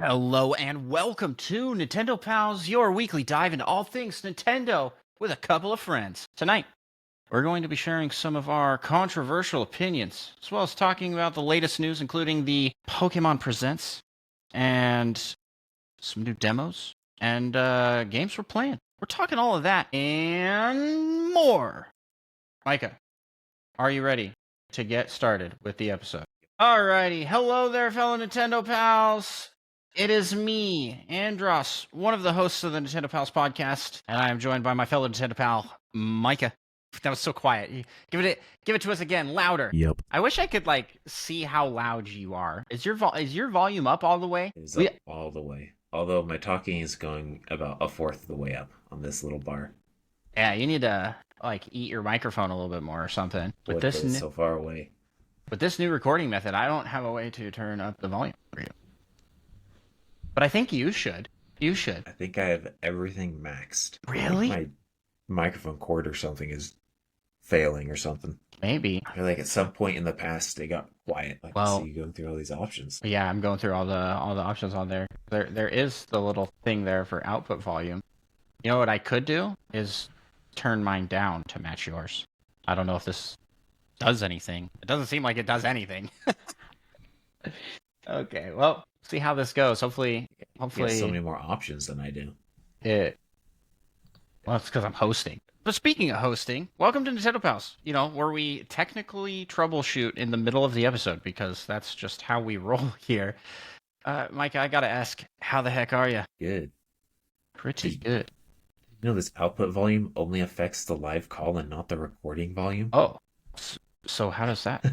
Hello and welcome to Nintendo Pals, your weekly dive into all things Nintendo with a couple of friends. Tonight, we're going to be sharing some of our controversial opinions, as well as talking about the latest news, including the Pokemon Presents and some new demos and games we're playing. We're talking all of that and more. Micah, are you ready to get started with the episode? Alrighty, hello there, fellow Nintendo Pals. It is me, Andros, one of the hosts of the Nintendo Pals podcast, and I am joined by my fellow Nintendo pal, Micah. That was so quiet. Give it to us again, louder. Yep. I wish I could see how loud you are. Is your volume up all the way? It's up all the way. Although my talking is going about a fourth of the way up on this little bar. Yeah, you need to eat your microphone a little bit more or something. It's so far away. With this new recording method, I don't have a way to turn up the volume for you. But I think you should. You should. I think I have everything maxed. Really? My microphone cord or something is failing or something. Maybe. I feel like at some point in the past it got quiet. See you going through all these options. Yeah, I'm going through all the options on there. There is the little thing there for output volume. You know what I could do is turn mine down to match yours. I don't know if this does anything. It doesn't seem like it does anything. Okay, well, see how this goes. Hopefully, you have so many more options than I do. Well, it's because I'm hosting. But speaking of hosting, welcome to Nintendo Pals. Where we technically troubleshoot in the middle of the episode because that's just how we roll here. Micah, I gotta ask, how the heck are you? Good. Pretty good. This output volume only affects the live call and not the recording volume? Oh, so how does that?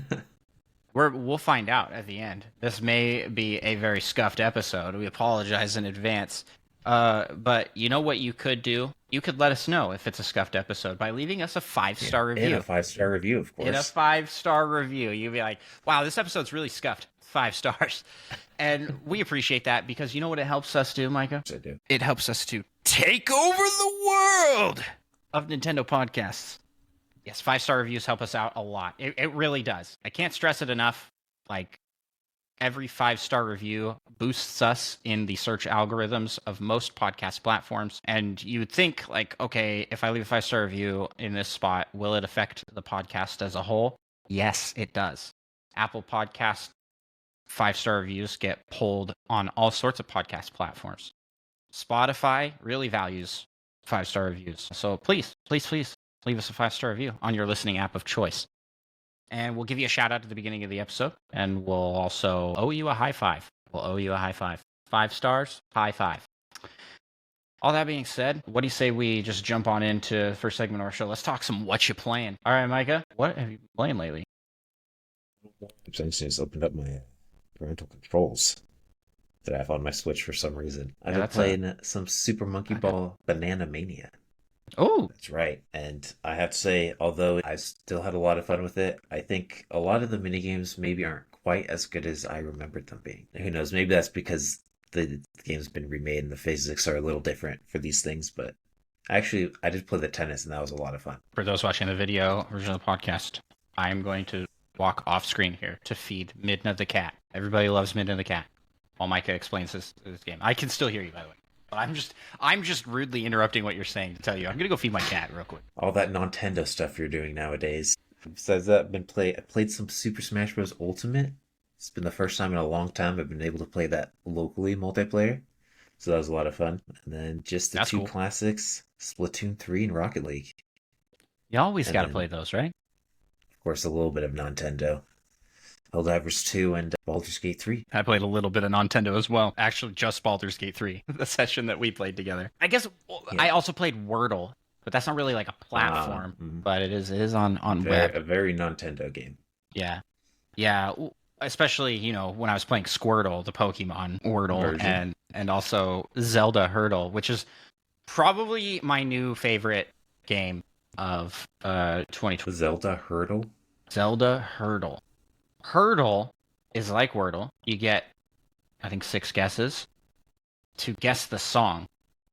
We'll find out at the end. This may be a very scuffed episode. We apologize in advance. But you know what you could do? You could let us know if it's a scuffed episode by leaving us a 5-star review. In a 5-star review, of course. In a 5-star review. You'd be like, wow, this episode's really scuffed. 5 stars. And we appreciate that because you know what it helps us do, Micah? Yes, I do. It helps us to take over the world of Nintendo podcasts. Yes, 5-star reviews help us out a lot. It really does. I can't stress it enough. Every 5-star review boosts us in the search algorithms of most podcast platforms. And you would think, okay, if I leave a 5-star review in this spot, will it affect the podcast as a whole? Yes, it does. Apple Podcast 5-star reviews get pulled on all sorts of podcast platforms. Spotify really values 5-star reviews. So please leave us a 5-star review on your listening app of choice. And we'll give you a shout out at the beginning of the episode. And we'll also owe you a high five. 5 stars, high five. All that being said, what do you say we just jump on into the first segment of our show? Let's talk some what you playing. All right, Micah, what have you been playing lately? I just opened up my parental controls that I have on my Switch for some reason. I've been playing some Super Monkey Ball Banana Mania. Oh, that's right. And I have to say, although I still had a lot of fun with it, I think a lot of the minigames maybe aren't quite as good as I remembered them being. Who knows? Maybe that's because the game's been remade and the physics are a little different for these things. But actually, I did play the tennis and that was a lot of fun. For those watching the video version of the podcast, I am going to walk off screen here to feed Midna the cat. Everybody loves Midna the cat. While Micah explains this game. I can still hear you, by the way. But I'm just rudely interrupting what you're saying to tell you. I'm gonna go feed my cat real quick. All that Nintendo stuff you're doing nowadays. Besides that, I played some Super Smash Bros. Ultimate. It's been the first time in a long time I've been able to play that locally multiplayer. So that was a lot of fun. And then just the two classics, Splatoon 3 and Rocket League. You always gotta play those, right? Of course, a little bit of Nintendo. Helldivers 2 and Baldur's Gate 3. I played a little bit of Nintendo as well. Actually, just Baldur's Gate 3, the session that we played together. I guess I also played Wordle, but that's not really like a platform, but it is on web. A very Nintendo game. Yeah. Especially, when I was playing Squirtle, the Pokemon Wordle, and also Zelda Hurdle, which is probably my new favorite game of 2020. Zelda Hurdle? Zelda Hurdle. Hurdle is like Wordle. You get, I think, 6 guesses to guess the song.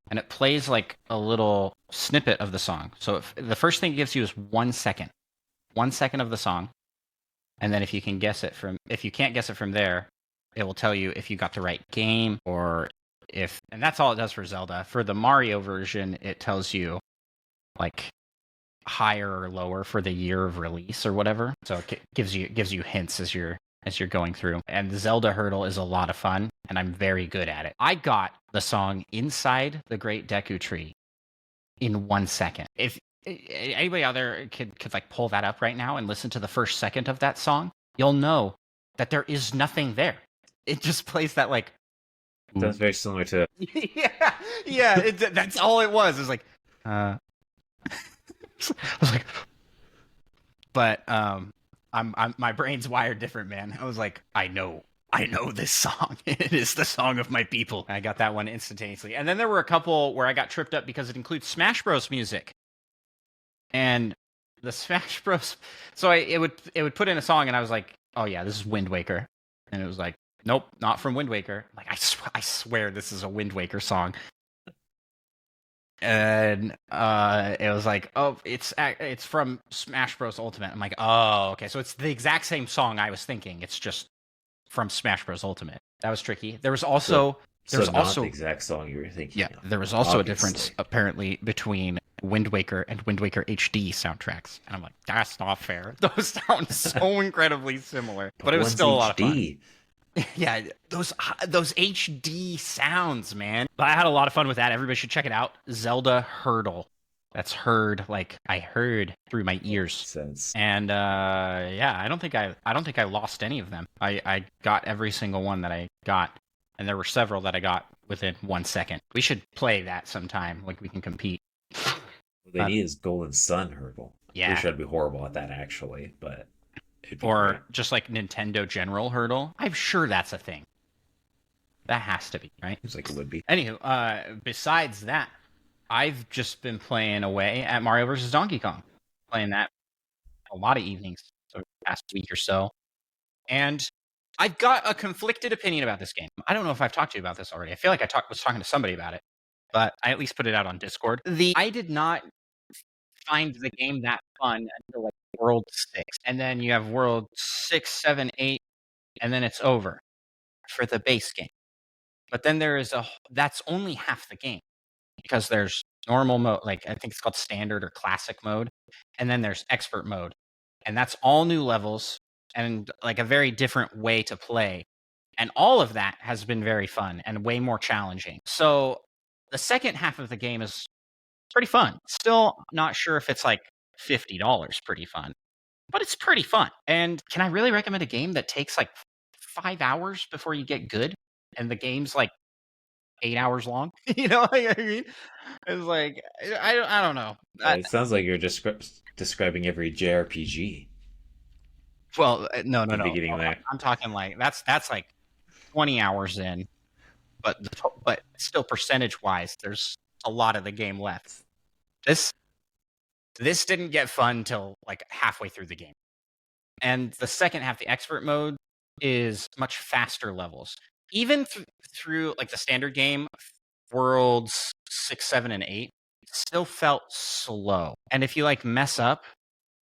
And it plays like a little snippet of the song. So the first thing it gives you is 1 second. 1 second of the song. And then if you can't guess it from there, It will tell you if you got the right game or if, and that's all it does for Zelda. For the Mario version, it tells you like higher or lower for the year of release or whatever. So it gives you hints as you're going through. And the Zelda hurdle is a lot of fun, and I'm very good at it. I got the song Inside the Great Deku Tree in 1 second. If anybody out there could like pull that up right now and listen to the first second of that song, you'll know that there is nothing there. It just plays that like. Sounds very similar to. yeah. That's all it was. It was like, I was like, but I'm my brain's wired different, man. I was like, I know this song. It is the song of my people. I got that one instantaneously. And then there were a couple where I got tripped up because it includes Smash Bros music. And the Smash Bros. So it would put in a song, and I was like, oh yeah, this is Wind Waker. And it was like, nope, not from Wind Waker. I'm like, I swear this is a Wind Waker song. And it was like, oh, it's from Smash Bros. Ultimate. I'm like, oh, okay, so it's the exact same song I was thinking. It's just from Smash Bros. Ultimate. That was tricky. There was also not the exact song you were thinking. Yeah, there was also a difference apparently between Wind Waker and Wind Waker HD soundtracks, and I'm like, that's not fair. Those sound so incredibly similar, but it was still a lot of fun. Yeah, those HD sounds, man. But I had a lot of fun with that. Everybody should check it out. Zelda Hurdle. That's heard like I heard through my ears. Sense. And yeah, I don't think I lost any of them. I got every single one that I got, and there were several that I got within 1 second. We should play that sometime. Like we can compete. What they need is Golden Sun Hurdle. Yeah, we should be horrible at that actually, but. Or great. Just like Nintendo General Hurdle. I'm sure that's a thing. That has to be, right? Seems like it would be. Anywho, besides that, I've just been playing away at Mario vs. Donkey Kong. Playing that a lot of evenings over the past week or so. And I've got a conflicted opinion about this game. I don't know if I've talked to you about this already. I feel like I was talking to somebody about it. But I at least put it out on Discord. I did not find the game that fun until like World 6. And then you have World 6, 7, 8, and then it's over for the base game. But then that's only half the game. Because there's normal mode, like I think it's called standard or classic mode. And then there's expert mode. And that's all new levels and like a very different way to play. And all of that has been very fun and way more challenging. So the second half of the game is pretty fun. Still not sure if it's like $50 pretty fun, but it's pretty fun. And can I really recommend a game that takes like 5 hours before you get good? And the game's like 8 hours long? You know what I mean? It's like, I don't know. It sounds like you're describing every JRPG. Well, no. Beginning there. I'm talking like, that's like 20 hours in, but still percentage wise, there's a lot of the game left. This didn't get fun till like halfway through the game. And the second half, the expert mode, is much faster levels. Even through like the standard game, Worlds 6, 7, and 8, still felt slow. And if you like mess up,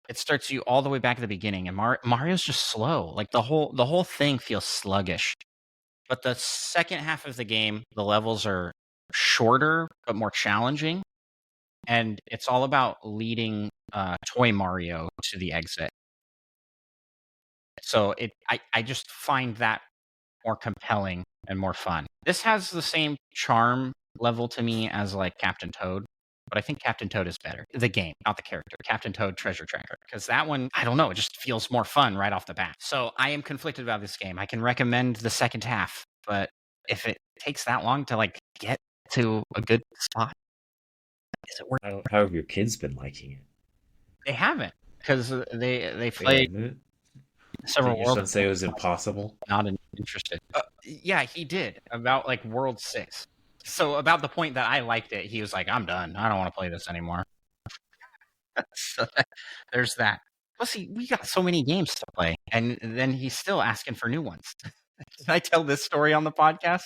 it starts you all the way back at the beginning. And Mario's just slow. Like the whole thing feels sluggish. But the second half of the game, the levels are shorter but more challenging. And it's all about leading Toy Mario to the exit. So I just find that more compelling and more fun. This has the same charm level to me as like Captain Toad, but I think Captain Toad is better. The game, not the character. Captain Toad Treasure Tracker. Because that one, I don't know, it just feels more fun right off the bat. So I am conflicted about this game. I can recommend the second half, but if it takes that long to like get to a good spot, is it worth it? How have your kids been liking it? They haven't, because they played several worlds. Did your son say it was impossible? Not interested. Yeah, he did. About like World 6. So about the point that I liked it, he was like, I'm done. I don't want to play this anymore. So there's that. Plus, we got so many games to play. And then he's still asking for new ones. Did I tell this story on the podcast?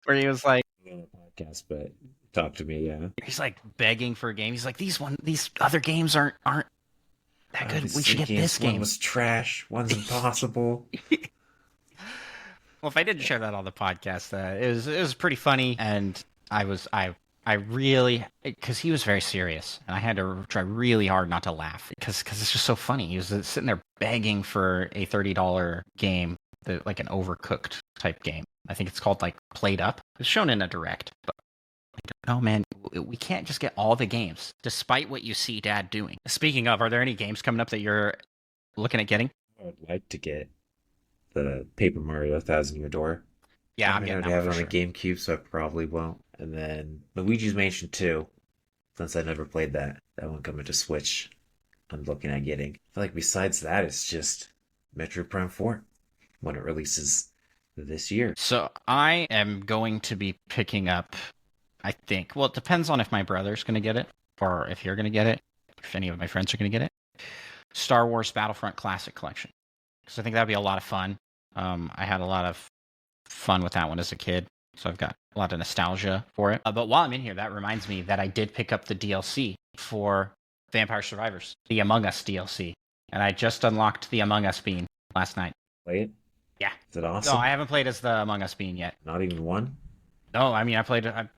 Where he was like... On the podcast, but talk to me, yeah. He's like begging for a game. He's like, these other games aren't that good. We should get this game. One was trash. One's impossible. Well, if I didn't share that on the podcast, it was pretty funny, and I really, because he was very serious, and I had to try really hard not to laugh because it's just so funny. He was sitting there begging for a $30 game, like an Overcooked type game. I think it's called like Played Up. It was shown in a direct, but no, man, we can't just get all the games, despite what you see Dad doing. Speaking of, are there any games coming up that you're looking at getting? I would like to get the Paper Mario Thousand Year Door. Yeah, I I'm mean, I getting already that have one it for on the sure. GameCube, so I probably won't. And then Luigi's Mansion 2, since I never played that. That one coming to Switch. I'm looking at getting. I feel like besides that, it's just Metroid Prime 4 when it releases this year. So I am going to be picking up, I think, well, it depends on if my brother's going to get it or if you're going to get it, if any of my friends are going to get it. Star Wars Battlefront Classic Collection. Because I think that'd be a lot of fun. I had a lot of fun with that one as a kid, so I've got a lot of nostalgia for it. But while I'm in here, that reminds me that I did pick up the DLC for Vampire Survivors, the Among Us DLC. And I just unlocked the Among Us bean last night. Play it? Yeah. Is it No, awesome? I haven't played as the Among Us bean yet. Not even one? No, I mean, I played a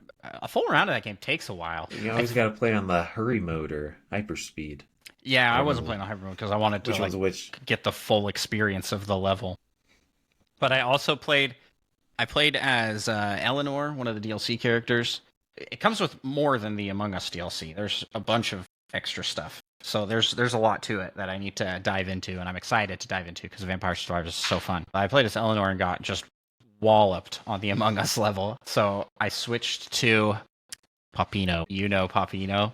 full round of that game takes a while. You always got to play on the hurry mode or hyperspeed. Yeah, I don't wasn't know playing on hyper mode because I wanted to Which one's like which? get the full experience of the level. But I also played. I played as Eleanor, one of the DLC characters. It comes with more than the Among Us DLC. There's a bunch of extra stuff. So there's a lot to it that I need to dive into, and I'm excited to dive into because Vampire Survivors is so fun. I played as Eleanor and got just walloped on the Among Us level. So I switched to Papino. You know Papino, I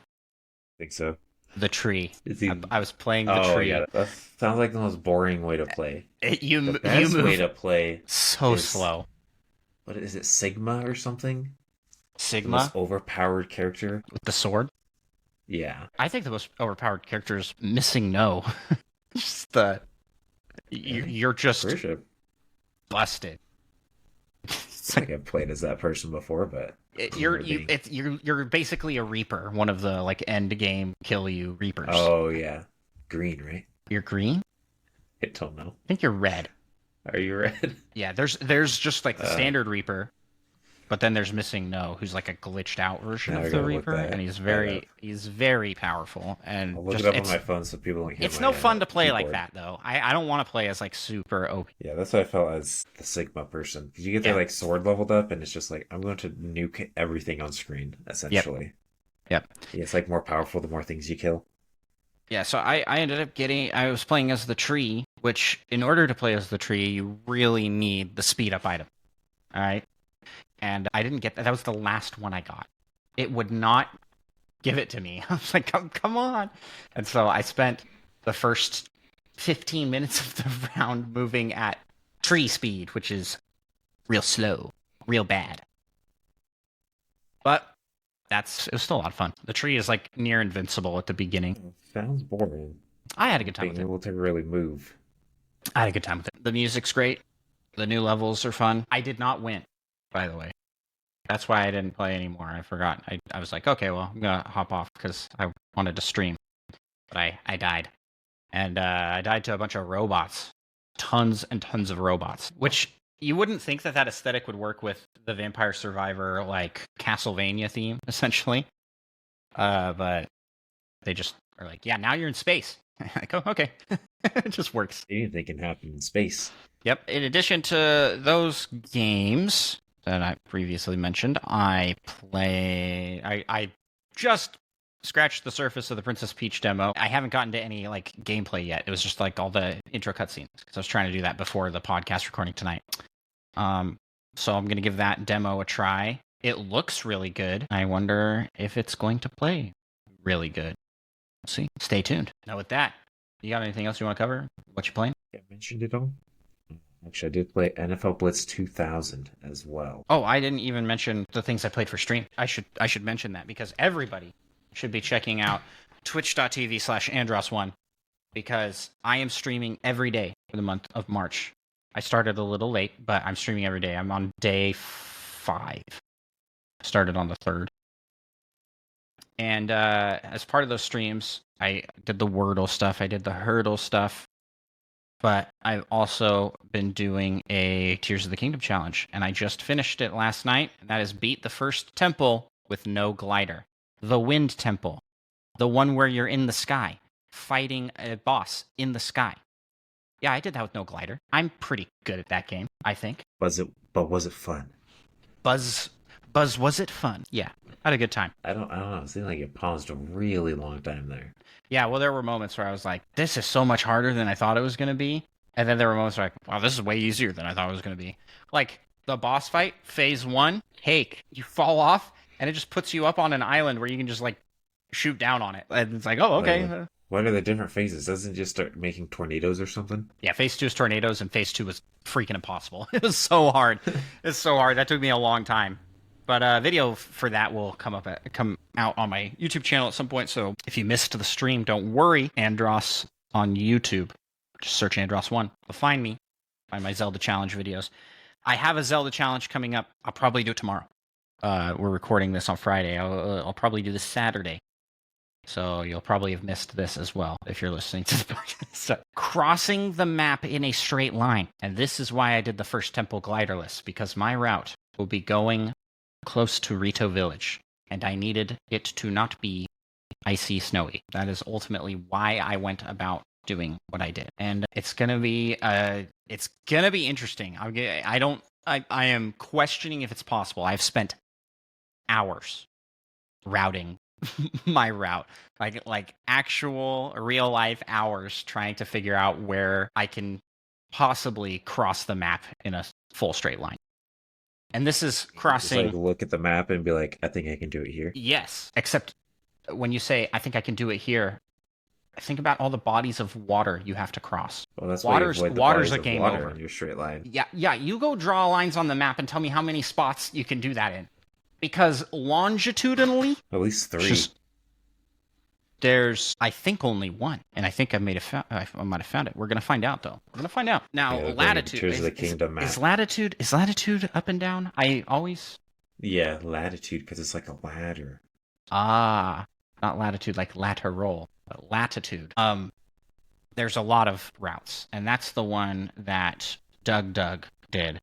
think so. the tree. Is he... I was playing the Oh, tree. yeah. That sounds like the most boring way to play. The You best way move to play so is- slow. What is it, Sigma or something? The Sigma most overpowered character? with the sword. Yeah. I think the most overpowered character is Missing No. Just the you're just Pretty sure. busted. It's like I've played as that person before, but You're basically a reaper, one of the like end game kill you reapers. oh yeah, green, right? You're green? I don't know. I think you're red. Are you red? Yeah, there's just like the standard reaper, but then there's Missing No, who's like a glitched out version Now I of the gotta look reaper, that and he's up. very powerful. And I'll look just, it up on it's my phone so people don't hit it's my no fun to play like keyboard. that though. I don't want to play as like super OP. Yeah, that's what I felt as the Sigma person. Because you get their Yeah. like sword leveled up, and it's just like I'm going to nuke everything on screen. Essentially. Yep. Yeah, it's like more powerful the more things you kill. Yeah, so I ended up I was playing as the tree, which in order to play as the tree, you really need the speed up item. All right. And I didn't get that. That was the last one I got. It would not give it to me. I was like, come on. And so I spent the first 15 minutes of the round moving at tree speed, which is real slow, real bad. But it was still a lot of fun. The tree is like near invincible at the beginning. Sounds boring. I had a good time Being with it. able to really move. I had a good time with it. The music's great. The new levels are fun. I did not win, by the way. That's why I didn't play anymore. I forgot. I was like, okay, well, I'm going to hop off because I wanted to stream. But I died. And I died to a bunch of robots. Tons and tons of robots. Which you wouldn't think that aesthetic would work with the Vampire Survivor, like, Castlevania theme, essentially. But they just are like, yeah, now you're in space. I go, okay. It just works. Anything can happen in space. Yep. In addition to those games that I previously mentioned, I just scratched the surface of the Princess Peach demo. I haven't gotten to any like gameplay yet. It was just like all the intro cutscenes because I was trying to do that before the podcast recording tonight. So I'm gonna give that demo a try. It looks really good. I wonder if it's going to play really good. We'll see. Stay tuned. Now with that, you got anything else you want to cover? What you playing? I mentioned it all. Actually, I did play NFL Blitz 2000 as well. Oh, I didn't even mention the things I played for stream. I should mention that because everybody should be checking out twitch.tv/Andros1 because I am streaming every day for the month of March. I started a little late, but I'm streaming every day. I'm on day 5. Started on the 3rd. And as part of those streams, I did the Wordle stuff. I did the Hurdle stuff. But I've also been doing a Tears of the Kingdom challenge, and I just finished it last night. And that is beat the first temple with no glider. The Wind Temple, the one where you're in the sky fighting a boss in the sky. Yeah, I did that with no glider. I'm pretty good at that game, I think. Was it fun? Buzz, Buzz, was it fun? Yeah, I had a good time. I don't know. It seemed like it paused a really long time there. Yeah, well, there were moments where I was like, this is so much harder than I thought it was going to be. And then there were moments where like, wow, this is way easier than I thought it was going to be. Like the boss fight, phase 1, cake. You fall off, and it just puts you up on an island where you can just like shoot down on it. And it's like, oh, okay. What are the different phases? Doesn't it just start making tornadoes or something? Yeah, phase 2 is tornadoes, and phase 2 was freaking impossible. It was so hard. It's so hard. That took me a long time. But video for that will come out on my YouTube channel at some point. So if you missed the stream, don't worry. Andros on YouTube. Just search Andros1. You'll find me. Find my Zelda challenge videos. I have a Zelda challenge coming up. I'll probably do it tomorrow. We're recording this on Friday. I'll probably do this Saturday. So you'll probably have missed this as well if you're listening to the podcast. So, crossing the map in a straight line. And this is why I did the first temple gliderless, because my route will be going close to Rito Village, and I needed it to not be icy snowy. That is ultimately why I went about doing what I did. And it's gonna be interesting. I am questioning if it's possible. I've spent hours routing my route, like actual real life hours trying to figure out where I can possibly cross the map in a full straight line. And this is crossing. Just like look at the map and be like, I think I can do it here. Yes, except when you say I think I can do it here, think about all the bodies of water you have to cross. Well, that's water's why you avoid the water's bodies a of game water over on your straight line. Yeah. You go draw lines on the map and tell me how many spots you can do that in, because longitudinally, At least 3. There's, I think, only one, and I think I might have found it. We're gonna find out, though. We're gonna find out now. Yeah, latitude Tears of the Kingdom map. Is latitude up and down? I always latitude because it's like a ladder. not latitude like lateral, but latitude. There's a lot of routes, and that's the one that Doug did,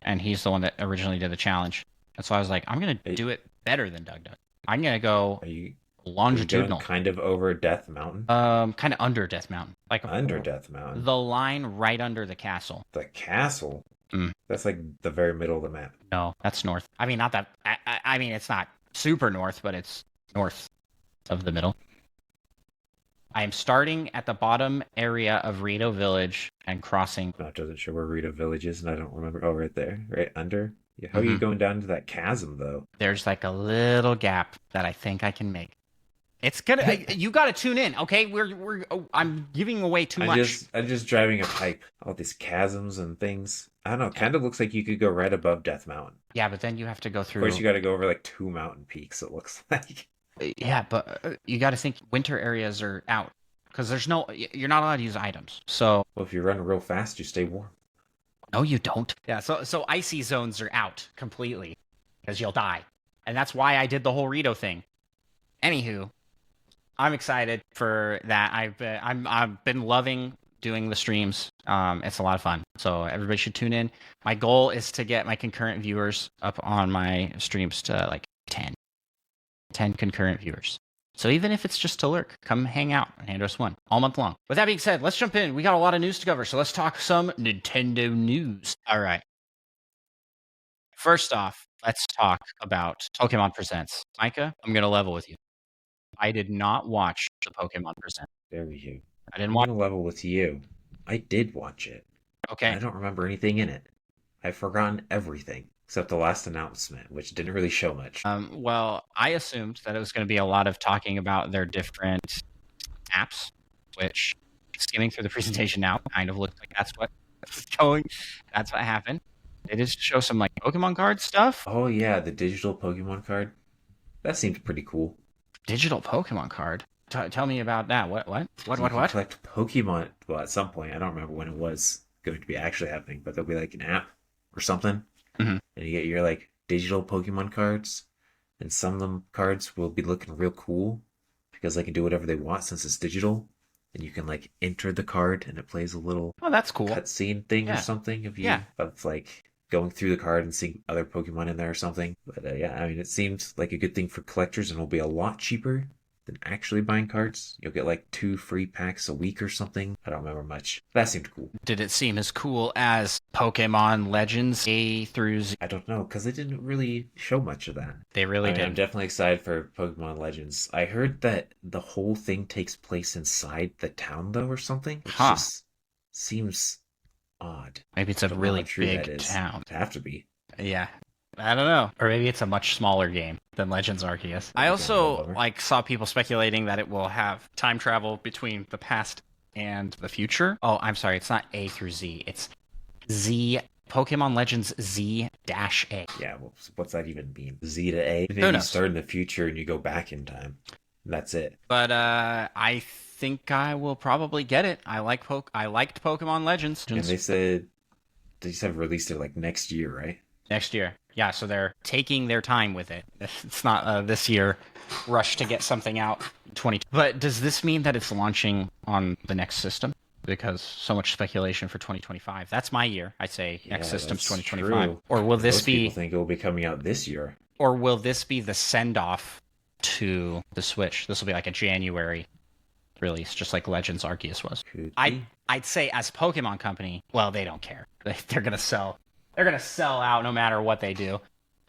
and he's the one that originally did the challenge. And so I was like, I'm gonna do it better than Doug. I'm gonna go longitudinal. Are you kind of over Death Mountain? Kind of under Death Mountain, like under Death Mountain. The line right under the castle. The castle. That's like the very middle of the map. No, that's north. I mean, not that. I mean, it's not super north, but it's north of the middle. I am starting at the bottom area of Rito Village and crossing. Not doesn't show where Rito Village is, and I don't remember. Oh, right there, right under. How are you going down to that chasm though? There's like a little gap that I think I can make. It's gonna. You got to tune in, okay? I'm giving away too much. I'm just driving a pipe. All these chasms and things. I don't know. Kind of looks like you could go right above Death Mountain. Yeah, but then you have to go through. Of course, you got to go over like 2 mountain peaks. It looks like. Yeah, but you got to think winter areas are out because you're not allowed to use items. So. Well, if you run real fast, you stay warm. No, you don't. Yeah, so icy zones are out completely because you'll die, and that's why I did the whole Rito thing. Anywho, I'm excited for that. I've been loving doing the streams. It's a lot of fun. So everybody should tune in. My goal is to get my concurrent viewers up on my streams to like 10 concurrent viewers. So even if it's just to lurk, come hang out on Andros1 all month long. With that being said, let's jump in. We got a lot of news to cover, so let's talk some Nintendo news. All right. First off, let's talk about Pokemon Presents. Micah, I'm going to level with you. I did not watch the Pokemon Present. There we go. I didn't watch. I'm gonna level with you. I did watch it. Okay. I don't remember anything in it. I've forgotten everything except the last announcement, which didn't really show much. Well, I assumed that it was going to be a lot of talking about their different apps, which, skimming through the presentation now, kind of looked like that's what was going. That's what happened. They just show some like Pokemon card stuff. Oh yeah, the digital Pokemon card. That seemed pretty cool. Digital Pokemon card. Tell me about that. What? Collect Pokemon. Well, at some point, I don't remember when it was going to be actually happening, but there'll be like an app or something, and you get your like digital Pokemon cards, and some of them cards will be looking real cool because they can do whatever they want since it's digital. and you can like enter the card, and it plays a little Oh, that's cool. cutscene thing or Yeah. something of you Yeah. of like going through the card and seeing other Pokemon in there or something. But yeah, I mean, it seems like a good thing for collectors, and will be a lot cheaper than actually buying cards. You'll get like 2 free packs a week or something. I don't remember much. That seemed cool. Did it seem as cool as Pokemon Legends A through Z? I don't know because they didn't really show much of that. They really I mean, I'm did. definitely excited for Pokemon Legends. I heard that the whole thing takes place inside the town, though, or something, which Huh. just seems odd. Maybe it's I a don't know really how true that big is. town. It'd have to be. Yeah. I don't know. Or maybe it's a much smaller game than Legends Arceus. I also saw people speculating that it will have time travel between the past and the future. Oh, I'm sorry. It's not A through Z. It's Z. Pokemon Legends Z-A. Yeah, well, what's that even mean? Z to A? Maybe Who you knows? start in the future and you go back in time. That's it. But I think I will probably get it. I liked Pokemon Legends. And they said they just have released it like next year, right? Next year. Yeah, so they're taking their time with it. It's not this year rush to get something out 20. But does this mean that it's launching on the next system? Because so much speculation for 2025. That's my year. I say next Yeah, system's that's 2025. true. Or will this Most be people think it will be coming out this year. or will this be the send off to the Switch? This will be like a January release, just like Legends Arceus was. Could I'd be. I'd say as Pokemon Company, well, they don't care. They're gonna sell. They're gonna sell out no matter what they do.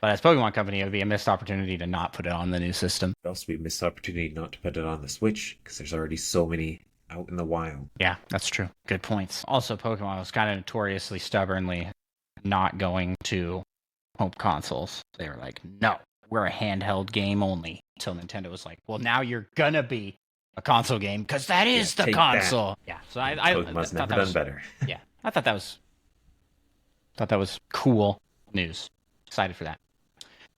But as Pokemon Company, it would be a missed opportunity to not put it on the new system. It'd also be a missed opportunity not to put it on the Switch because there's already so many out in the wild. Yeah, that's true. Good points. Also, Pokemon was kind of notoriously stubbornly not going to home consoles. They were like, no, we're a handheld game only. Until Nintendo was like, well, now you're gonna be a console game because that is the take console. Yeah, so I Pokemon's thought never that done was, better. yeah, I thought that was cool news. Excited for that.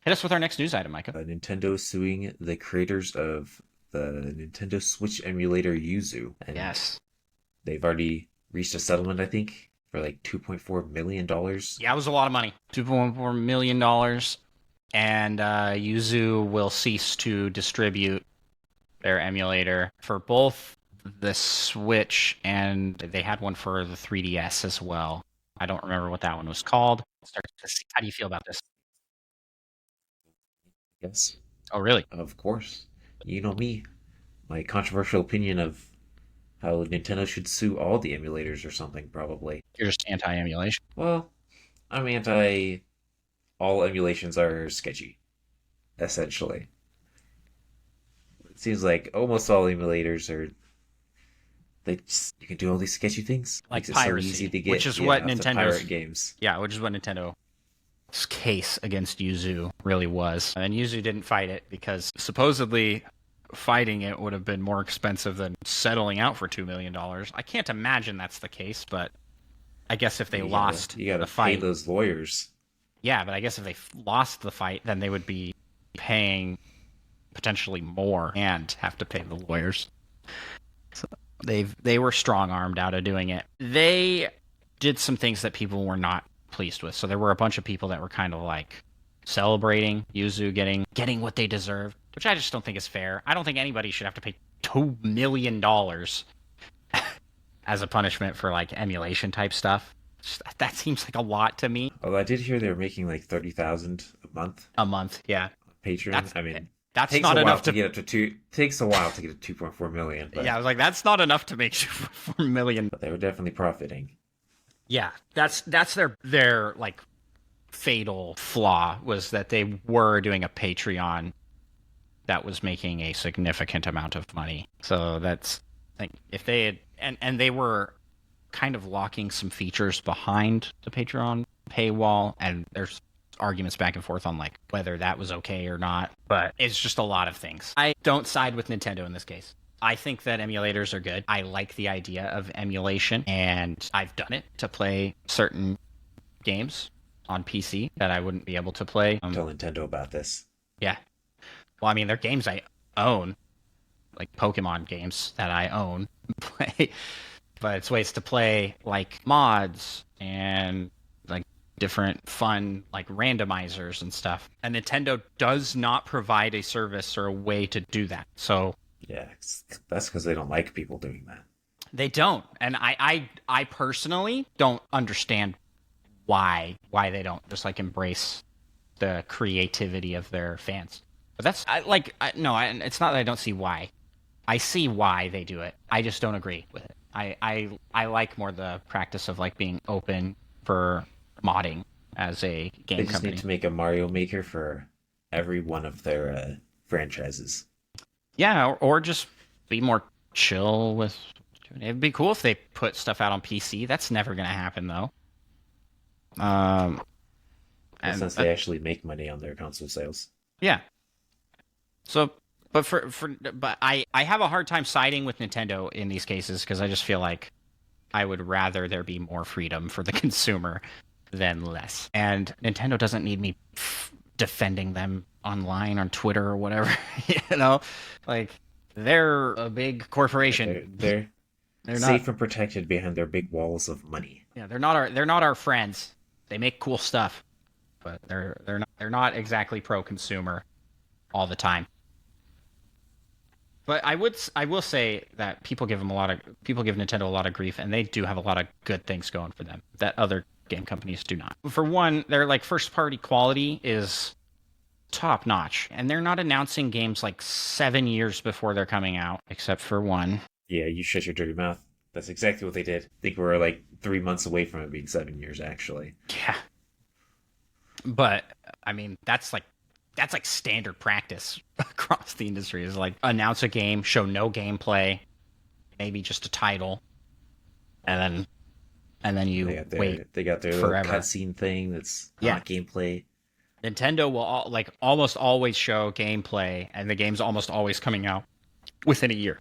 Hit us with our next news item, Micah. Nintendo suing the creators of the Nintendo Switch emulator Yuzu. And Yes. they've already reached a settlement, I think, for like $2.4 million. Yeah, it was a lot of money. $2.4 million. And Yuzu will cease to distribute their emulator for both the Switch and they had one for the 3DS as well. I don't remember what that one was called. How do you feel about this? Yes, Oh, really? of course. You know me. My controversial opinion of how Nintendo should sue all the emulators or something, probably. You're just anti-emulation. Well, I'm anti all emulations are sketchy, essentially. It seems like almost all emulators are you can do all these sketchy things. Like Makes it piracy, so easy to get, which is what to Nintendo's pirate games. Yeah, which is what Nintendo's case against Yuzu really was. And Yuzu didn't fight it because supposedly fighting it would have been more expensive than settling out for $2 million. I can't imagine that's the case, but I guess if they lost You gotta the pay fight, those lawyers. yeah, but I guess if they lost the fight, then they would be paying potentially more and have to pay the lawyers. So they were strong-armed out of doing it. They did some things that people were not pleased with. So there were a bunch of people that were kind of like celebrating Yuzu getting what they deserved, which I just don't think is fair. I don't think anybody should have to pay $2 million as a punishment for like emulation type stuff. That seems like a lot to me. Although I did hear they were making like 30,000 a month A month, yeah. on Patreon. I mean, That's takes not a while enough to to get up to two. Takes a while to get to 2.4 million. But, Yeah, I was like, that's not enough to make $4 million. but they were definitely profiting. Yeah, that's their like fatal flaw was that they were doing a Patreon that was making a significant amount of money. So that's like if they had and they were kind of locking some features behind the Patreon paywall, and there's arguments back and forth on like whether that was okay or not, but it's just a lot of things. I don't side with Nintendo in this case. I think that emulators are good. I like the idea of emulation, and I've done it to play certain games on PC that I wouldn't be able to play. Tell Nintendo about this. Yeah. Well, I mean, they're games I own, like Pokemon games that I own, play, but it's ways to play like mods and like different fun like randomizers and stuff. And Nintendo does not provide a service or a way to do that. So Yeah, that's because they don't like people doing that. They don't, and I personally don't understand why they don't just like embrace the creativity of their fans. But that's it's not that I don't see why. I see why they do it. I just don't agree with it. I like more the practice of like being open for modding as a game They just company. need to make a Mario Maker for every one of their franchises. Yeah, or just be more chill with. It'd be cool if they put stuff out on PC. That's never gonna happen though. And Since they actually make money on their console sales. yeah. So, but but I have a hard time siding with Nintendo in these cases because I just feel like I would rather there be more freedom for the consumer than less. And Nintendo doesn't need me defending them online on Twitter or whatever. Like they're a big corporation. They're They're safe not. and protected behind their big walls of money. Yeah, they're not our friends. They make cool stuff, but they're not exactly pro consumer all the time. But I will say that people give Nintendo a lot of grief, and they do have a lot of good things going for them that other game companies do not. For one, their like first party quality is top notch, and they're not announcing games like 7 years before they're coming out, except for one. Yeah, you shut your dirty mouth. That's exactly what they did. I think we're like 3 months away from it being 7 years, actually. Yeah, but I mean that's like standard practice across the industry. Is like announce a game, show no gameplay, maybe just a title, and then you wait. They got their forever. little cutscene thing that's not gameplay. Nintendo will almost always show gameplay, and the game's almost always coming out within a year.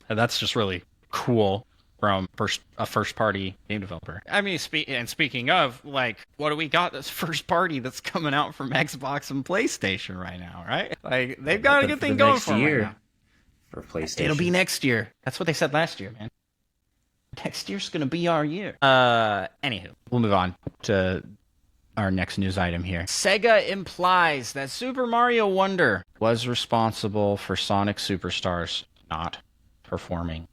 And that's just really cool from a first party game developer. I mean, speaking of, like, what do we got that's first party that's coming out from Xbox and PlayStation right now, right? Like, they've got a good thing going for them right now. For PlayStation. It'll be next year. That's what they said last year, man. Next year's gonna be our year. Anywho, we'll move on to our next news item here. Sega implies that Super Mario Wonder was responsible for Sonic Superstars not performing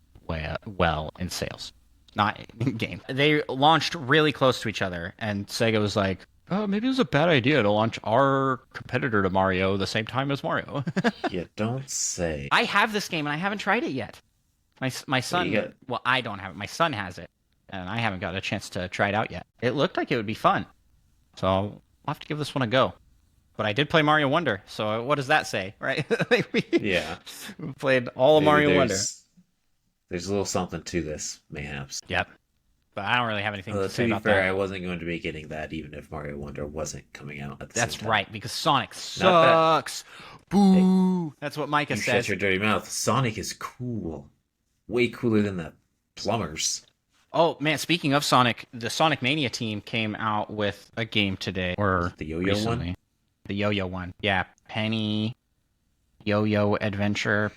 well in sales, not in game. They launched really close to each other, and Sega was like, "Oh, maybe it was a bad idea to launch our competitor to Mario the same time as Mario." You don't say. I have this game and I haven't tried it yet. My son, well, I don't have it. My son has it, and I haven't got a chance to try it out yet. It looked like it would be fun, so I'll have to give this one a go. But I did play Mario Wonder, so what does that say, right? Yeah. We played all of Mario Wonder. There's a little something to this, mayhaps. Yep. But I don't really have anything to say about fair, that. I wasn't going to be getting that even if Mario Wonder wasn't coming out at the That's same time. right, because Sonic sucks. Boo! Hey, that's what Micah says. Shut your dirty mouth. Sonic is cool. Way cooler than the plumbers. Oh, man, speaking of Sonic, the Sonic Mania team came out with a game today. Or the yo-yo recently. one? The yo-yo one. Yeah, Penny Yo-Yo Adventure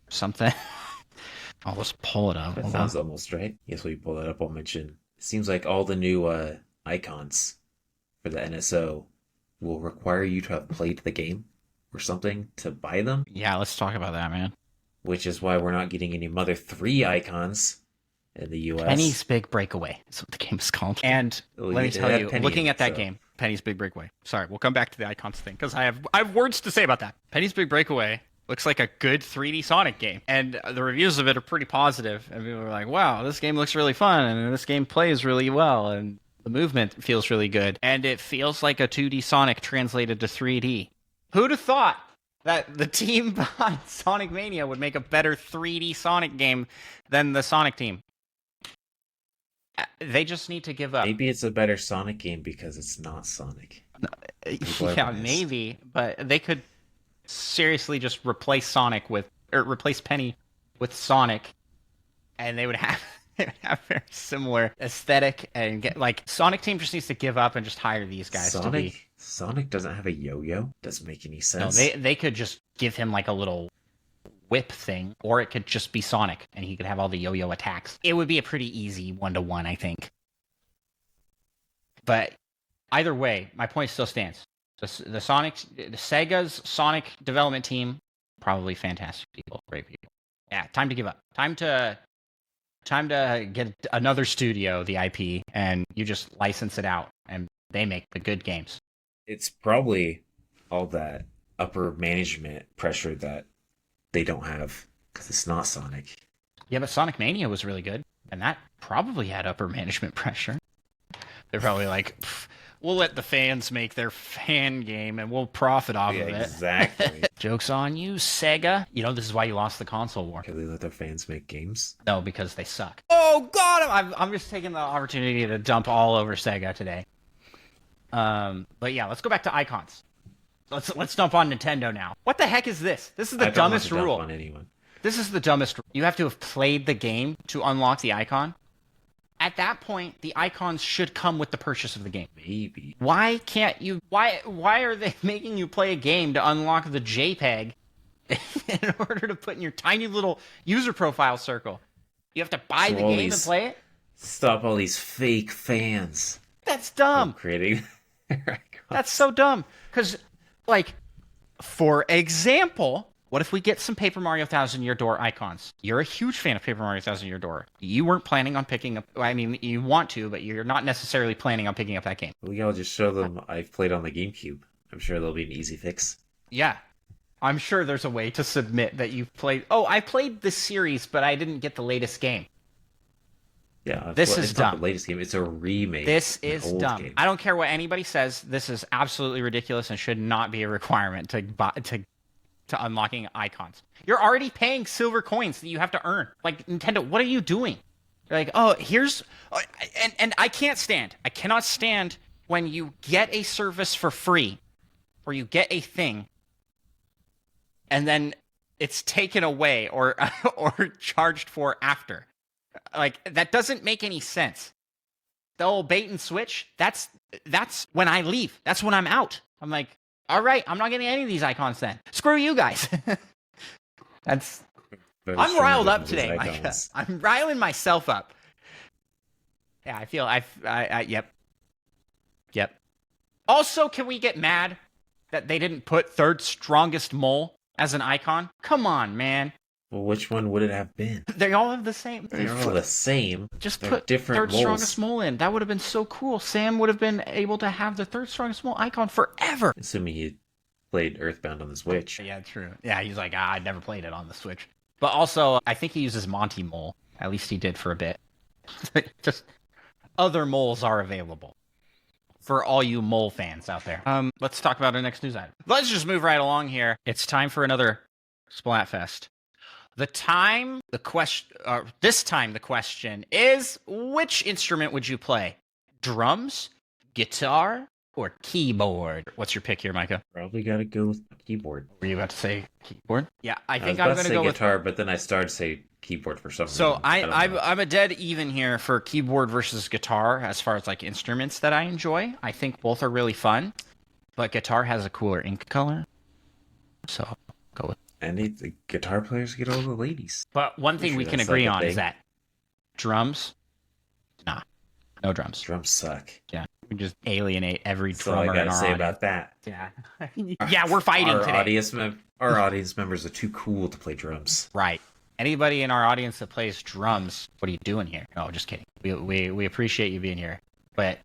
something. I'll just pull it up. That sounds almost right. Yes, when you pull that up, I'll mention. It seems like all the new icons for the NSO will require you to have played the game or something to buy them. Yeah, let's talk about that, man. Which is why we're not getting any Mother 3 icons in the US. Penny's Big Breakaway is what the game is called. And let me tell you, looking at that game, Penny's Big Breakaway. Sorry, we'll come back to the icons thing because I have words to say about that. Penny's Big Breakaway looks like a good 3D Sonic game. And the reviews of it are pretty positive. And people are like, wow, this game looks really fun. And this game plays really well. And the movement feels really good. And it feels like a 2D Sonic translated to 3D. Who'd have thought that the team behind Sonic Mania would make a better 3D Sonic game than the Sonic team? They just need to give up. Maybe it's a better Sonic game because it's not Sonic. Yeah, maybe. But they could seriously just replace Penny with Sonic, and they would have very similar aesthetic and get like Sonic Team just needs to give up and just hire these guys to be. Sonic doesn't have a yo-yo. Doesn't make any sense. No, they could just give him like a little whip thing, or it could just be Sonic and he could have all the yo-yo attacks. It would be a pretty easy 1-to-1, I think. But either way, my point still stands. The Sega's Sonic development team, probably fantastic people, great people. Yeah, time to give up. Time to Time to get another studio the IP, and you just license it out, and they make the good games. It's probably all that upper management pressure that they don't have because it's not Sonic. Yeah, but Sonic Mania was really good, and that probably had upper management pressure. They're probably like, we'll let the fans make their fan game, and we'll profit off of it. Exactly. Joke's on you, Sega. You know, this is why you lost the console war. Can they let their fans make games? No, because they suck. Oh, God! I'm just taking the opportunity to dump all over Sega today. But yeah, let's go back to icons. Let's dump on Nintendo now. What the heck is this? This is the dumbest rule. On anyone. This is the dumbest. You have to have played the game to unlock the icon. At that point, the icons should come with the purchase of the game. Maybe. Why can't you? Why are they making you play a game to unlock the JPEG in order to put in your tiny little user profile circle? You have to buy the game and play it? Stop all these fake fans. That's dumb. Creating. That's so dumb. Because, like, for example, what if we get some Paper Mario Thousand Year Door icons? You're a huge fan of Paper Mario Thousand Year Door. You weren't planning on picking up... I mean, you want to, but you're not necessarily planning on picking up that game. Well, yeah, I'll just show them I've played on the GameCube. I'm sure there'll be an easy fix. Yeah. I'm sure there's a way to submit that you've played... Oh, I played this series, but I didn't get the latest game. Yeah, this is it's dumb. Not the latest game. It's a remake. This is dumb. Game. I don't care what anybody says. This is absolutely ridiculous and should not be a requirement to unlocking icons. You're already paying silver coins that you have to earn. Like, Nintendo, what are you doing? You're like, oh, here's... And I cannot stand when you get a service for free, or you get a thing, and then it's taken away or charged for after. Like, that doesn't make any sense. The old bait and switch, that's when I leave. That's when I'm out. I'm like, all right, I'm not getting any of these icons then. Screw you guys. I'm riled up today, Micah. I'm riling myself up. Yeah, I feel yep. Also, can we get mad that they didn't put third strongest mole as an icon? Come on, man. Well, which one would it have been? They all have the same. They're all the same. Just They're put different third moles. strongest mole in. That would have been so cool. Sam would have been able to have the third strongest mole icon forever. Assuming he played Earthbound on the Switch. Yeah, true. Yeah, he's like, I never played it on the Switch. But also, I think he uses Monty Mole. At least he did for a bit. Just other moles are available for all you mole fans out there. Let's talk about our next news item. Let's just move right along here. It's time for another Splatfest. This time the question is, which instrument would you play? Drums, guitar, or keyboard? What's your pick here, Micah? Probably gotta go with keyboard. Were you about to say keyboard? Yeah, I think I'm going to go with guitar, but then I started to say keyboard for some reason. So I'm a dead even here for keyboard versus guitar as far as like instruments that I enjoy. I think both are really fun, but guitar has a cooler ink color, so go with. And the guitar players get all the ladies. But one thing we can agree on is that drums, no drums. Drums suck. Yeah, we just alienate every That's all I drummer in gotta our say audience. about that. Yeah, yeah, we're fighting today. Our audience members are too cool to play drums. Right. Anybody in our audience that plays drums, what are you doing here? No, just kidding. We appreciate you being here, but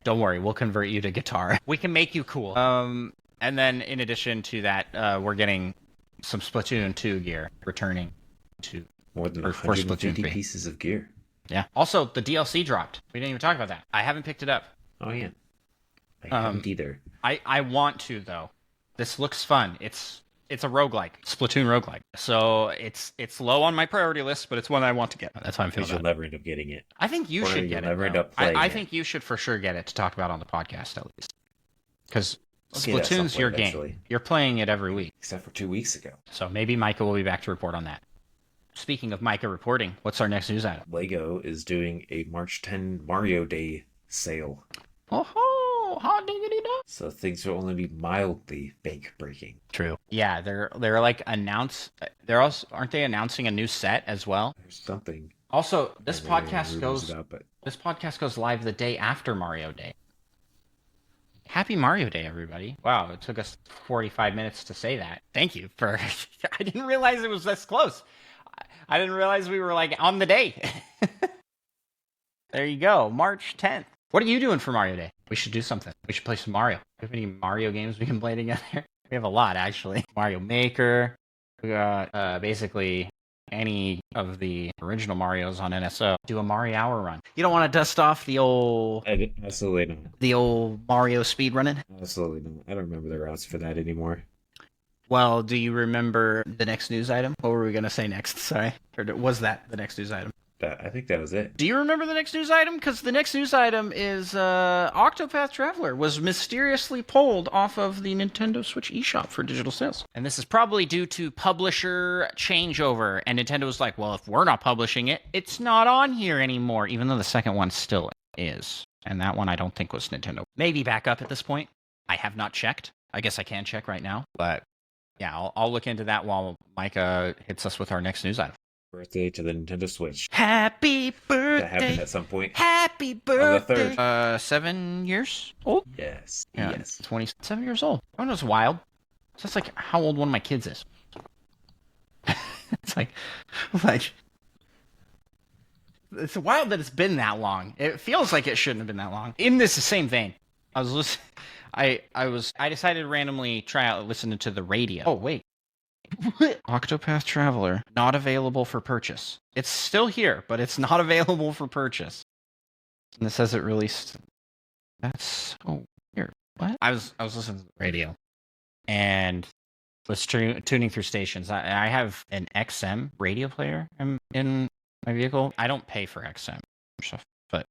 don't worry, we'll convert you to guitar. We can make you cool. And then in addition to that, we're getting some Splatoon 2 gear returning to more than for 150 pieces of gear. Yeah. Also, the DLC dropped. We didn't even talk about that. I haven't picked it up. Oh yeah, I haven't either. I want to though. This looks fun. It's a roguelike, Splatoon roguelike. So it's low on my priority list, but it's one I want to get. That's how I'm feeling. You'll never end up getting it. I think you should get it. Never end up playing I it. think you should for sure get it to talk about on the podcast at least, because Okay, that's Splatoon's your eventually. game. You're playing it every week. Except for 2 weeks ago. So maybe Micah will be back to report on that. Speaking of Micah reporting, what's our next news item? Lego is doing a March 10 Mario Day sale. Oh, hot diggity dog. So things will only be mildly bank breaking. True. Yeah, they're like they're also, aren't they announcing a new set as well? There's something. Also, this I don't know podcast rumors goes about, but this podcast goes live the day after Mario Day. Happy Mario Day, everybody. Wow, it took us 45 minutes to say that. Thank you for... I didn't realize it was this close. I didn't realize we were like on the day. There you go, March 10th. What are you doing for Mario Day? We should do something. We should play some Mario. Do you have any Mario games we can play together? We have a lot, actually. Mario Maker. We got basically any of the original Marios on NSO. Do a Mario Hour run. You don't want to dust off the old Absolutely not. the old Mario speed running? Absolutely not. I don't remember the routes for that anymore. Well, do you remember the next news item? What were we going to say next? Sorry. Or was that the next news item? I think that was it. Do you remember the next news item? Because the next news item is Octopath Traveler was mysteriously pulled off of the Nintendo Switch eShop for digital sales. And this is probably due to publisher changeover. And Nintendo was like, well, if we're not publishing it, it's not on here anymore, even though the second one still is. And that one I don't think was Nintendo. Maybe back up at this point. I have not checked. I guess I can check right now. But yeah, I'll look into that while Micah hits us with our next news item. Birthday to the Nintendo Switch. Happy birthday. That happened at some point. Happy birthday. On the 3rd. 7 years old? Yes. Yeah, Yes. 27 years old. Oh, no, it's wild. So that's like how old one of my kids is. It's like, it's wild that it's been that long. It feels like it shouldn't have been that long. In this same vein, I was listening. I decided to randomly try out listening to the radio. Oh, wait. Octopath Traveler, not available for purchase. It's still here, but it's not available for purchase. And it says it released. That's so weird. What? I was listening to the radio, and was tuning through stations. I have an XM radio player in my vehicle. I don't pay for XM stuff, but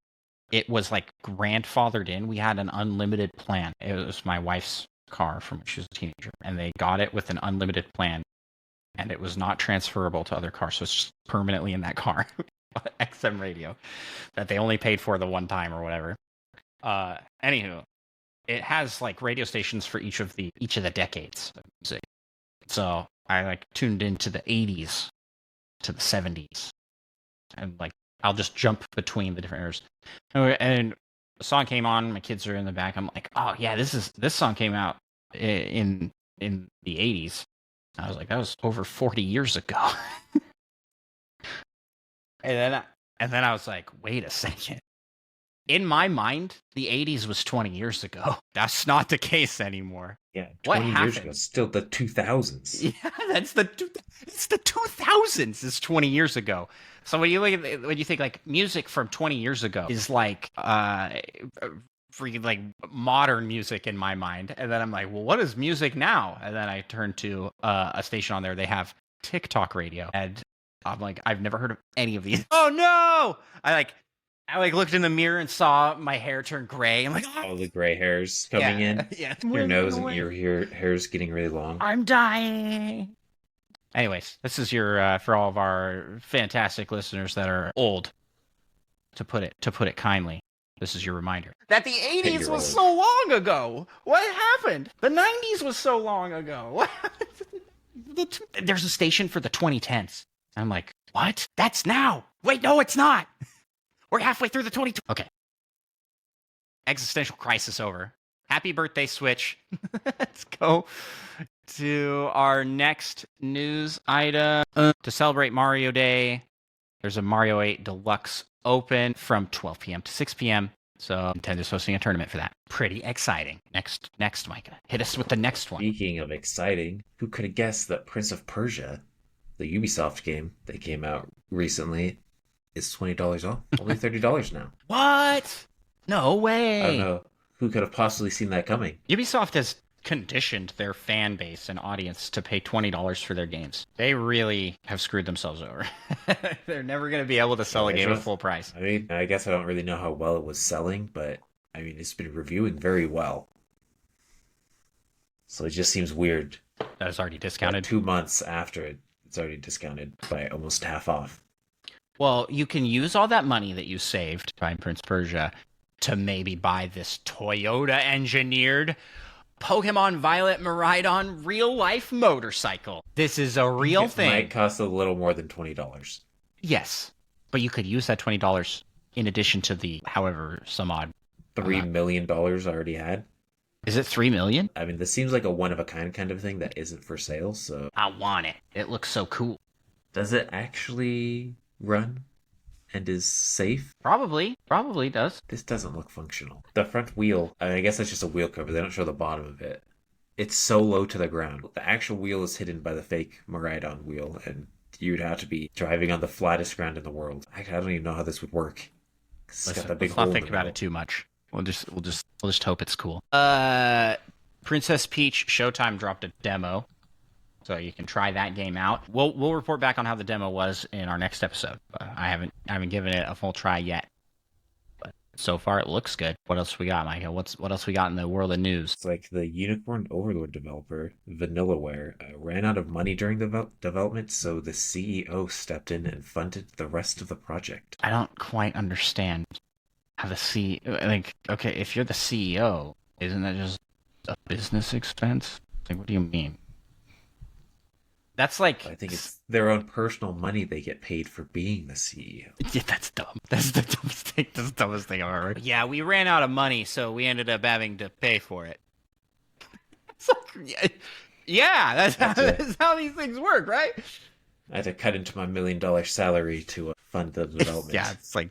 it was like grandfathered in. We had an unlimited plan. It was my wife's car from when she was a teenager, and they got it with an unlimited plan, and it was not transferable to other cars, so it's just permanently in that car. XM radio that they only paid for the one time or whatever. Anywho, it has like radio stations for each of the decades of music. So I like tuned into the 80s to the 70s, and like I'll just jump between the different eras. And the song came on, my kids are in the back. I'm like, oh yeah, this song came out in the 80s. I was like, that was over 40 years ago. and then I was like, wait a second. In my mind, the 80s was 20 years ago. That's not the case anymore. Yeah, What 20 years happened? ago. Still the 2000s. Yeah, it's the 2000s. It's 20 years ago. So when you think like music from 20 years ago is like freaking like modern music in my mind, and then I'm like, well, what is music now? And then I turn to a station on there. They have TikTok radio, and I'm like, I've never heard of any of these. Oh no! I looked in the mirror and saw my hair turn gray. I'm like, oh, All the gray hairs coming in. Yeah, Your nose and your hair's getting really long. I'm dying. Anyways, this is your for all of our fantastic listeners that are old. To put it kindly, this is your reminder that the 80s was so long ago. What happened? The 90s was so long ago. What happened? There's a station for the 2010s. I'm like, what? That's now. Wait, no, it's not. We're halfway through the 22. Okay. Existential crisis over. Happy birthday, Switch. Let's go to our next news item. To celebrate Mario Day, there's a Mario 8 Deluxe Open from 12 p.m. to 6 p.m. So Nintendo's hosting a tournament for that. Pretty exciting. Next, Micah. Hit us with the next one. Speaking of exciting, who could have guessed that Prince of Persia, the Ubisoft game that came out recently, is $20 off? Only $30 now. What? No way. I don't know. Who could have possibly seen that coming? Ubisoft has conditioned their fan base and audience to pay $20 for their games. They really have screwed themselves over. They're never going to be able to sell a game at full price. I mean, I guess I don't really know how well it was selling, but I mean, it's been reviewing very well. So it just seems weird. That is already discounted. 2 months after it's already discounted by almost half off. Well, you can use all that money that you saved buying Prince Persia to maybe buy this Toyota engineered Pokemon Violet Miraidon real life motorcycle. This is a real thing. It might cost a little more than $20. Yes, but you could use that $20 in addition to the however some odd $3 million already had. Is it 3 million? I mean, this seems like a one of a kind of thing that isn't for sale. So I want it. It looks so cool. Does it actually run and is safe? Probably does. This doesn't look functional. The front wheel, I mean, I guess that's just a wheel cover. They don't show the bottom of it. It's so low to the ground. The actual wheel is hidden by the fake Maridon wheel, and you'd have to be driving on the flattest ground in the world. I don't even know how this would work. It's got that big Let's hole not in think the about middle. it too much. We'll just hope it's cool. Princess Peach Showtime dropped a demo, so you can try that game out. We'll report back on how the demo was in our next episode. I haven't given it a full try yet, but so far it looks good. What else we got, Micah? What else we got in the world of news? It's like the Unicorn Overlord developer, Vanillaware, ran out of money during the development, so the CEO stepped in and funded the rest of the project. I don't quite understand how okay, if you're the CEO, isn't that just a business expense? Like, what do you mean? That's like, I think it's their own personal money they get paid for being the CEO. yeah, that's dumb. That's the dumbest thing. That's the dumbest thing I've ever heard. Yeah, we ran out of money, so we ended up having to pay for it. It's like, yeah, that's how these things work, right? I had to cut into my $1 million salary to fund the development. Yeah, it's like,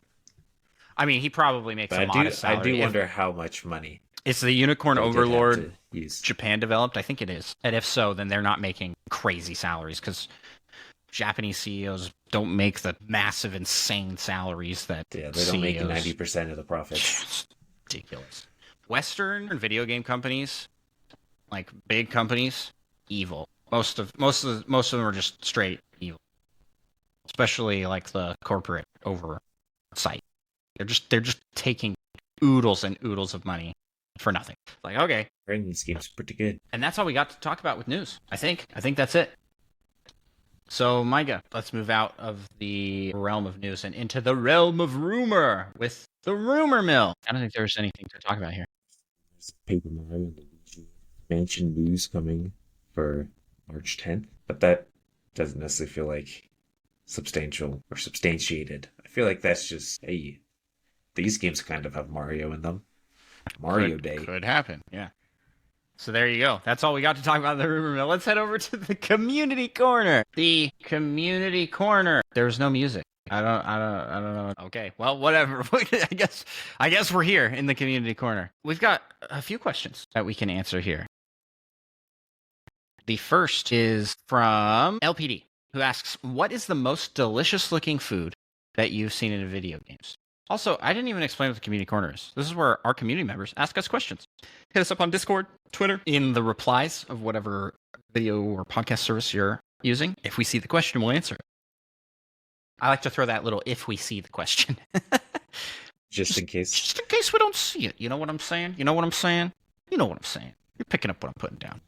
I mean, he probably makes But a modest I salary. do wonder how much money It's the Unicorn they did have Overlord to use. Japan developed. I think it is. And if so, then they're not making crazy salaries because Japanese CEOs don't make the massive, insane salaries that Yeah, they don't make CEOs 90% of the profits. It's ridiculous. Western video game companies, like big companies, evil. Most of them are just straight evil. Especially like the corporate oversight. They're just taking oodles and oodles of money for nothing. Like, okay. Brandon scheme's pretty good. And that's all we got to talk about with news. I think that's it. So, Micah, let's move out of the realm of news and into the realm of rumor with the rumor mill. I don't think there's anything to talk about here. There's Paper Mario and Luigi Mansion news coming for March 10th, but that doesn't necessarily feel like substantial or substantiated. I feel like that's just, hey, these games kind of have Mario in them. Mario Day. Could happen, yeah. So there you go. That's all we got to talk about in the rumor mill. Let's head over to the community corner. The community corner. There's no music. I don't know. Okay, well, whatever. I guess we're here in the community corner. We've got a few questions that we can answer here. The first is from LPD, who asks, "What is the most delicious looking food that you've seen in video games?" Also, I didn't even explain what the community corner is. This is where our community members ask us questions. Hit us up on Discord, Twitter, in the replies of whatever video or podcast service you're using. If we see the question, we'll answer it. I like to throw that little "if we see the question." Just in case. Just in case we don't see it. You know what I'm saying? You know what I'm saying? You know what I'm saying. You're picking up what I'm putting down.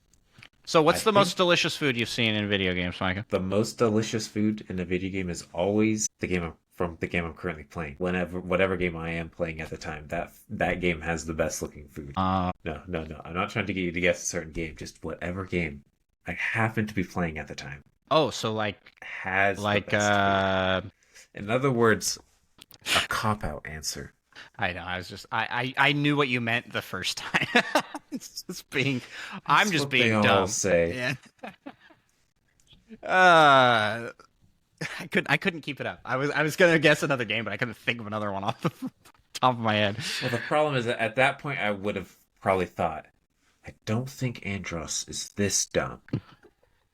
So what's the most delicious food you've seen in video games, Micah? The most delicious food in a video game is always the game I'm currently playing. Whatever game I am playing at the time, that game has the best looking food. No. I'm not trying to get you to guess a certain game. Just whatever game I happen to be playing at the time. Oh, so Has the best food. In other words, a cop out answer. I know. I was just I knew what you meant the first time. It's just being. I'm just being what they dumb. all say. Yeah. I couldn't keep it up. I was gonna guess another game, but I couldn't think of another one off the top of my head. Well, the problem is that at that point I would have probably thought, I don't think Andros is this dumb,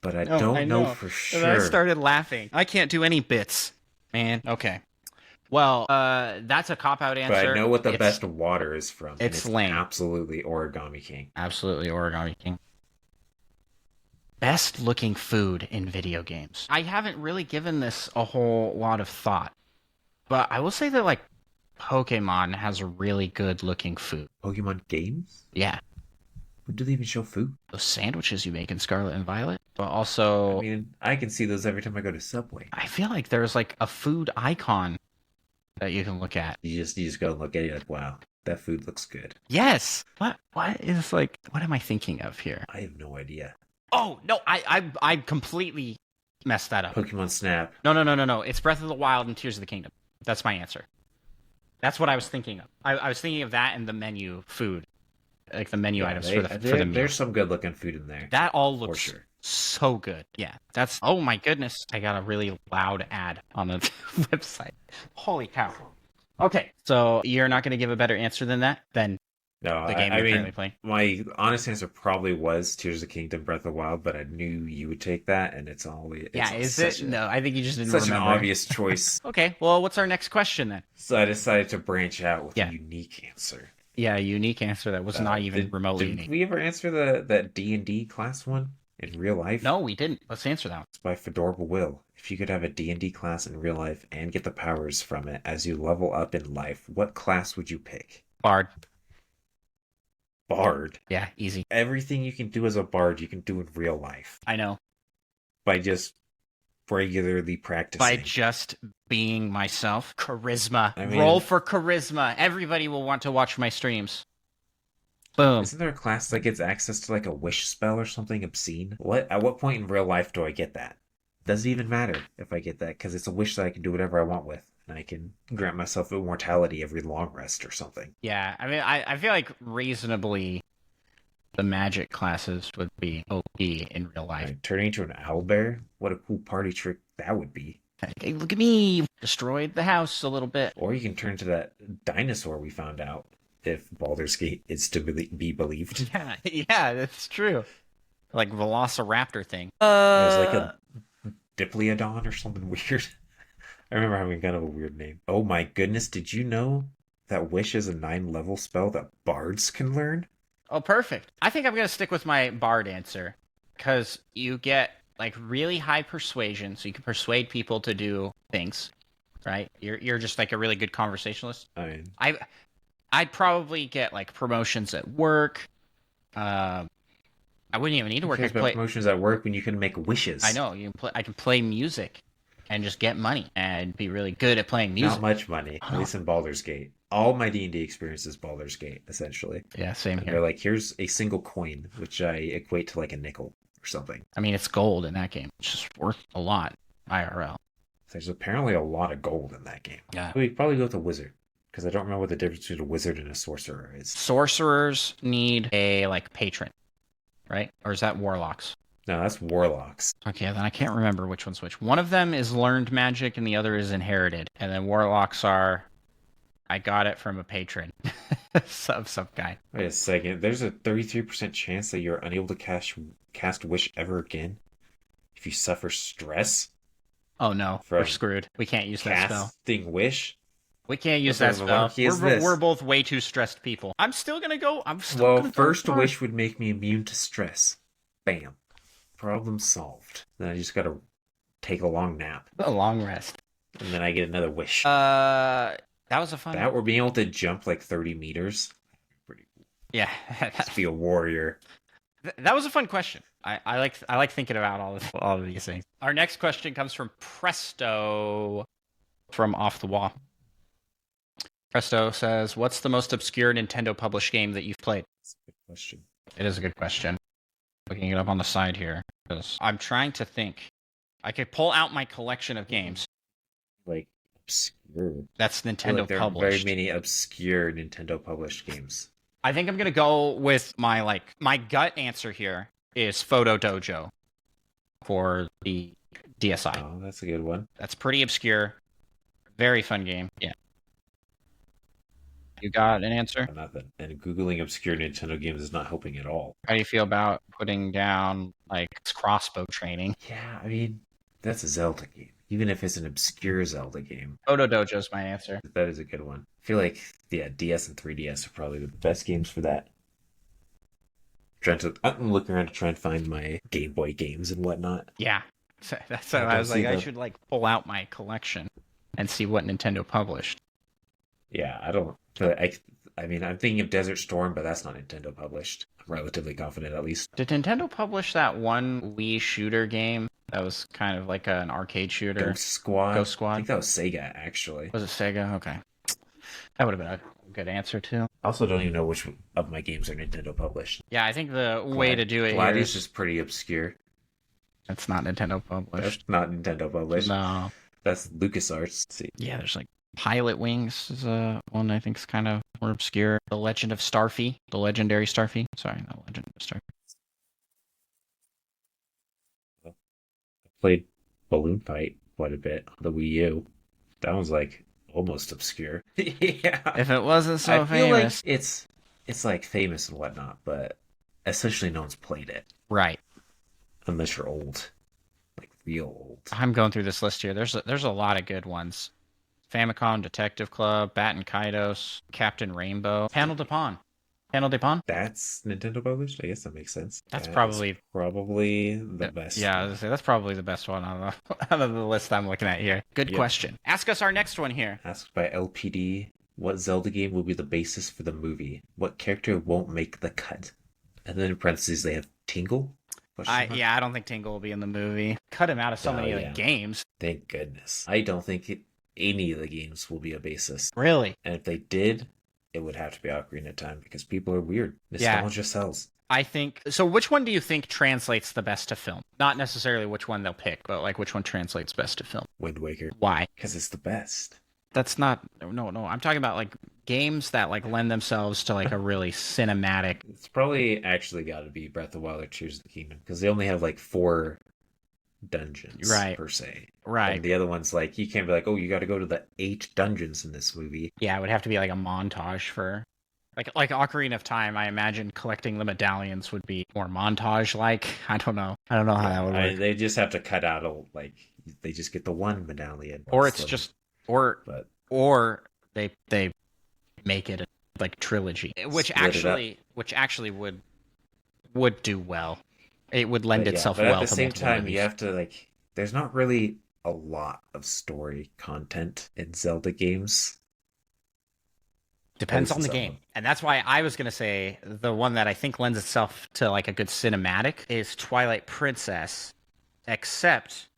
but I don't know for sure. And I started laughing. I can't do any bits, man. Okay. Well, that's a cop-out answer. But I know what the best water is from. It's lame. Absolutely Origami King. Absolutely Origami King. Best looking food in video games. I haven't really given this a whole lot of thought, but I will say that like Pokemon has a really good looking food. Pokemon games? Yeah. When do they even show food? Those sandwiches you make in Scarlet and Violet, but also I mean, I can see those every time I go to Subway. I feel like there's like a food icon that you can look at. You just go and look at it, you're like, wow, that food looks good. Yes. What am I thinking of here? I have no idea. Oh no, I completely messed that up. Pokemon Snap. No. It's Breath of the Wild and Tears of the Kingdom. That's my answer. That's what I was thinking of. I was thinking of that and the menu food, like the menu items for the meal. There's some good looking food in there. That all looks So good. Yeah, that's. Oh my goodness! I got a really loud ad on the website. Holy cow! Okay, so you're not going to give a better answer than that? Then No, the game I you're currently mean, playing. my honest answer probably was Tears of the Kingdom, Breath of the Wild, but I knew you would take that, and Yeah, is it? No, I think you just didn't such an remember. obvious choice. Okay, well, what's our next question then? So I decided to branch out with Yeah. a unique answer. Yeah, a unique answer that was not even remotely did unique. we ever answer that D&D class one in real life? No, we didn't. Let's answer that one. It's by Fedorable Will. If you could have a D&D class in real life and get the powers from it as you level up in life, what class would you pick? Bard. Bard. Yeah, easy. Everything you can do as a bard, you can do in real life I know. by just regularly practicing. By just being myself. Charisma. I mean- Roll for charisma. Everybody will want to watch my streams. Boom. Isn't there a class that gets access to like a wish spell or something obscene? What? At what point in real life do I get that? Doesn't even matter if I get that because it's a wish that I can do whatever I want with, and I can grant myself immortality every long rest or something. Yeah, I mean, I feel like reasonably the magic classes would be OP in real life. Right, turning into an owlbear? What a cool party trick that would be. Hey, look at me. Destroyed the house a little bit. Or you can turn into that dinosaur we found out, if Baldur's Gate is to be believed. Yeah, that's true. Like Velociraptor thing. There's like a Diplodon or something weird. I remember having kind of a weird name. Oh my goodness, did you know that Wish is a 9-level spell that bards can learn? Oh, perfect. I think I'm going to stick with my bard answer because you get like really high persuasion, so you can persuade people to do things, right? You're just like a really good conversationalist. I mean, I'd probably get like promotions at work. I wouldn't even need to work. I cares could about play. promotions at work when you can make wishes? I know you can play. I can play music and just get money and be really good at playing music. Not much money, at least in Baldur's Gate. All my D&D experience is Baldur's Gate, essentially. Yeah, same And here. they're like, here's a single coin, which I equate to like a nickel or something. I mean, it's gold in that game. It's just worth a lot, IRL. There's apparently a lot of gold in that game. Yeah. We'd probably go with a wizard, because I don't remember what the difference between a wizard and a sorcerer is. Sorcerers need a like patron, right? Or is that warlocks? No, that's warlocks. Okay, then I can't remember which one's which. One of them is learned magic and the other is inherited. And then warlocks are, I got it from a patron. some guy. Wait a second. There's a 33% chance that you're unable to cast Wish ever again if you suffer stress. Oh no, From we're screwed. We can't use that spell. Casting Wish? We can't use What that sort of spell. malarkey is this? We're both way too stressed people. I'm still gonna go. Well, gonna first go wish would make me immune to stress. Bam. Problem solved. Then I just gotta take a long nap. a long rest. And then I get another wish. That was a fun. That or being able to jump like 30 meters. Pretty cool. Yeah, Just be a warrior. that was a fun question. I like thinking about all of these things. Our next question comes from Presto from Off the Wall. Presto says, "What's the most obscure Nintendo published game that you've played?" That's a good question. It is a good question. Looking it up on the side here because I'm trying to think. I could pull out my collection of games. Like obscure. That's I feel Nintendo like there are very published. many obscure Nintendo published games. I think I'm gonna go with my gut answer here is Photo Dojo for the DSi. Oh, that's a good one. That's pretty obscure. Very fun game. Yeah. You got an answer? Nothing. And Googling obscure Nintendo games is not helping at all. How do you feel about putting down like crossbow training? Yeah, I mean, that's a Zelda game. Even if it's an obscure Zelda game, Photo Dojo's my answer. that is a good one. I feel like, yeah, DS and 3DS are probably the best games for that. I'm looking around to try and find my Game Boy games and whatnot. Yeah. So that's why I I don't was see like, I the- should like pull out my collection and see what Nintendo published. Yeah, I don't feel like I mean, I'm thinking of Desert Storm, but that's not Nintendo published. I'm relatively confident, at least. Did Nintendo publish that one Wii shooter game that was kind of like an arcade shooter? Ghost Squad. Ghost Squad? I think that was Sega, actually. Was it Sega? Okay. That would have been a good answer too. I also don't even know which of my games are Nintendo published. Yeah, I think the way to do it here Gladius is is pretty obscure. it's not Nintendo That's published. not Nintendo published. No. That's LucasArts. Let's see. Yeah, there's like Pilot Wings is one I think is kind of more obscure. The Legend of Starfy, the legendary Starfy. Sorry, the Legend of Starfy. played Balloon Fight quite a bit on the Wii U. That one's like almost obscure. Yeah. If it wasn't I so feel like famous. it's like famous and whatnot, but essentially no one's played it Right. unless you're old, like real old. I'm going through this list here. There's a lot of good ones. Famicom Detective Club, Bat and Kaidos, Captain Rainbow, Panel de Pon. Panel de Pon? That's Nintendo published. I guess that makes sense. That's That is probably probably the best. yeah, I was one. gonna say, that's probably the best one out of the list I'm looking at here. Good Yep. question. Ask us our next one here. Asked by LPD, what Zelda game will be the basis for the movie? What character won't make the cut? And then in parentheses they have Tingle. Question mark? I don't think Tingle will be in the movie. Cut him out of so many yeah. games. Thank goodness. I don't think any of the games will be a basis. Really? And if they did, it would have to be Ocarina of Time because people are weird. Nostalgia sells. I think so. Which one do you think translates the best to film? Not necessarily which one they'll pick, but like which one translates best to film. Wind Waker. Why? Because it's the best. That's not no. I'm talking about like games that like lend themselves to like a really cinematic. It's probably actually got to be Breath of the Wild or Tears of the Kingdom because they only have like 4 dungeons per se. Right. And the other one's like, you can't be like, oh, you got to go to the 8 dungeons in this movie. Yeah, it would have to be like a montage for like Ocarina of Time. I imagine collecting the medallions would be more montage like. I don't know how that would work. They just have to cut out they just get the one medallion. Or it's just or they make it a like trilogy, which actually would do well. It would lend itself but well. At the to same multiple time, movies. you have to like. There's not really a lot of story content in Zelda games. Depends on the Zelda. game, and that's why I was gonna say the one that I think lends itself to like a good cinematic is Twilight Princess, except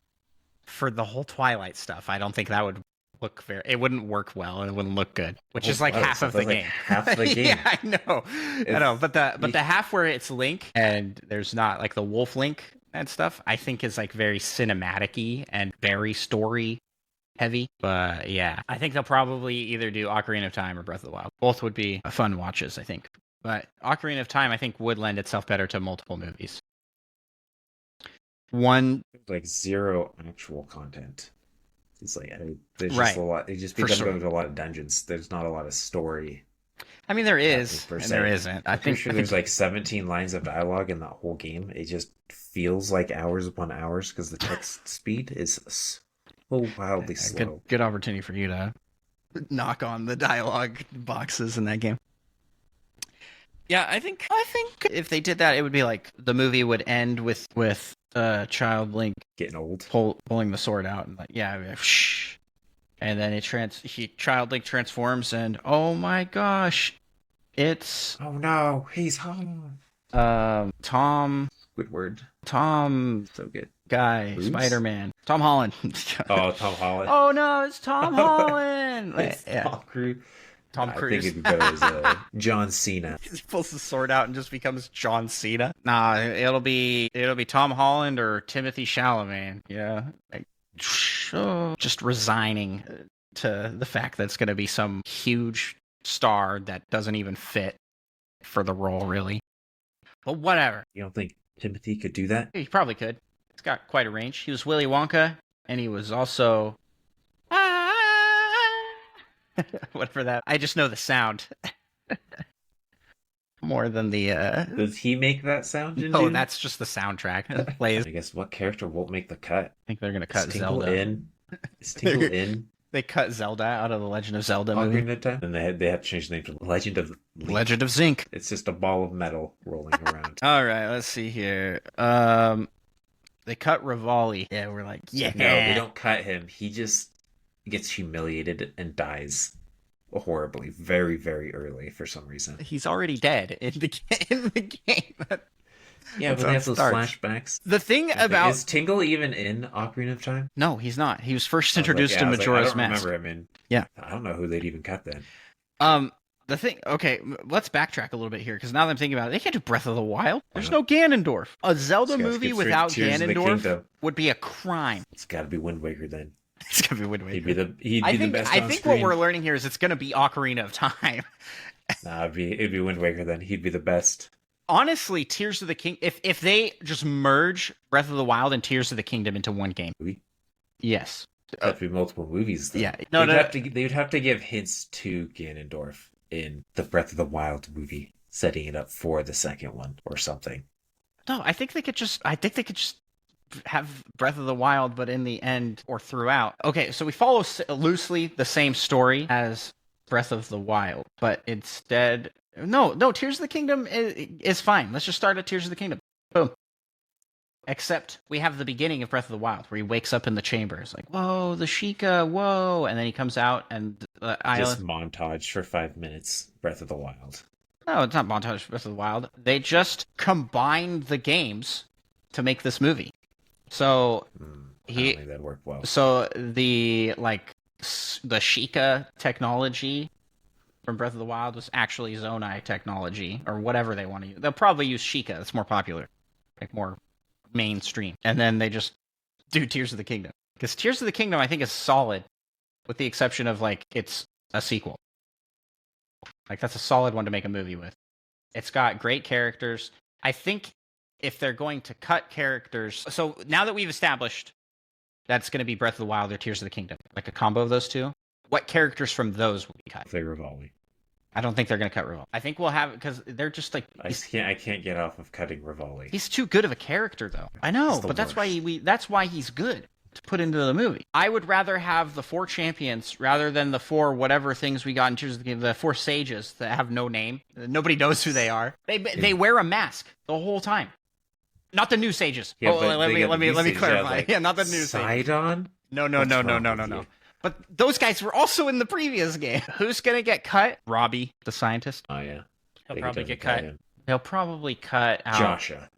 for the whole Twilight stuff. I don't think that would look fair. It wouldn't work well, and it wouldn't look good, which is like half of the game. Half the game. Yeah, I know. But the half where it's Link and there's not like the Wolf Link and stuff, I think is like very cinematic-y and very story heavy. But yeah, I think they'll probably either do Ocarina of Time or Breath of the Wild. Both would be fun watches, I think. But Ocarina of Time, I think, would lend itself better to multiple movies. One like 0 actual content. It's like there's right. just a lot. It just For people sure. go to a lot of dungeons. There's not a lot of story. I mean, there is, per and se. there isn't. I think there's like 17 lines of dialogue in that whole game. It just feels like hours upon hours because the text speed is so wildly slow. Good opportunity for you to knock on the dialogue boxes in that game. Yeah, I think if they did that, it would be like the movie would end with Child Link getting old, pulling the sword out, and like shh, and then Child Link transforms, and oh my gosh, it's oh no, he's home. Tom. Good word. Tom. So good. Guy. Bruce? Spider-Man. Tom Holland. Oh, Tom Holland. Oh no, it's Tom Holland. It's Tom Cruise. Tom Cruise. I think it'd be better as John Cena. He pulls the sword out and just becomes John Cena. Nah, it'll be Tom Holland or Timothy Chalamet. Yeah, like, just resigning to the fact that it's going to be some huge star that doesn't even fit for the role, really. But whatever. You don't think Timothy could do that? He probably could. He's got quite a range. He was Willy Wonka, and he was also whatever that. I just know the sound more than the. Does he make that sound? No, that's just the soundtrack that plays. I guess what character won't make the cut? I think they're gonna cut Tingle Zelda. Is Tingle in? They cut Zelda out of the Legend of Zelda movie. Ocarina of Time, and they have to change the name to Legend of Link. Legend of Zinc. It's just a ball of metal rolling around. All right, let's see here. They cut Rivali. Yeah, we're like, yeah. No, they don't cut him. He just gets humiliated and dies horribly, very, very early for some reason. He's already dead in the game. Yeah, but they have those flashbacks. The thing about is Tingle even in Ocarina of Time? No, he's not. He was first introduced in Majora's Mask. I don't remember him in. Yeah, I don't know who they'd even cut then. The thing. Okay, let's backtrack a little bit here because now that I'm thinking about it, they can't do Breath of the Wild. There's no Ganondorf. A Zelda movie without Ganondorf would be a crime. It's got to be Wind Waker then. It's gonna be Wind Waker. He'd be the best. I think what we're learning here is it's gonna be Ocarina of Time. Nah, it'd be Wind Waker then. He'd be the best. honestly, Tears of the King. If they just merge Breath of the Wild and Tears of the Kingdom into one game, yes, That'd be multiple movies, though. yeah, They would have to give hints to Ganondorf in the Breath of the Wild movie, setting it up for the second one or something. no. I think they could just have Breath of the Wild, but in the end or throughout. Okay, so we follow loosely the same story as Breath of the Wild, but instead, no, Tears of the Kingdom is fine. Let's just start at Tears of the Kingdom. Boom. Except we have the beginning of Breath of the Wild, where he wakes up in the chamber. It's like, whoa, the Sheikah, whoa, and then he comes out and the island. Just montage for 5 minutes. Breath of the Wild. No, it's not montage for Breath of the Wild. They just combined the games to make this movie. So I don't think that'd work well. So the Sheikah technology from Breath of the Wild was actually Zonai technology, or whatever they want to use. They'll probably use Sheikah. It's more popular, like more mainstream. And then they just do Tears of the Kingdom, because Tears of the Kingdom I think is solid, with the exception of like it's a sequel. Like that's a solid one to make a movie with. It's got great characters. I think if they're going to cut characters, so now that we've established that's going to be Breath of the Wild or Tears of the Kingdom, like a combo of those two, what characters from those will be cut? Play Rivali. I don't think they're going to cut Rivali. I think we'll have, because they're just like I can't get off of cutting Rivali. He's too good of a character, though. I know, but that's why he's good to put into the movie. I would rather have the 4 champions rather than the 4 whatever things we got in Tears of the Kingdom, the 4 sages that have no name. Nobody knows who they are. They wear a mask the whole time. Not the new sages. Yeah, let me clarify. Like, yeah, not the new sages. Sidon? No. But those guys were also in the previous game. Who's gonna get cut? Robbie, the scientist. Oh yeah. He'll probably get cut. They'll probably cut out Joshua.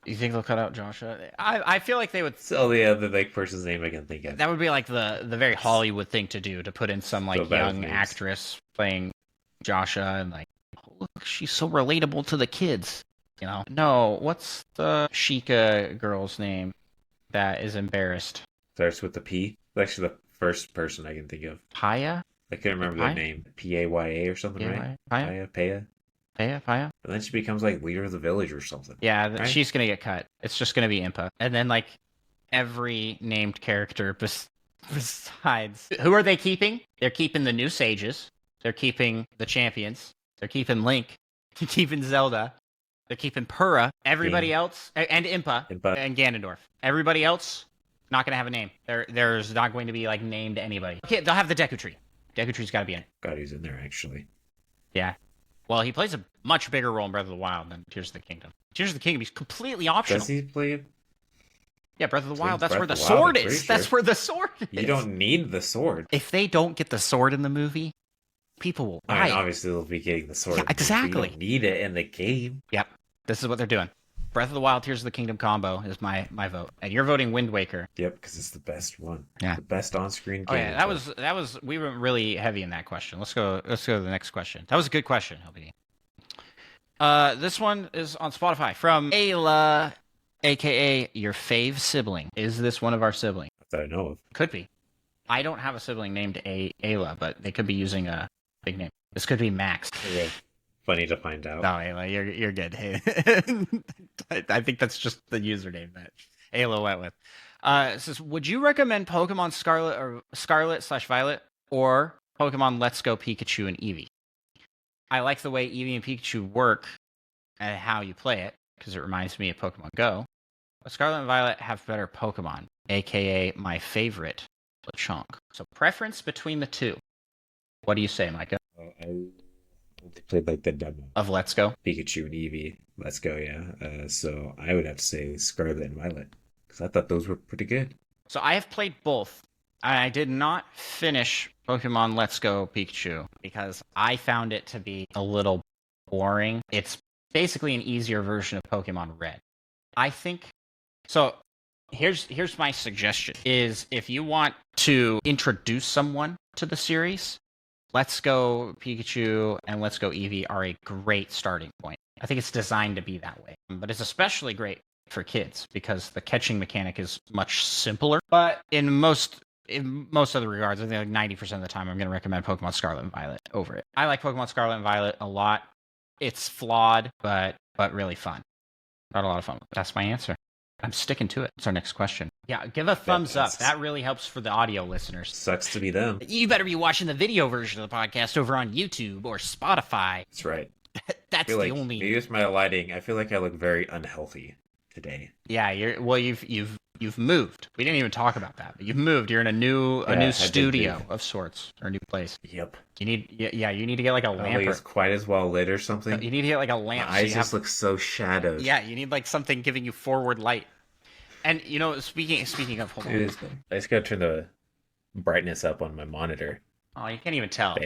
You think they'll cut out Joshua? I feel like they would. So the other like person's name I can think of. That would be like the very Hollywood thing to do, to put in some like young actress playing Joshua and like, oh, look, she's so relatable to the kids. You know? No, what's the Sheikah girl's name that is embarrassed? Starts with the P. Actually, the first person I can think of. Paya? I couldn't remember their name. Paya or something, right? Paya. And then she becomes like leader of the village or something. Yeah, right? She's gonna get cut. It's just gonna be Impa. And then like every named character besides. Who are they keeping? They're keeping the new sages. They're keeping the champions. They're keeping Link. They're keeping Zelda. They're keeping Purah. Everybody else, and Impa and Ganondorf. Everybody else, not going to have a name. There's not going to be like named anybody. Okay, they'll have the Deku Tree. Deku Tree's got to be in it. God, he's in there actually. Yeah. Well, he plays a much bigger role in Breath of the Wild than Tears of the Kingdom. Tears of the Kingdom, he's completely optional. Does he play? Yeah, Breath of the Wild. That's where the sword is. Sure. That's where the sword is. You don't need the sword. If they don't get the sword in the movie, people will buy it. Obviously, they'll be getting the sword. Yeah, exactly. You don't need it in the game. Yep. This is what they're doing. Breath of the Wild, Tears of the Kingdom combo is my vote, and you're voting Wind Waker. Yep, because it's the best one. Yeah, the best on-screen game. Oh yeah, that was. We were really heavy in that question. Let's go to the next question. That was a good question, LBD. This one is on Spotify from Ayla, aka your fave sibling. Is this one of our siblings? That I know of. Could be. I don't have a sibling named Ayla, but they could be using a big name. This could be Max. Okay. Funny to find out. No, Ayla, you're good. Hey, I think that's just the username that Ayla went with. It says, would you recommend Pokemon Scarlet/Violet or Pokemon Let's Go Pikachu and Eevee? I like the way Eevee and Pikachu work and how you play it, because it reminds me of Pokemon Go. But Scarlet and Violet have better Pokemon, aka my favorite, Lechonk. So preference between the two. What do you say, Micah? I played like the demo of Let's Go. Pikachu and Eevee. Let's Go, yeah. So I would have to say Scarlet and Violet, because I thought those were pretty good. So I have played both. I did not finish Pokemon Let's Go Pikachu because I found it to be a little boring. It's basically an easier version of Pokemon Red. I think so. Here's my suggestion: is if you want to introduce someone to the series, Let's Go Pikachu and Let's Go Eevee are a great starting point. I think it's designed to be that way, but it's especially great for kids because the catching mechanic is much simpler. But in most other regards, I think like 90% of the time, I'm going to recommend Pokemon Scarlet and Violet over it. I like Pokemon Scarlet and Violet a lot. It's flawed, but but really fun. Got a lot of fun. That's my answer. I'm sticking to it. It's our next question. Yeah, give a thumbs up. That really helps for the audio listeners. Sucks to be them. You better be watching the video version of the podcast over on YouTube or Spotify. That's right. That's the only. Maybe it's my lighting. I feel like I look very unhealthy today. Yeah, you've moved. We didn't even talk about that, but you've moved. You're in a new studio of sorts, or a new place. Yep. You need to get like a lamp. I don't think it's quite as well lit or something. You need to get like a lamp. My eyes just look so shadowed. Yeah, you need like something giving you forward light. And speaking of, hold on. I just gotta turn the brightness up on my monitor. Oh, you can't even tell.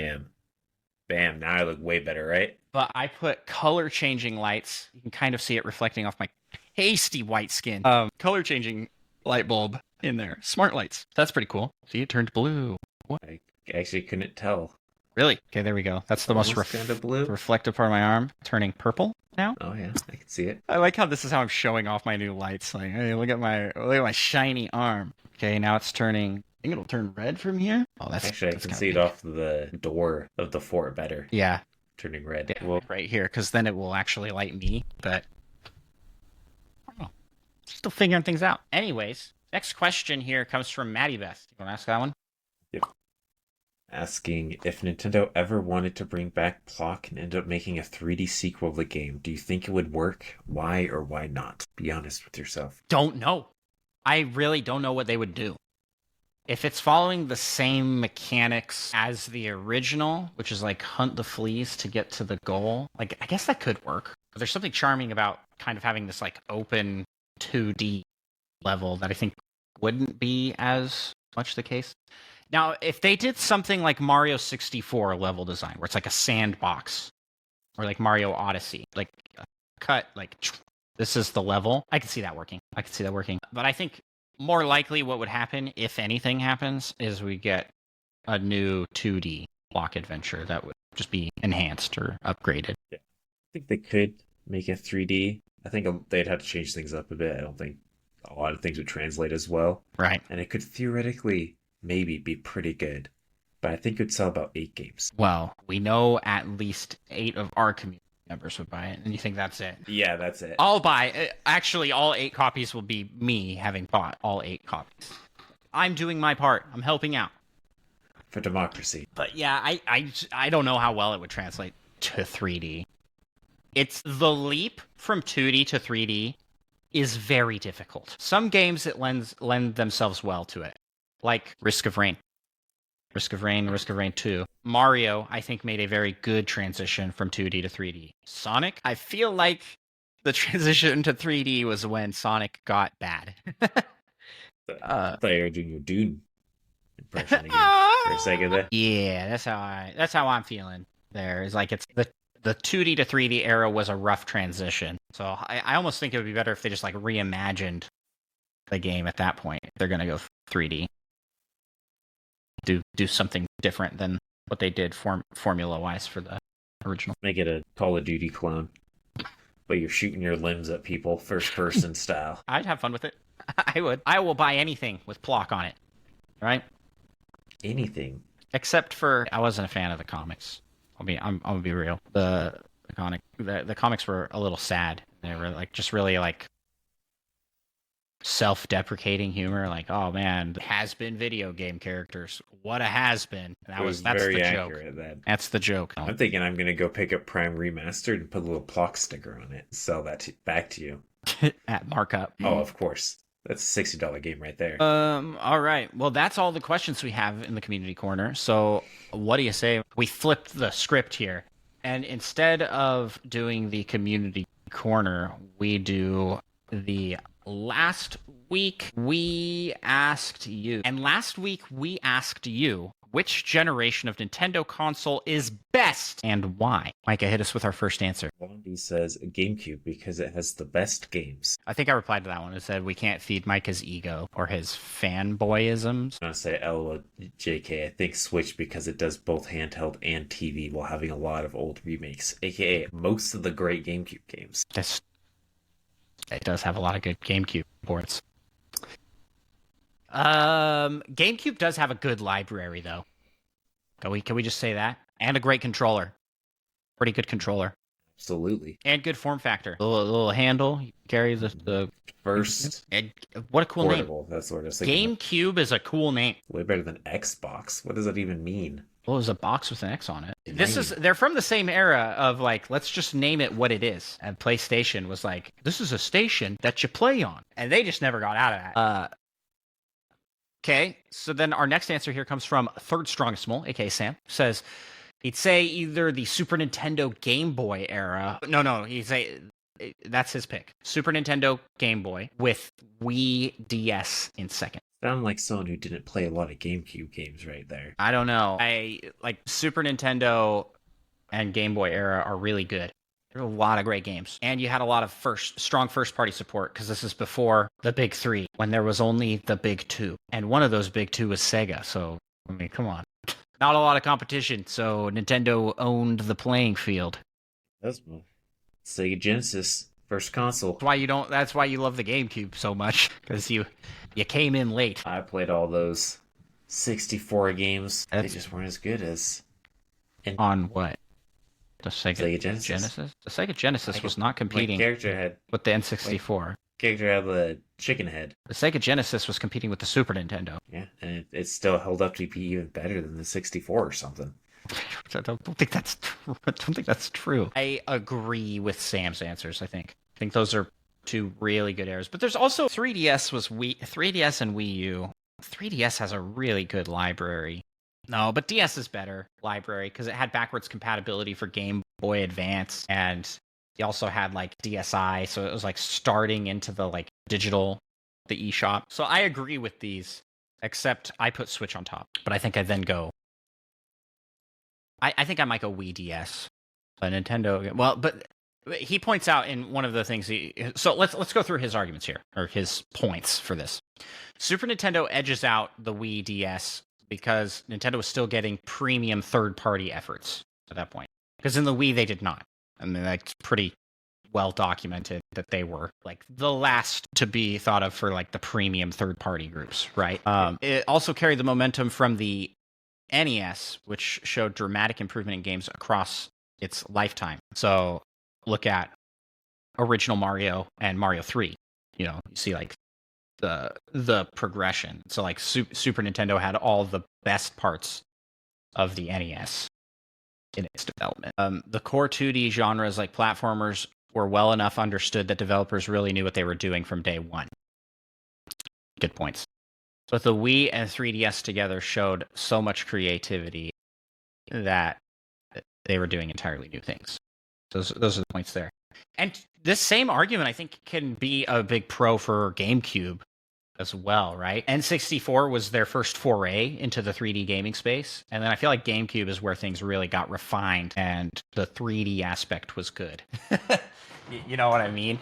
Bam. Now I look way better, right? But I put color changing lights. You can kind of see it reflecting off my pasty white skin. Color changing light bulb in there. Smart lights. That's pretty cool. See, it turned blue. What? I actually couldn't tell. Really? Okay, there we go. That's the most kind of blue. Reflective part of my arm, turning purple now. Oh yeah, I can see it. I like how this is how I'm showing off my new lights. Like, hey, look at my shiny arm. Okay, now it's turning. I think it'll turn red from here. Oh, that's actually I can see it off the door of the fort better. Yeah, turning red. Yeah, well, right here, because then it will actually light me. But I don't know. Still figuring things out. Anyways, next question here comes from Maddie Beth. You want to ask that one? Yep. Asking if Nintendo ever wanted to bring back Plok and end up making a 3D sequel of the game, do you think it would work? Why or why not? Be honest with yourself. Don't know. I really don't know what they would do. If it's following the same mechanics as the original, which is like hunt the fleas to get to the goal, like I guess that could work. But there's something charming about kind of having this like open 2D level that I think wouldn't be as much the case. Now, if they did something like Mario 64 level design, where it's like a sandbox, or like Mario Odyssey, like cut, like this is the level, I could see that working. But I think more likely what would happen, if anything happens, is we get a new 2D block adventure that would just be enhanced or upgraded. Yeah. I think they could make it 3D. I think they'd have to change things up a bit. I don't think a lot of things would translate as well. Right. And it could theoretically maybe be pretty good. But I think it would sell about 8 games. Well, we know at least 8 of our community members would buy it, and you think that's it? Yeah, that's it. I'll buy. Actually, all 8 copies will be me having bought all 8 copies. I'm doing my part. I'm helping out. For democracy. But yeah, I don't know how well it would translate to 3D. It's the leap from 2D to 3D is very difficult. Some games that lend themselves well to it, like Risk of Rain. Risk of Rain 2. Mario, I think, made a very good transition from 2D to 3D. Sonic, I feel like the transition to 3D was when Sonic got bad. I thought you were doing your Dune impression again for a second there. Yeah, that's how I'm feeling. There is like it's the 2D to 3D era was a rough transition. So I almost think it would be better if they just like reimagined the game at that point. They're gonna go 3D. Do something different than what they did formula-wise for the original. Make it a Call of Duty clone. But you're shooting your limbs at people, first-person style. I'd have fun with it. I would. I will buy anything with Plok on it. Right? Anything. Except for, I wasn't a fan of the comics. I'm gonna be real. The comics were a little sad. They were like just really like self-deprecating humor, like, oh man, has-been video game characters. What a has-been. That's the joke. Then. That's the joke. I'm thinking I'm gonna go pick up Prime Remastered and put a little Plok sticker on it and sell that back to you. At markup. Oh, of course. That's a $60 game right there. All right. Well, that's all the questions we have in the community corner. So what do you say we flipped the script here? And instead of doing the community corner, we do the last week we asked you. And last week we asked you which generation of Nintendo console is best and why. Micah, hit us with our first answer. Blondie says GameCube because it has the best games. I think I replied to that one. It said we can't feed Micah's ego or his fanboyisms. I'm going to say LOL JK. I think Switch because it does both handheld and TV while having a lot of old remakes, aka most of the great GameCube games. It does have a lot of good GameCube ports. GameCube does have a good library, though. Can we just say that? And a great controller. Pretty good controller. Absolutely. And good form factor. The little handle carries the First and what a cool portable. name. That's what I was thinking. GameCube is a cool name. Way better than Xbox. What does that even mean? Well, it was a box with an X on it. Nice. They're from the same era of like, let's just name it what it is. And PlayStation was like, this is a station that you play on. And they just never got out of that. Okay, so then our next answer here comes from Third Strongest Mole, aka Sam, says he'd say either the Super Nintendo Game Boy era. No, he'd say that's his pick. Super Nintendo Game Boy with Wii DS in second. Sound like someone who didn't play a lot of GameCube games right there. I don't know. I like Super Nintendo and Game Boy era are really good. There are a lot of great games. And you had a lot of strong first-party support, because this is before the big three, when there was only the big two. And one of those big two was Sega, so, I mean, come on. Not a lot of competition, so Nintendo owned the playing field. That's Sega Genesis, first console. That's why you love the GameCube so much, because you came in late. I played all those 64 games. They just weren't as good as... On what? The Sega Genesis. The Sega Genesis was not competing with the N64. Character had the chicken head. The Sega Genesis was competing with the Super Nintendo. Yeah, and it still held up to be even better than the 64 or something. I don't think that's true. I agree with Sam's answers. I think those are two really good eras. But there's also 3DS and Wii U. 3DS has a really good library. No, but DS is better library because it had backwards compatibility for Game Boy Advance, and you also had like DSi, so it was like starting into the like digital, the eShop. So I agree with these, except I put Switch on top. But I think I then go. I think I might go Wii DS, but Nintendo. Well, but he points out in one of the things. So let's go through his arguments here, or his points for this. Super Nintendo edges out the Wii DS because Nintendo was still getting premium third-party efforts at that point. Because in the Wii, they did not. I mean, that's pretty well documented that they were like the last to be thought of for like the premium third-party groups, right? It also carried the momentum from the NES, which showed dramatic improvement in games across its lifetime. So look at original Mario and Mario 3. You see like the progression. So like Super Nintendo had all the best parts of the NES in its development. The core 2D genres like platformers were well enough understood that developers really knew what they were doing from day one. Good points. But the Wii and 3DS together showed so much creativity that they were doing entirely new things. Those are the points there. And this same argument, I think, can be a big pro for GameCube as well, right? N64 was their first foray into the 3D gaming space. And then I feel like GameCube is where things really got refined and the 3D aspect was good. You know what I mean?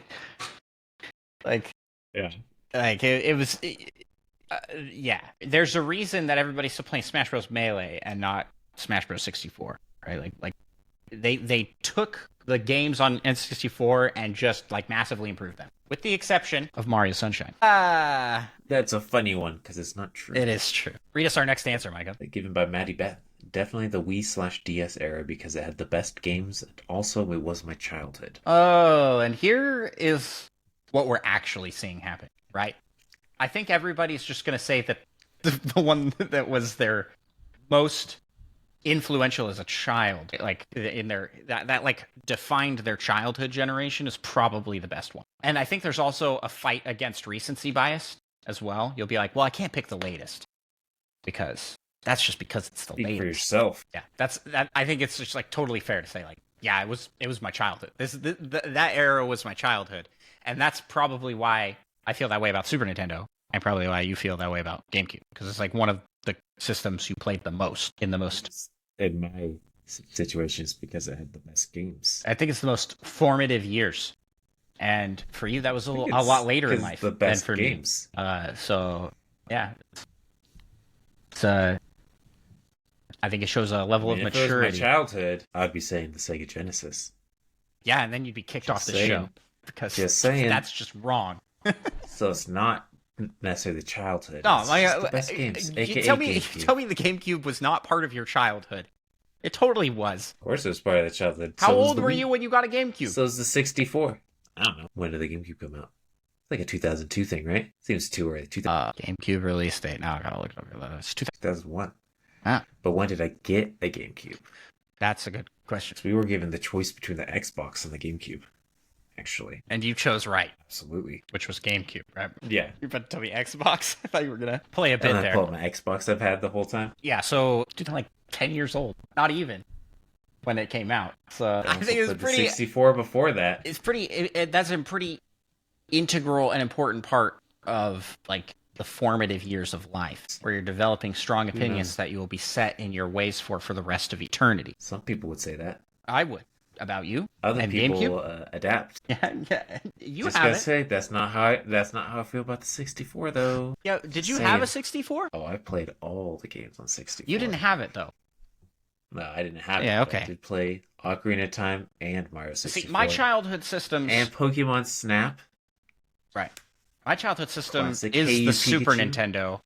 Like, yeah. Like, it was... yeah. There's a reason that everybody's still playing Smash Bros. Melee and not Smash Bros. 64, right? Like they took the games on N64 and just like massively improved them, with the exception of Mario Sunshine. That's a funny one because it's not true. It is true. Read us our next answer, Micah. Given by Maddie Beth. Definitely the Wii/DS era because it had the best games, and also it was my childhood. Oh, and here is what we're actually seeing happen, right? I think everybody's just going to say that the one that was their most influential as a child, like in their that like defined their childhood generation, is probably the best one. And I think there's also a fight against recency bias as well. You'll be like, well, I can't pick the latest because that's just because it's the Speak latest. For yourself. Yeah, that. I think it's just like totally fair to say like, yeah, it was my childhood. That era was my childhood, and that's probably why I feel that way about Super Nintendo, and probably why you feel that way about GameCube, because it's like one of the systems you played the most in the most. In my situations, because it had the best games. I think it's the most formative years, and for you, that was a lot later in life the best than for games. Me. So yeah, it's I think it shows a level of maturity. If it was my childhood, I'd be saying the Sega Genesis. Yeah, and then you'd be kicked off the show because that's just wrong. So it's not necessarily the childhood. No, it's just the best games. Tell me the GameCube was not part of your childhood. It totally was. Of course, it was part of the childhood. How So was old the were Wii. you when you got a GameCube? So was the 64. I don't know. When did the GameCube come out? It's like a 2002 thing, right? Seems too early. GameCube release date. Now I gotta look it up. It's 2001. Ah, But when did I get a GameCube? that's a good question. So we were given the choice between the Xbox and the GameCube, actually. And you chose right, Absolutely. which was GameCube, right? Yeah. You're about to tell me Xbox? I thought you were gonna play a bit And I there. pull up my Xbox I've had the whole time. Yeah, so dude, I'm like 10 years old. Not even when it came out. So I think it's The pretty. 64 before that. It's pretty. That's a pretty integral and important part of like the formative years of life, where you're developing strong opinions that you will be set in your ways for the rest of eternity. Some people would say that. I would. About you Other and people GameCube. adapt. Yeah, you Just have gotta it. say that's not how I feel about the 64 though. Yeah, did you Saying. have a 64? Oh, I played all the games on 64. You didn't have it though. No, I didn't have it. Yeah, but I okay. did play Ocarina of Time and Mario 64. See, my childhood systems and Pokemon Snap. right. My childhood system Classic is Hey the You Super Pikachu. Nintendo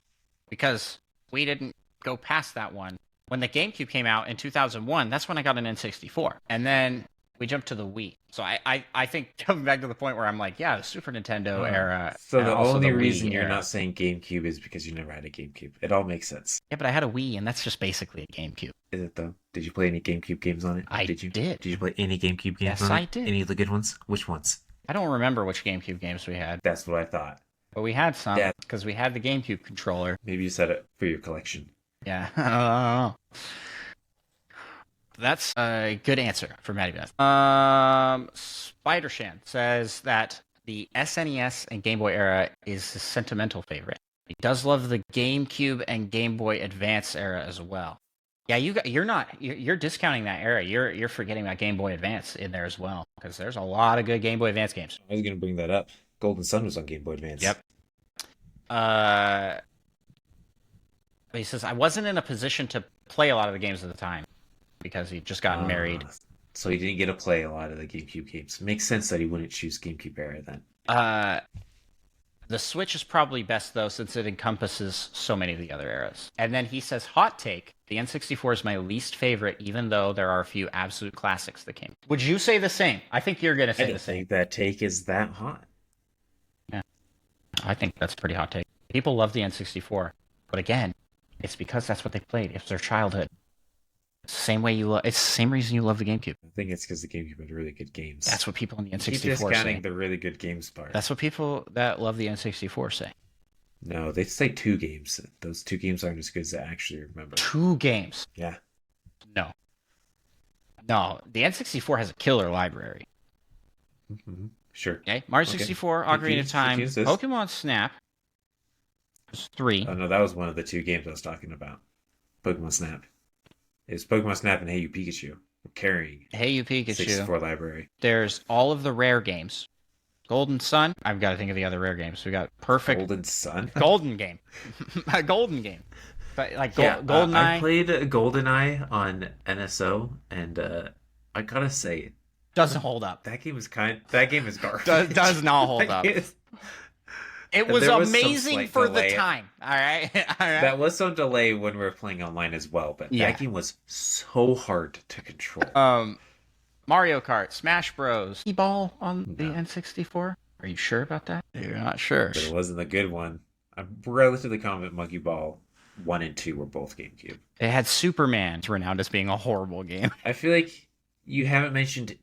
because we didn't go past that one. When the GameCube came out in 2001, that's when I got an N64. And then we jumped to the Wii. So I think coming back to the point where I'm like, yeah, the Super Nintendo era. So and the also only Wii reason you're era. not saying GameCube is because you never had a GameCube. It all makes sense. Yeah, but I had a Wii, and that's just basically a GameCube. Is it though? Did you play any GameCube games on it? I did. You? did. Did you play any GameCube games Yes, on I it? did. Any of the good ones? Which ones? I don't remember which GameCube games we had, That's what I thought. but we had some Yeah. because we had the GameCube controller. Maybe you said it for your collection. Yeah, I don't know. That's a good answer for Maddie Beth. Spider-Shan says that the SNES and Game Boy era is his sentimental favorite. He does love the GameCube and Game Boy Advance era as well. Yeah, you're discounting that era. You're forgetting that Game Boy Advance in there as well because there's a lot of good Game Boy Advance games. I was gonna bring that up. Golden Sun was on Game Boy Advance. Yep. He says I wasn't in a position to play a lot of the games at the time because he'd just gotten married. So he didn't get to play a lot of the GameCube games. Makes sense that he wouldn't choose GameCube era then. The Switch is probably best, though, since it encompasses so many of the other eras. And then he says, hot take, the N64 is my least favorite, even though there are a few absolute classics that came. Would you say the same? I think you're going to I say don't the same. think that take is that hot. Yeah, I think that's a pretty hot take. People love the N64. But again, it's because that's what they played. It's their childhood. It's the same way it's the same reason you love the GameCube. I think it's because the GameCube had really good games. That's what people in the Keep N64 discounting say. the really good games part. That's what people that love the N64 say. No, they say 2 games. Those 2 games aren't as good as I actually remember. 2 games. Yeah. No. No, the N64 has a killer library. Mm-hmm. Sure. Okay, Mario 64, Ocarina of Refuse Time, this. Pokemon Snap. There's 3. Oh, no, that was one of the 2 games I was talking about. Pokemon Snap. It was Pokemon Snap and Hey You Pikachu. We're carrying Hey You Pikachu. 64 library. There's all of the rare games. Golden Sun. I've got to think of the other rare games. We got perfect Golden Sun. Golden game. A golden game. But like Yeah, GoldenEye. I played GoldenEye on NSO, and I gotta say, doesn't hold up. that game is garbage. Does not hold That up. game is- It was there was some amazing slight for delay. the time. All right. All right. That was some delay when we were playing online as well, but Yeah. that game was so hard to control. Mario Kart, Smash Bros. E-ball on the No. N64. Are you sure about that? You're not sure. But it wasn't a good one. I'm relatively confident Monkey Ball 1 and 2 were both GameCube. It had Superman, it's renowned as being a horrible game. I feel like you haven't mentioned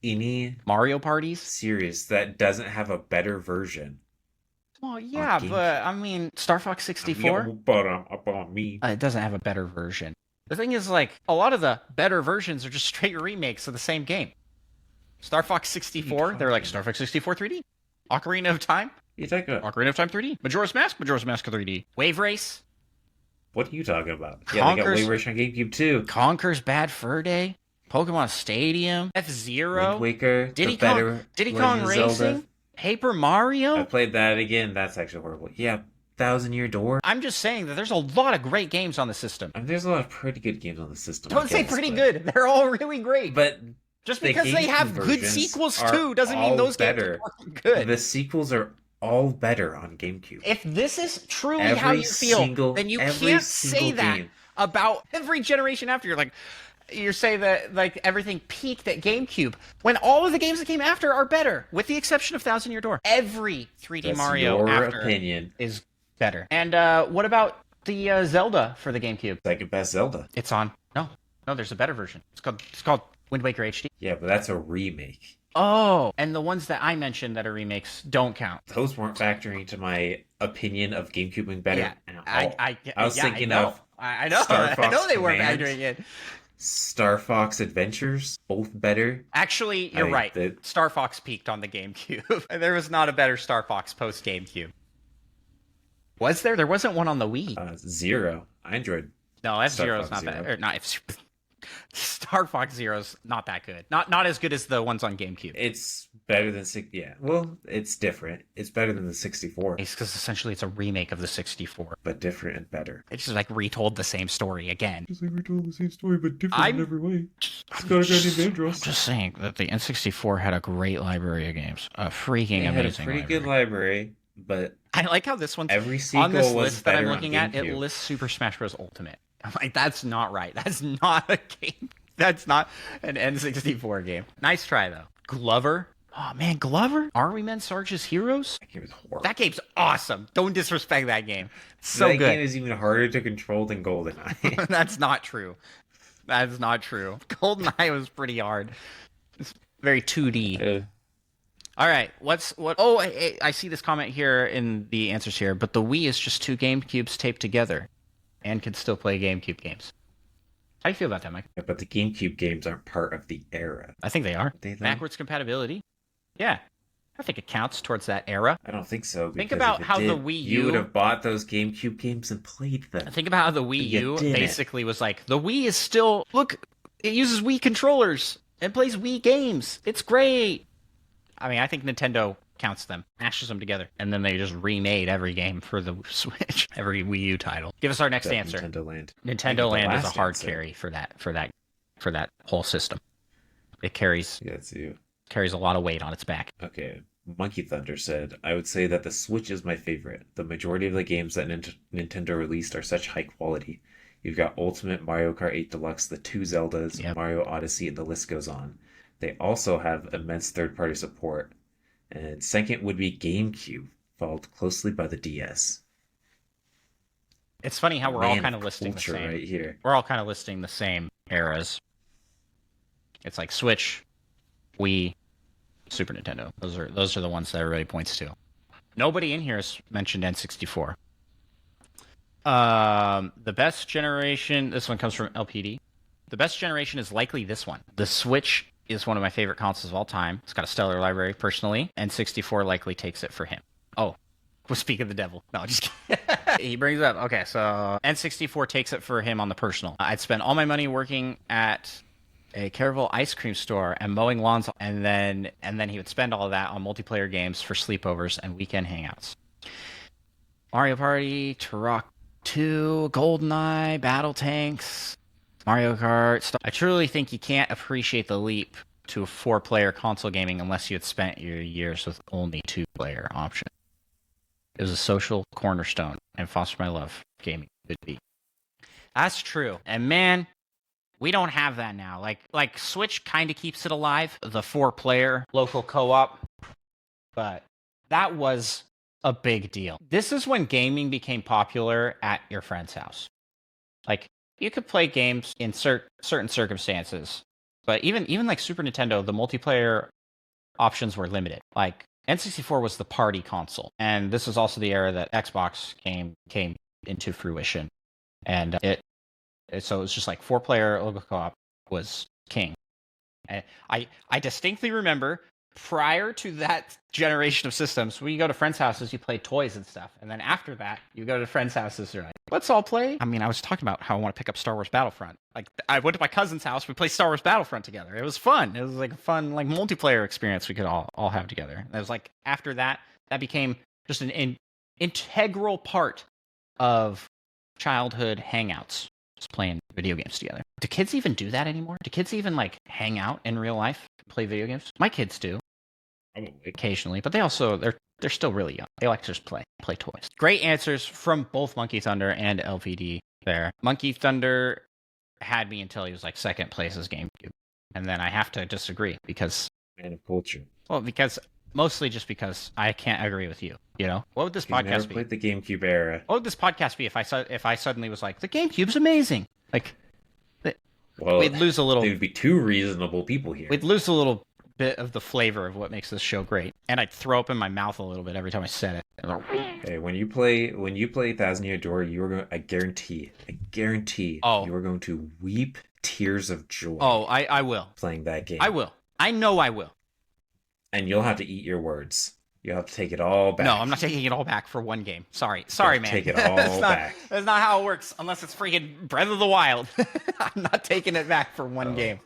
any Mario parties? series that doesn't have a better version. Well, yeah, GameCube. but I mean, Star Fox 64. Yeah, but up on me. It doesn't have a better version. The thing is, like, a lot of the better versions are just straight remakes of the same game. Star Fox 64, they're like Star Fox 64 3D. Ocarina of Time, You talking about? Ocarina of Time 3D. Majora's Mask 3D. Wave Race, What are you talking about? Yeah, they got Conker's- Wave Race on GameCube too. Conker's Bad Fur Day, Pokemon Stadium, F-Zero, Wind Waker, Diddy the better Kong, Diddy Legend Kong of Racing, Zelda. Paper I Mario. played that again. That's actually horrible. Yeah, Thousand Year Door. I'm just saying that there's a lot of great games on the system. I mean, there's a lot of pretty good games on the system. I Don't say guess, pretty but- good. They're all really great. But Just the because they GameCube have good versions sequels are too doesn't mean all those better. games are good. the sequels are all better on GameCube. If this is truly how Every you feel, single- then you every can't say single that game. about every generation after. You're like, you're saying that like everything peaked at GameCube when all of the games that came after are better, with the exception of Thousand Year Door. Every 3D That's Mario your after opinion. is better. And what about the Zelda for the GameCube? Second best Zelda. It's on. No, there's a better version. It's called Wind Waker HD. Yeah, but that's a remake. Oh, and the ones that I mentioned that are remakes don't count. Those weren't factoring into my opinion of GameCube being better. Yeah, I was thinking I know. of I know. Star I Fox know they weren't Command, factoring it. Star Fox Adventures, both better. Actually, you're right. Star Fox peaked on the GameCube. There was not a better Star Fox post GameCube. Was there? There wasn't one on the Wii. Zero. I enjoyed. No, F-Zero's not bad. Or not F. Star Fox Zero's not that good. Not as good as the ones on GameCube. It's better than yeah. Well, it's different. It's better than the 64. It's because essentially it's a remake of the 64, but different and better. It's just like retold the same story again. Just like retold the same story, but different in every way. It's got a guy named Andros. I'm just saying that the N64 had a great library of games, a freaking amazing. Had a pretty good library, but I like how this one's every sequel on this was list that I'm better looking on at. It GameCube. lists Super Smash Bros. Ultimate. I'm like, that's not right. That's not a game. That's not an N64 game. Nice try, though. Glover. Oh, man, Glover? Are We Men Sarge's Heroes? That game is horrible. That game's awesome. Don't disrespect that game. It's so that good. That game is even harder to control than GoldenEye. That's not true. That is not true. GoldenEye was pretty hard. It's very 2D. All right, what? Oh, I see this comment here in the answers here, but the Wii is just two GameCubes taped together and can still play GameCube games. How do you feel about that, Mike? Yeah, but the GameCube games aren't part of the era. I think they are. Backwards compatibility. Yeah. I think it counts towards that era. I don't think so. Think about how the Wii U... You would have bought those GameCube games and played them. Think about how the Wii U basically was like, the Wii is still... Look, it uses Wii controllers and plays Wii games. It's great. I mean, I think Nintendo counts them, mashes them together, and then they just remade every game for the Switch, every Wii U title. Give us our next answer. Nintendo Land. Nintendo Land is a hard carry for that whole system. It carries carries a lot of weight on its back. Okay. Monkey Thunder said, I would say that the Switch is my favorite. The majority of the games that Nintendo released are such high quality. You've got Ultimate, Mario Kart 8 Deluxe, the two Zeldas, Mario Odyssey, and the list goes on. They also have immense third-party support. And second would be GameCube, followed closely by the DS. It's funny how we're all kind of listing the same. Right here. We're all kind of listing the same eras. It's like Switch, Wii, Super Nintendo. Those are the ones that everybody points to. Nobody in here has mentioned N64. The best generation. This one comes from LPD. The best generation is likely this one. The Switch is one of my favorite consoles of all time. It's got a stellar library, personally. N64 likely takes it for him. Oh, we'll speak of the devil. No, just kidding. He brings it up. Okay, so N64 takes it for him on the personal. I'd spend all my money working at a Caravelle ice cream store and mowing lawns, and then he would spend all of that on multiplayer games for sleepovers and weekend hangouts. Mario Party, Turok 2, GoldenEye, Battle Tanks, Mario Kart. I truly think you can't appreciate the leap to a 4-player console gaming unless you had spent your years with only 2-player option. It was a social cornerstone and fostered my love for gaming could be. That's true. And man, we don't have that now. Like Switch kind of keeps it alive, the 4-player local co-op, but that was a big deal. This is when gaming became popular at your friend's house. Like, you could play games in certain circumstances, but even like Super Nintendo, the multiplayer options were limited. Like, N64 was the party console, and this was also the era that Xbox came into fruition, and so it was just like 4-player local co-op was king. And I distinctly remember prior to that generation of systems, when you go to friends' houses, you play toys and stuff, and then after that, you go to friends' houses, you're like, let's all play. I mean, I was talking about how I want to pick up Star Wars Battlefront. Like, I went to my cousin's house, we played Star Wars Battlefront together. It was fun. It was like a fun, like, multiplayer experience we could all have together. And it was like, after that, that became just an integral part of childhood hangouts, just playing video games together. Do kids even do that anymore? Do kids even, like, hang out in real life, play video games? My kids do. Occasionally, but they're still really young. They like to just play toys. Great answers from both Monkey Thunder and LPD there. Monkey Thunder had me until he was like second place as GameCube, and then I have to disagree because Man of culture. Mostly just because I can't agree with you. You know, what would this You've never podcast be? played the GameCube era. What would this podcast be if I suddenly was like, the GameCube's amazing? Like, Well, we'd lose a little. there would be two reasonable people here. We'd lose a little bit of the flavor of what makes this show great, and I'd throw up in my mouth a little bit every time I said it. Hey, when you play 1,000 Year Door, you are going. I guarantee, Oh. you are going to weep tears of joy. Oh, I will. Playing that game. I will. I know I will. And you'll have to eat your words. You'll have to take it all back. No, I'm not taking it all back for one game. Sorry, man. Take it all back. That's not how it works, unless it's freaking Breath of the Wild. I'm not taking it back for one game.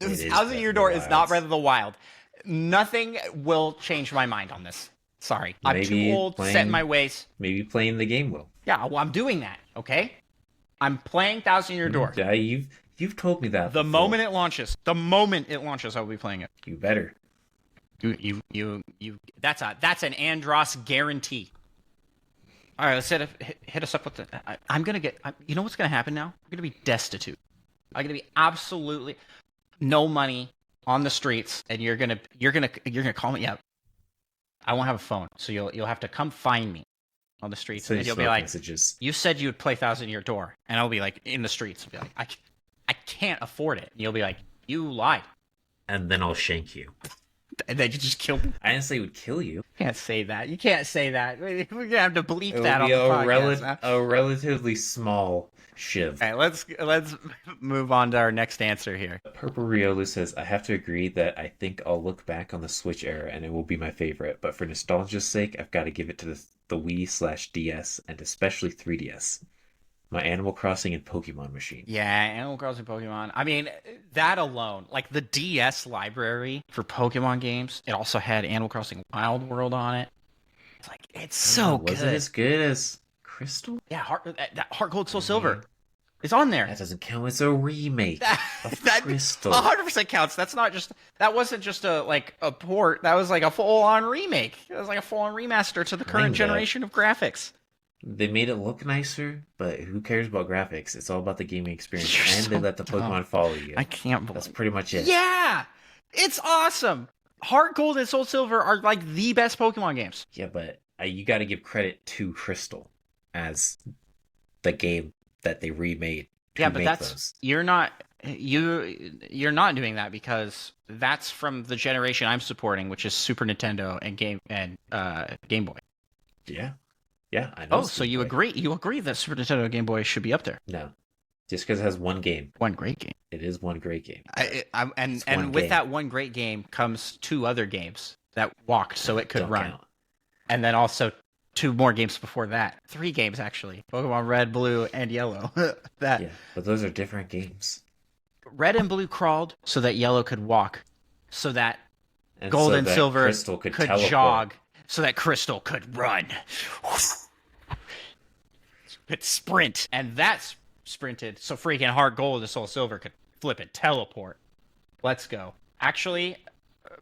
Thousand Year Door is not Breath of the Wild. Nothing will change my mind on this. Sorry. I'm too old, set in my ways. Maybe playing the game will. Yeah, well, I'm doing that, okay? I'm playing Thousand Year Door. Yeah, you've told me that The before. moment it launches, I will be playing it. You better. You that's an Andros guarantee. All right, let's hit us up with the. I'm gonna get. You know what's gonna happen now? I'm gonna be destitute. I'm gonna be absolutely no money on the streets, and you're gonna call me up. I won't have a phone, so you'll have to come find me on the streets, and you'll be like, messages. "You said you would play Thousand Year Door," and I'll be like in the streets. I'll be like, I can't afford it. And you'll be like, "You lied," and then I'll shank you. and then you just kill me. I didn't say it would kill you. You can't say that. You can't say that. We're gonna have to bleep It that would on be the podcast. a relatively small shiv. All right, let's move on to our next answer here. Purple Riolu says, I have to agree that I think I'll look back on the Switch era and it will be my favorite, but for nostalgia's sake, I've got to give it to the Wii/DS and especially 3DS. My Animal Crossing and Pokemon machine. Yeah, Animal Crossing, Pokemon. I mean, that alone, like the DS library for Pokemon games, it also had Animal Crossing Wild World on it. It's like, it's so good. Was it as good as Crystal? Yeah, that Heart Gold Soul Silver is on there. That doesn't count. It's a remake of Crystal. 100% counts. That wasn't just a port. That was like a full-on remake. It was like a full-on remaster to the current generation of graphics. They made it look nicer, but who cares about graphics? It's all about the gaming experience, and they let the Pokemon follow you. I can't believe that's pretty much it. Yeah, it's awesome. Heart Gold and Soul Silver are like the best Pokemon games. Yeah, but you got to give credit to Crystal as the game that they remade. Yeah, but you're not doing that because that's from the generation I'm supporting, which is Super Nintendo and Game Boy. Yeah. Yeah, I know. Oh, so you agree? You agree that Super Nintendo and Game Boy should be up there? No, just because it has one game. One great game. It is one great game. And with that one great game comes two other games that walked so it could run, and then also two more games before that. 3 games actually: Pokemon Red, Blue, and Yellow. Yeah, but those are different games. Red and Blue crawled so that Yellow could walk, so that Gold and Silver Crystal could jog. So that Crystal could run. Could sprint. And that's sprinted. So freaking Heart Gold and Soul Silver could flip and teleport. Let's go. Actually,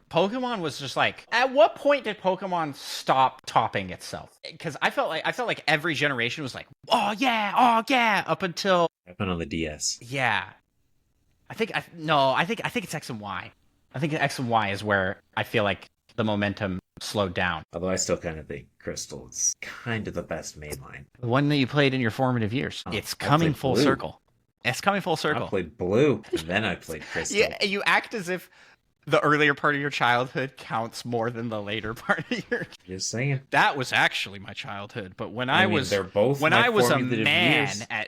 Pokemon was just like, at what point did Pokemon stop topping itself? Because I felt like every generation was like, oh yeah, up until happened on the DS. Yeah. I think it's X and Y. I think X and Y is where I feel like the momentum slowed down. Although I still kind of think Crystal is kind of the best mainline. The one that you played in your formative years. It's coming full circle. It's coming full circle. I played Blue, and then I played Crystal. Yeah, you act as if the earlier part of your childhood counts more than the later part of your... Just saying. That was actually my childhood, but when I was they're both when I was a man years. at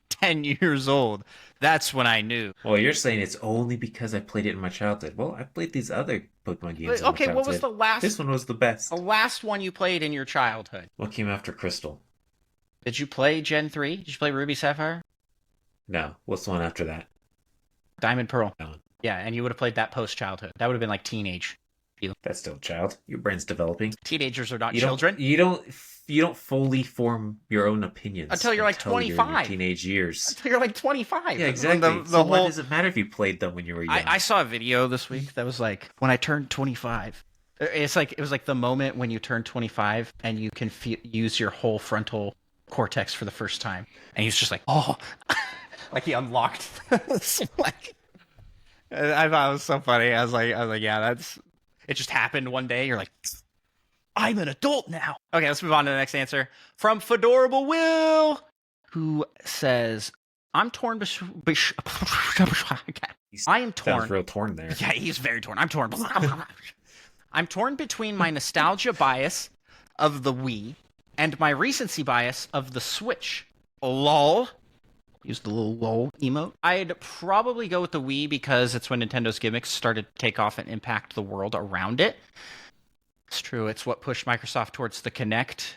10 years old, that's when I knew. Well, you're saying it's only because I played it in my childhood. Well, I played these other Pokemon games. Okay, what was the last? This one was the best. The last one you played in your childhood. What came after Crystal? Did you play Gen 3? Did you play Ruby Sapphire? No. What's the one after that? Diamond Pearl. No. Yeah, and you would have played that post-childhood. That would have been like teenage. That's still a child. Your brain's developing. Teenagers are not children. You don't fully form your own opinions until you're like 25. Your teenage years. Until you're like 25. Yeah, exactly. Why does it matter if you played them when you were young? I saw a video this week that was like, when I turned 25. It was like the moment when you turn 25 and you can use your whole frontal cortex for the first time, and he's just like, oh, like he unlocked. Like, I thought it was so funny. I was like, yeah, that's. It just happened one day. You're like, I'm an adult now. Okay, let's move on to the next answer from Fedorable Will, who says, "I'm torn." I am torn. Sounds real torn there. Yeah, he's very torn. I'm torn. I'm torn between my nostalgia bias of the Wii and my recency bias of the Switch. Lol. Use the little lol emote. I'd probably go with the Wii because it's when Nintendo's gimmicks started to take off and impact the world around it. It's true. It's what pushed Microsoft towards the Kinect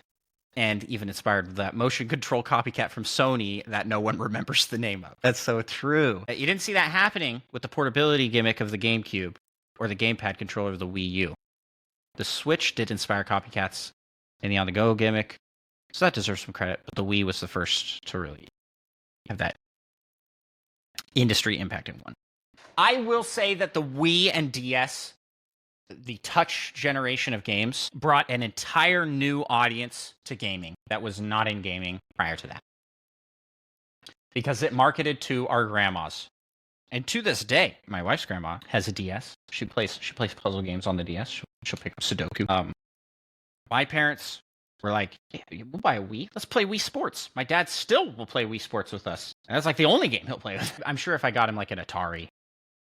and even inspired that motion control copycat from Sony that no one remembers the name of. That's so true. You didn't see that happening with the portability gimmick of the GameCube or the gamepad controller of the Wii U. The Switch did inspire copycats in the on-the-go gimmick, so that deserves some credit, but the Wii was the first to really have that industry impacting one. I will say that the Wii and DS, the touch generation of games, brought an entire new audience to gaming that was not in gaming prior to that. Because it marketed to our grandmas. And to this day, my wife's grandma has a DS. She plays puzzle games on the DS. She'll pick up Sudoku. My parents were like, yeah, we'll buy a Wii. Let's play Wii Sports. My dad still will play Wii Sports with us. And that's like the only game he'll play with. I'm sure if I got him like an Atari,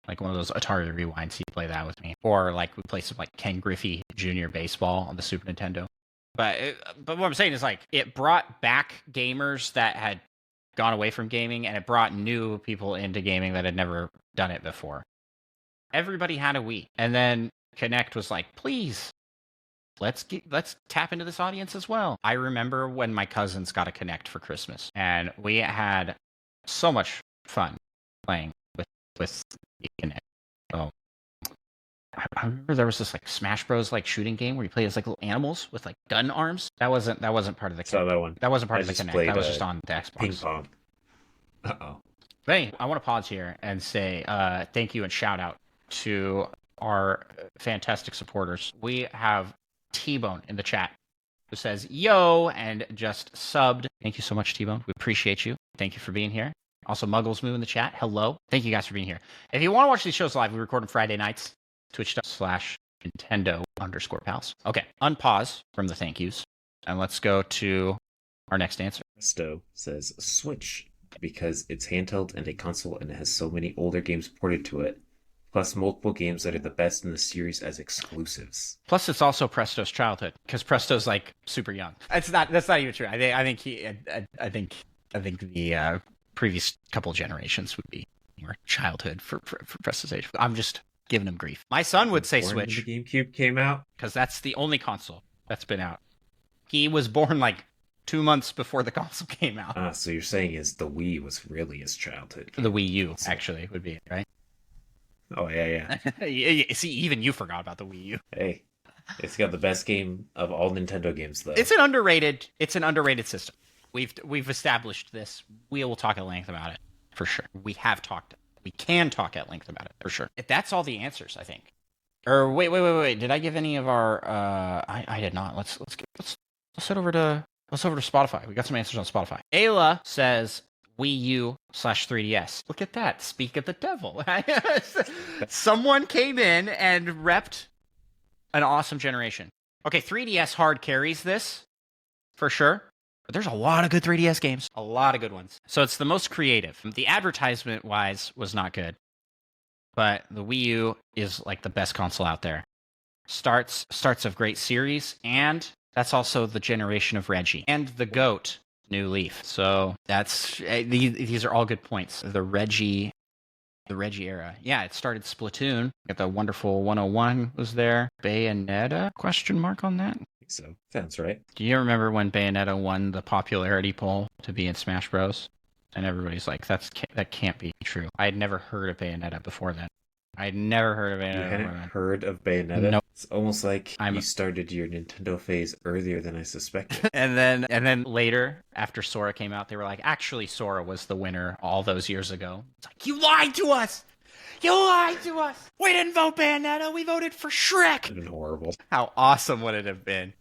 like one of those Atari Rewinds, he'd play that with me. Or like we play some like Ken Griffey Jr. Baseball on the Super Nintendo. But what I'm saying is like it brought back gamers that had gone away from gaming, and it brought new people into gaming that had never done it before. Everybody had a Wii. And then Kinect was like, please, let's tap into this audience as well. I remember when my cousins got a Kinect for Christmas, and we had so much fun playing with the Kinect. Oh, I remember there was this like Smash Bros. Like shooting game where you play as like little animals with like gun arms. That wasn't part of the Kinect. Saw that one. That wasn't part of the Kinect. Played, that was just on the Xbox. Ping pong. Uh-oh. But anyway, I want to pause here and say thank you and shout out to our fantastic supporters. We have T-Bone in the chat who says, yo, and just subbed. Thank you so much, T-Bone. We appreciate you. Thank you for being here. Also, Muggles Moo in the chat. Hello. Thank you guys for being here. If you want to watch these shows live, we record on Friday nights. Twitch.com/Nintendo_pals. Okay, unpause from the thank yous, and let's go to our next answer. Presto says Switch because it's handheld and a console and it has so many older games ported to it, plus multiple games that are the best in the series as exclusives. Plus, it's also Presto's childhood because Presto's like super young. That's not even true. I think the previous couple generations would be more childhood for Presto's age. I'm just giving him grief. My son would say Switch. The GameCube came out because that's the only console that's been out. He was born like 2 months before the console came out. So you're saying is the Wii was really his childhood? The Wii U actually would be right. Oh yeah. See, even you forgot about the Wii U. Hey, it's got the best game of all Nintendo games though. It's an underrated system. We've established this. We will talk at length about it for sure. We can talk at length about it for sure. If that's all the answers, I think. Or wait. Did I give any of our? I did not. Let's head over to Spotify. We got some answers on Spotify. Ayla says Wii U/3DS. Look at that. Speak of the devil. Someone came in and repped an awesome generation. Okay, 3DS hard carries this for sure. But there's a lot of good 3DS games. A lot of good ones. So it's the most creative. The advertisement-wise was not good. But the Wii U is like the best console out there. Starts of great series, and that's also the generation of Reggie. And the GOAT, New Leaf. So that's these are all good points. The Reggie era. Yeah, it started Splatoon. Got the wonderful 101 was there. Bayonetta? Question mark on that? So sounds right. Do you remember when Bayonetta won the popularity poll to be in Smash Bros? And everybody's like, that can't be true. I had never heard of Bayonetta before then. I had never heard of Bayonetta. You hadn't heard of Bayonetta? Nope. It's almost like you started your Nintendo phase earlier than I suspected. and then later, after Sora came out, they were like, actually, Sora was the winner all those years ago. It's like, you lied to us! You lied to us! We didn't vote Bayonetta, we voted for Shrek! It's been horrible. How awesome would it have been?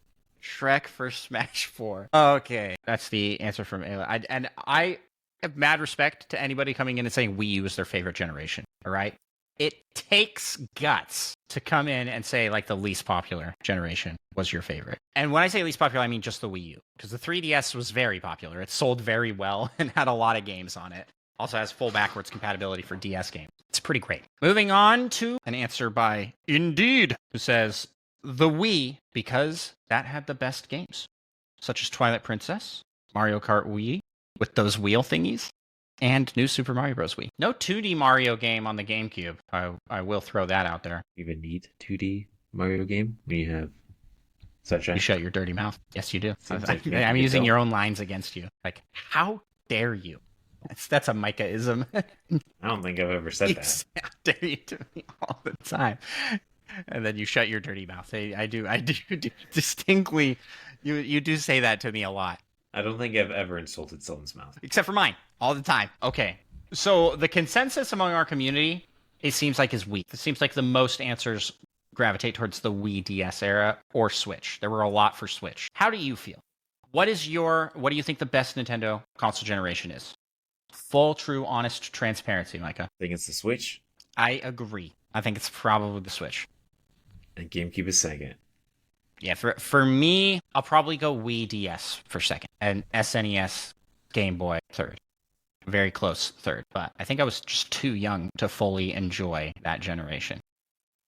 Shrek for Smash 4. Okay, that's the answer from Ayla. I have mad respect to anybody coming in and saying Wii U is their favorite generation. All right. It takes guts to come in and say like the least popular generation was your favorite. And when I say least popular, I mean just the Wii U, because the 3DS was very popular. It sold very well and had a lot of games on it. Also has full backwards compatibility for DS games. It's pretty great. Moving on to an answer by Indeed, who says the Wii, because that had the best games, such as Twilight Princess, Mario Kart Wii with those wheel thingies, and New Super Mario Bros. Wii. No 2D Mario game on the GameCube. I will throw that out there. You even need 2D Mario game when you have Sunshine? You shut your dirty mouth. Yes, you do. Like I'm using your own lines against you. Like, how dare you? That's a Micah-ism. I don't think I've ever said that. How dare you to me all the time? And then you shut your dirty mouth. I do distinctly. You do say that to me a lot. I don't think I've ever insulted someone's mouth. Except for mine. All the time. Okay. So the consensus among our community, it seems like, is Wii. It seems like the most answers gravitate towards the Wii DS era or Switch. There were a lot for Switch. How do you feel? What do you think the best Nintendo console generation is? Full, true, honest transparency, Micah. I think it's the Switch. I agree. I think it's probably the Switch. And GameCube is second. Yeah, for me, I'll probably go Wii DS for second, and SNES, Game Boy third. Very close third, but I think I was just too young to fully enjoy that generation.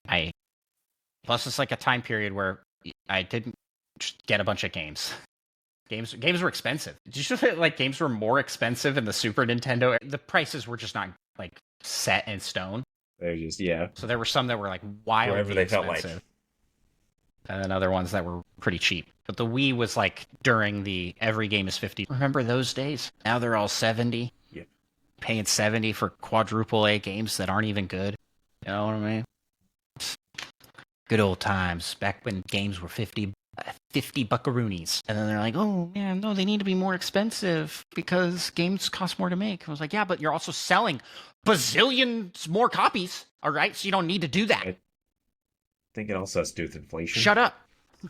Plus it's like a time period where I didn't just get a bunch of games. Games were expensive. Did you feel like games were more expensive in the Super Nintendo? The prices were just not like set in stone. They're just, yeah. So there were some that were like wildly wherever they expensive. felt like. And then other ones that were pretty cheap. But the Wii was like during the every game is 50. Remember those days? Now they're all 70. Yeah. Paying 70 for quadruple A games that aren't even good. You know what I mean? Good old times back when games were 50 buckaroonies. And then they're like, oh man, no, they need to be more expensive because games cost more to make. I was like, yeah, but you're also selling bazillions more copies. All right. So you don't need to do that. I think it also has to do with inflation. Shut up.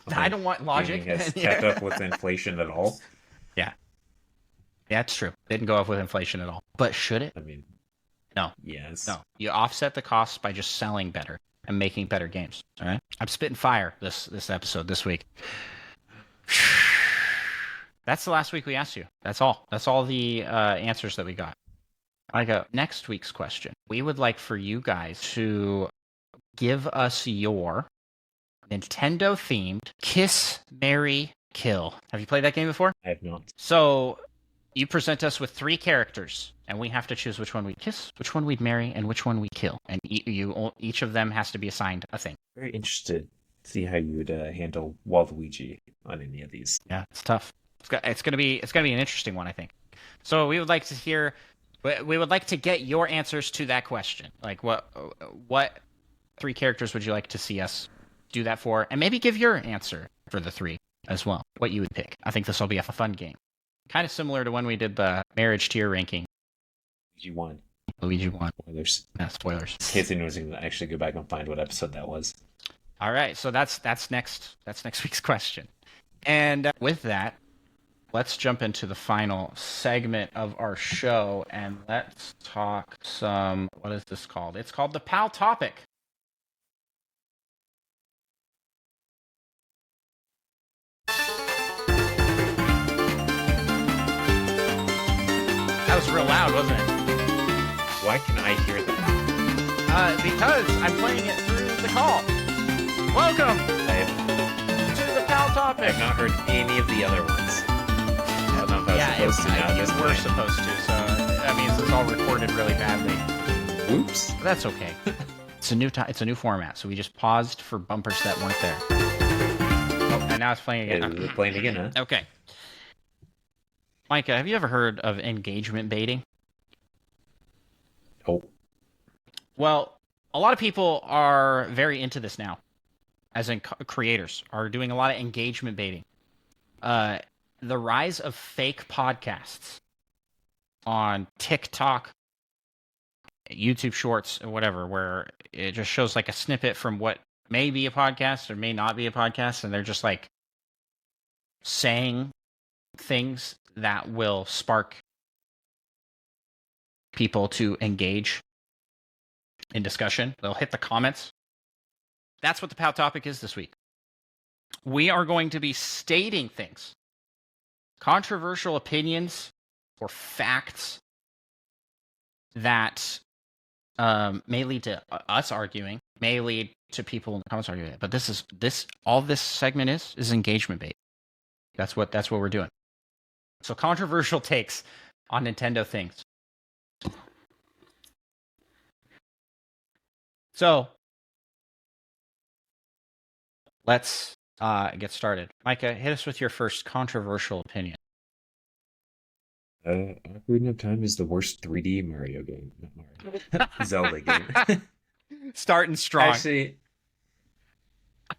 I don't want logic. Gaming has kept up with inflation at all. Yeah. Yeah, it's true. Didn't go up with inflation at all. But should it? I mean, no. yes. No. You offset the costs by just selling better and making better games. All right. I'm spitting fire this episode this week. That's the last week we asked you. That's all. That's all the answers that we got. I go next week's question. We would like for you guys to give us your Nintendo themed Kiss, Marry, Kill. Have you played that game before? I have not. So you present us with 3 characters, and we have to choose which one we'd kiss, which one we'd marry, and which one we kill. And each of them has to be assigned a thing. Very interested to see how you would handle Waluigi on any of these. Yeah, it's tough. It's gonna be an interesting one, I think. So we would like to hear. We would like to get your answers to that question. Like what 3 characters would you like to see us do that for? And maybe give your answer for the 3 as well. What you would pick. I think this will be a fun game. Kind of similar to when we did the marriage tier ranking. Luigi won. Luigi won. Spoilers. Yeah, spoilers. In case anyone was going to actually go back and find what episode that was. All right, so that's next week's question. And with that, let's jump into the final segment of our show, and let's talk some. What is this called? It's called the Pal Topic. That was real loud, wasn't it? Why can I hear that? Because I'm playing it through the call. Welcome to the Pal I Topic. have not heard any of the other ones. I don't know if I was supposed to now. You were supposed to, so that means it's all recorded really badly. Oops. But that's okay. It's a new format, so we just paused for bumpers that weren't there. Oh, and now it's playing again. We're playing again, huh? Okay. Micah, have you ever heard of engagement baiting? Oh. Well, a lot of people are very into this now, as in creators are doing a lot of engagement baiting. The rise of fake podcasts on TikTok, YouTube Shorts, or whatever, where it just shows like a snippet from what may be a podcast or may not be a podcast, and they're just like saying things that will spark people to engage in discussion. They'll hit the comments. That's what the POW topic is this week. We are going to be stating things, controversial opinions or facts that may lead to us arguing, may lead to people in the comments arguing. But all this segment is engagement bait. That's what we're doing. So controversial takes on Nintendo things. So let's get started. Micah, hit us with your first controversial opinion. Ocarina of Time is the worst 3D Mario game. Not Mario. Zelda game. Starting strong. Actually,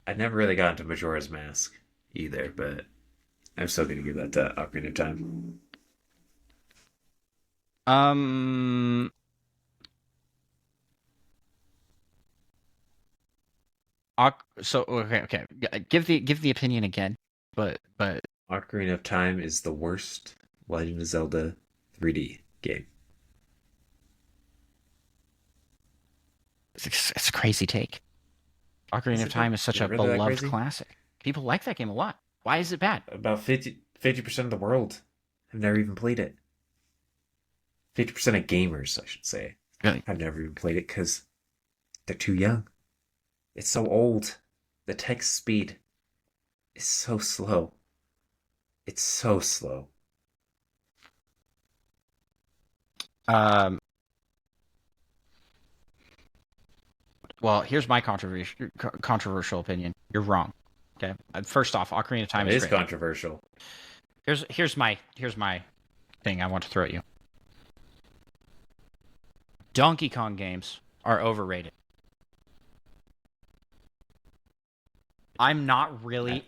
I never really got into Majora's Mask either, but I'm still going to give that to Ocarina of Time. So okay. Give the opinion again, but Ocarina of Time is the worst Legend of Zelda 3D game. It's a crazy take. Ocarina of Time is such a really beloved classic. People like that game a lot. Why is it bad? About 50% of the world have never even played it. 50% of gamers, I should say, Really? have never even played it because they're too young. It's so old. The text speed is so slow. It's so slow. Well, here's my controversial opinion. You're wrong. Okay. First off, Ocarina of Time It is is great. controversial. Here's my thing I want to throw at you. Donkey Kong games are overrated. I'm not really.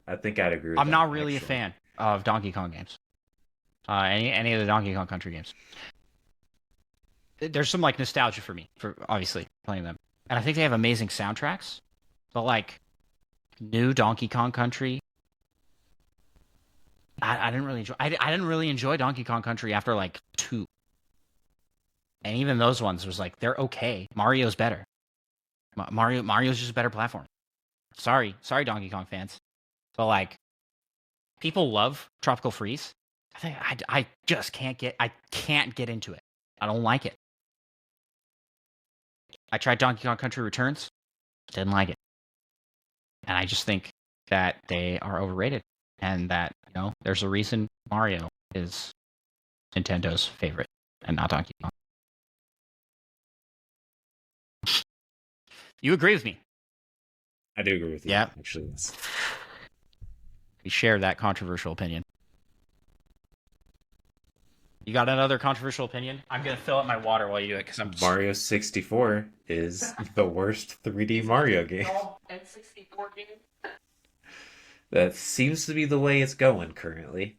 I think I'd agree with I'm that, not really actually. a fan of Donkey Kong games. Any of the Donkey Kong Country games. There's some like nostalgia for me for obviously playing them, and I think they have amazing soundtracks. But like new Donkey Kong Country, I didn't really enjoy. I didn't really enjoy Donkey Kong Country after like 2, and even those ones was like they're okay. Mario's better. Mario's just a better platform. Sorry, Donkey Kong fans, but like people love Tropical Freeze. I just can't get into it. I don't like it. I tried Donkey Kong Country Returns, didn't like it, and I just think that they are overrated, and that there's a reason Mario is Nintendo's favorite and not Donkey Kong. You agree with me? I do agree with you. Yeah. Actually, yes. We share that controversial opinion. You got another controversial opinion? I'm gonna fill up my water while you do it because I'm Mario 64 is the worst 3D Mario game. N64 game. That seems to be the way it's going currently.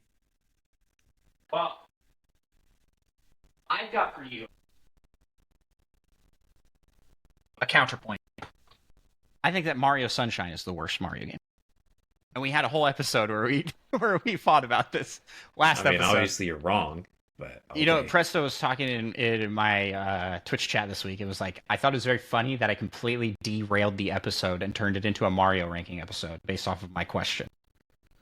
Well, I've got for you a counterpoint. I think that Mario Sunshine is the worst Mario game. And we had a whole episode where we fought about this last episode. Obviously you're wrong, but okay. Presto was talking in my Twitch chat this week. It was like, I thought it was very funny that I completely derailed the episode and turned it into a Mario ranking episode based off of my question.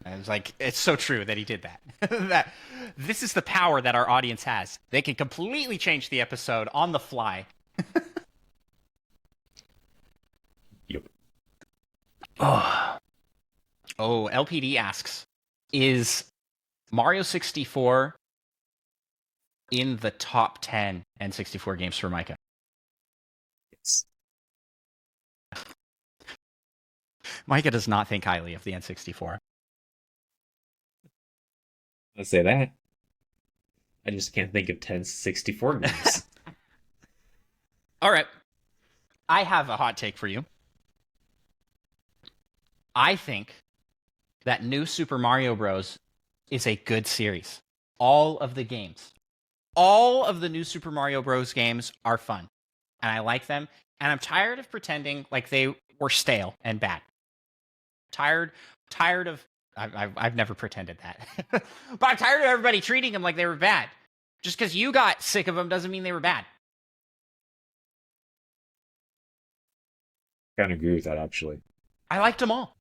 And it was like, it's so true that he did that. That this is the power that our audience has. They can completely change the episode on the fly. Yep. Oh, LPD asks, is Mario 64 in the top 10 N64 games for Micah? Yes. Micah does not think highly of the N64. Let's say that. I just can't think of 10 64 games. All right. I have a hot take for you. I think that New Super Mario Bros. Is a good series. All of the games. All of the New Super Mario Bros. Games are fun. And I like them. And I'm tired of pretending like they were stale and bad. Tired of... I've never pretended that. But I'm tired of everybody treating them like they were bad. Just because you got sick of them doesn't mean they were bad. Kind of agree with that, actually. I liked them all.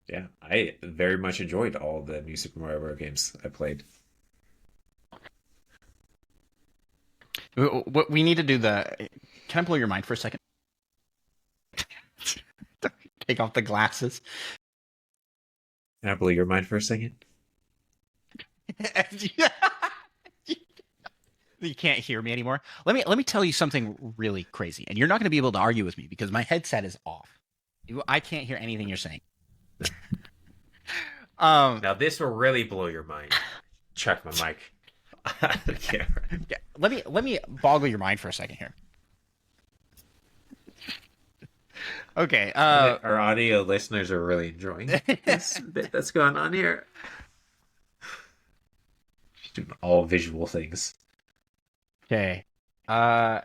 Yeah, I very much enjoyed all the new Super Mario Bros. Games I played. What we need to do the. Can I blow your mind for a second? Take off the glasses. Can I blow your mind for a second? You can't hear me anymore. Let me tell you something really crazy, and you're not going to be able to argue with me because my headset is off. I can't hear anything you're saying. Now this will really blow your mind. Check my mic. Yeah, let me boggle your mind for a second here. Okay. Our audio listeners are really enjoying this bit that's going on here. Just doing all visual things. Okay. I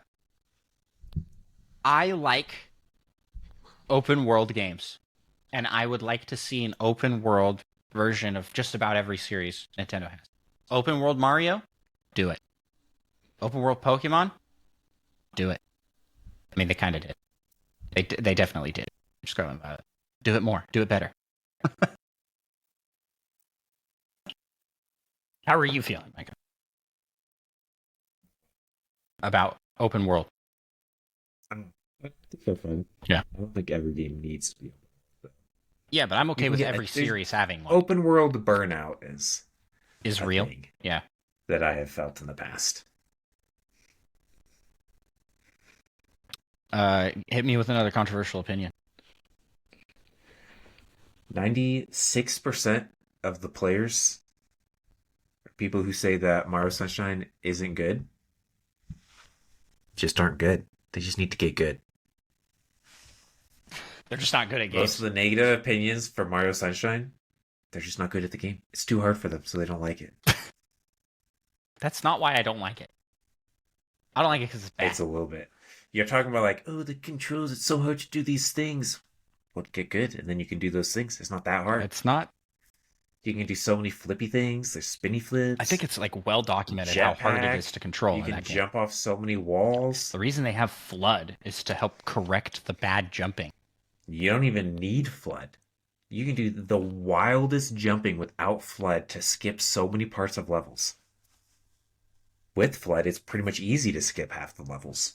like open world games, and I would like to see an open world version of just about every series Nintendo has. Open world Mario, do it. Open world Pokemon, do it. I mean, they kind of did. They definitely did. Just going about it. Do it more. Do it better. How are you feeling, Micah? About open world? I think they're fun. Yeah. I don't think every game needs to be open. Yeah, but I'm okay can with get- every there's- series having one. Open world burnout Is a real. thing Yeah. that I have felt in the past. Hit me with another controversial opinion. 96% of the players, people who say that Mario Sunshine isn't good, just aren't good. They just need to get good. They're just not good at Most games. of the negative opinions for Mario Sunshine, they're just not good at the game. It's too hard for them, so they don't like it. That's not why I don't like it. I don't like it because it's bad. It's a little bit. You're talking about like, oh, the controls, it's so hard to do these things. Well, get good, and then you can do those things. It's not that hard. It's not. You can do so many flippy things. There's spinny flips. I think it's like well documented how hard it is to control You in can that game. jump off so many walls. The reason they have FLUDD is to help correct the bad jumping. You don't even need FLUDD. You can do the wildest jumping without FLUDD to skip so many parts of levels. With FLUDD, it's pretty much easy to skip half the levels.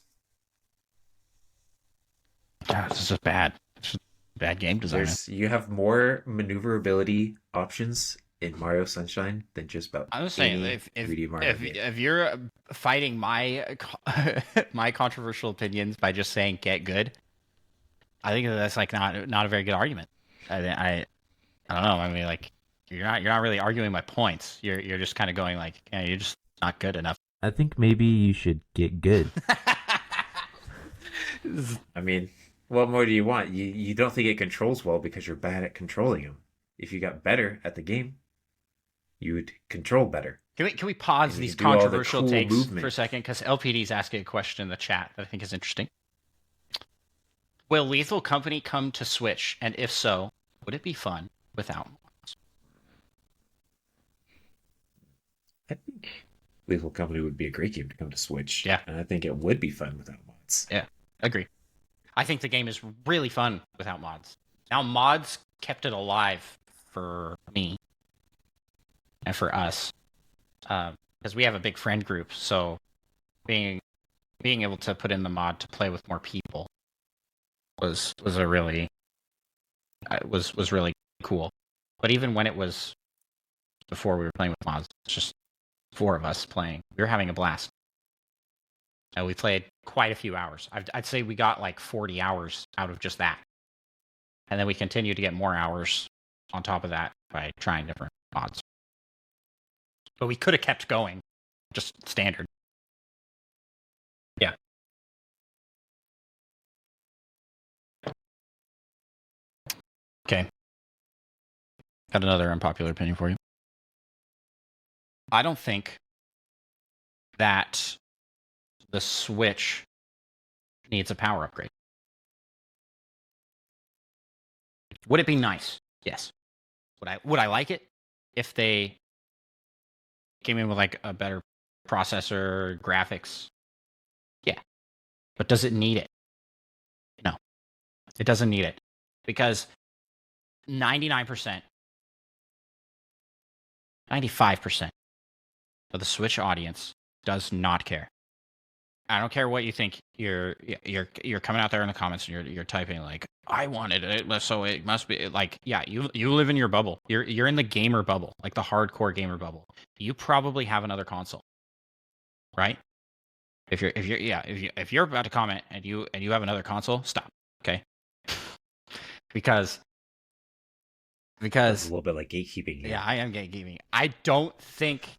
God, this is bad. It's just bad game design. You have more maneuverability options in Mario Sunshine than just about I was saying, any 3D Mario game. if you're fighting my my controversial opinions by just saying get good, I think that's like not a very good argument. I don't know. I mean, like you're not really arguing my points. You're just kind of going like, yeah, you're just not good enough. I think maybe you should get good. I mean, what more do you want? You don't think it controls well because you're bad at controlling them. If you got better at the game, you would control better. Can we pause And you these do all the controversial cool takes movement. for a second? Because LPD's asking a question in the chat that I think is interesting. Will Lethal Company come to Switch? And if so, would it be fun without mods? I think Lethal Company would be a great game to come to Switch. Yeah. And I think it would be fun without mods. Yeah, agree. I think the game is really fun without mods. Now, mods kept it alive for me and for us because we have a big friend group. So being able to put in the mod to play with more people was a really was really cool. But even when it was before we were playing with mods, it's just 4 of us playing. We were having a blast. And we played quite a few hours. I'd say we got like 40 hours out of just that. And then we continued to get more hours on top of that by trying different mods. But we could have kept going, just standard. Yeah. Okay. Got another unpopular opinion for you. I don't think that the Switch needs a power upgrade. Would it be nice? Yes. Would I like it if they came in with like a better processor, graphics. Yeah. But does it need it? No. It doesn't need it. Because 99%, 95% of the Switch audience does not care. I don't care what you think. You're coming out there in the comments and you're typing like, I wanted it, so it must be like, yeah, you live in your bubble. You're in the gamer bubble, like the hardcore gamer bubble. You probably have another console, right? If you're about to comment and you have another console, stop, okay? because That's a little bit like gatekeeping here. yeah, I am gatekeeping. I don't think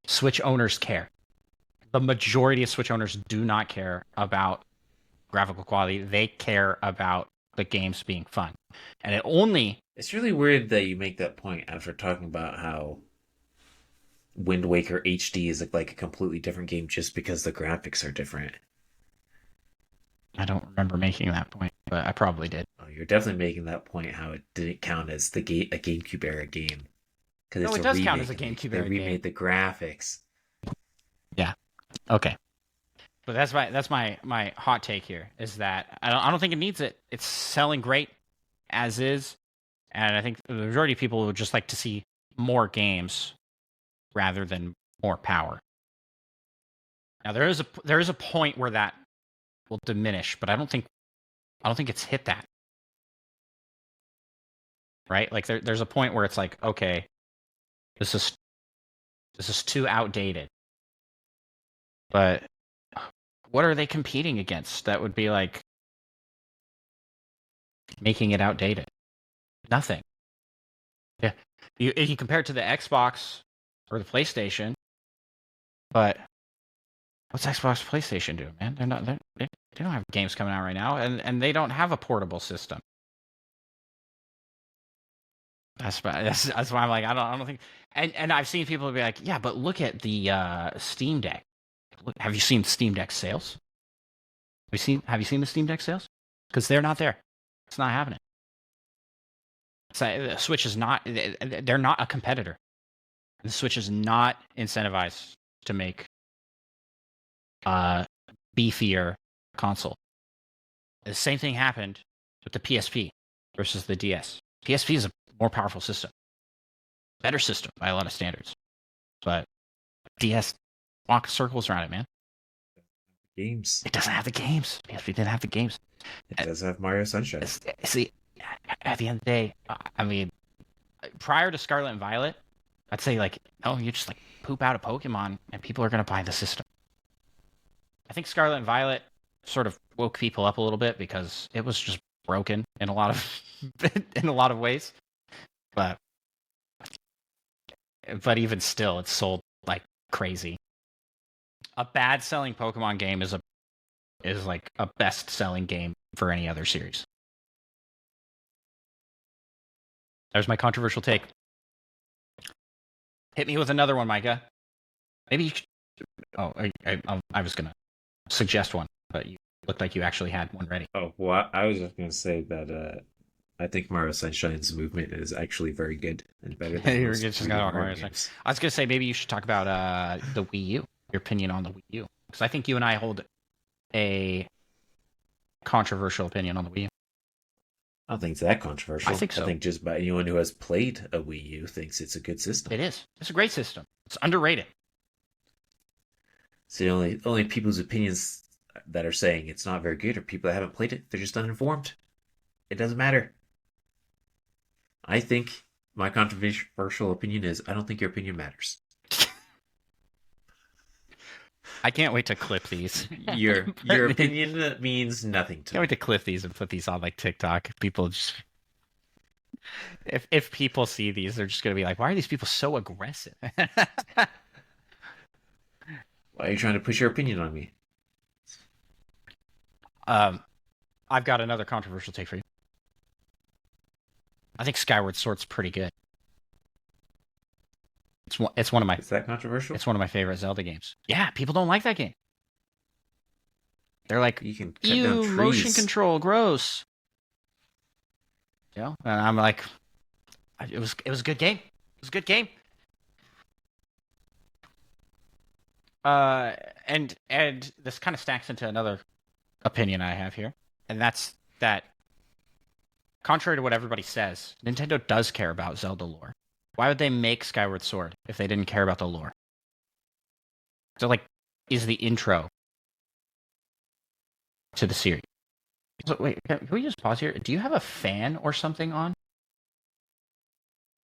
Switch owners care. The majority of Switch owners do not care about graphical quality. They care about the games being fun. And it only... It's really weird that you make that point after talking about how Wind Waker HD is like a completely different game just because the graphics are different. I don't remember making that point, but I probably did. Oh, you're definitely making that point how it didn't count as a GameCube era game. No, it does count as a GameCube era game. They remade the graphics. Yeah. Okay. But that's my hot take here is that I don't think it needs it. It's selling great as is, and I think the majority of people would just like to see more games rather than more power. Now there is a point where that will diminish, but I don't think it's hit that. Right? Like there's a point where it's like, okay, this is too outdated. But what are they competing against that would be like making it outdated? Nothing. Yeah. You compare it to the Xbox or the PlayStation, but what's Xbox PlayStation doing, man? They don't have games coming out right now, and they don't have a portable system. That's why I'm like, I don't think, and I've seen people be like, yeah, but look at the Steam Deck. Have you seen Steam Deck sales? Have you seen the Steam Deck sales? Because they're not there. It's not happening. So the Switch is not. They're not a competitor. The Switch is not incentivized to make beefier console. The same thing happened with the PSP versus the DS. PSP is a more powerful system, better system by a lot of standards, but DS walk circles around it, man. Games. It doesn't have the games. PSP didn't have the games. It does have Mario Sunshine. See, at the end of the day, I mean, prior to Scarlet and Violet, I'd say like, oh, you just like poop out a Pokemon and people are gonna buy the system. I think Scarlet and Violet sort of woke people up a little bit because it was just broken in a lot of ways. But even still, it's sold like crazy. A bad selling Pokemon game is like a best selling game for any other series. There's my controversial take. Hit me with another one, Micah. Maybe you should... Oh, I was gonna suggest one, but you looked like you actually had one ready. Oh, well, I was just gonna say that I think Mario Sunshine's movement is actually very good and better than You're most just gonna Mario Mario games. I was gonna say maybe you should talk about the Wii U. Your opinion on the Wii U, because I think you and I hold a controversial opinion on the Wii U. I don't think it's that controversial. I think so. I think just about anyone who has played a Wii U thinks it's a good system. It is. It's a great system. It's underrated. So the only people's opinions that are saying it's not very good are people that haven't played it. They're just uninformed. It doesn't matter. I think my controversial opinion is I don't think your opinion matters. I can't wait to clip these. Your opinion means nothing to Can't wait to clip these and put these on like TikTok. People just, if people see these, they're just gonna be like, "Why are these people so aggressive?" Why are you trying to push your opinion on me? I've got another controversial take for you. I think Skyward Sword's pretty good. It's one of my... Is that controversial? It's one of my favorite Zelda games. Yeah, people don't like that game. They're like, you can cut down trees. Motion control, gross. You know, and I'm like, it was a good game. It was a good game. and this kind of stacks into another opinion I have here, and that's that. Contrary to what everybody says, Nintendo does care about Zelda lore. Why would they make Skyward Sword if they didn't care about the lore? So, like, is the intro to the series. So, wait, can we just pause here? Do you have a fan or something on?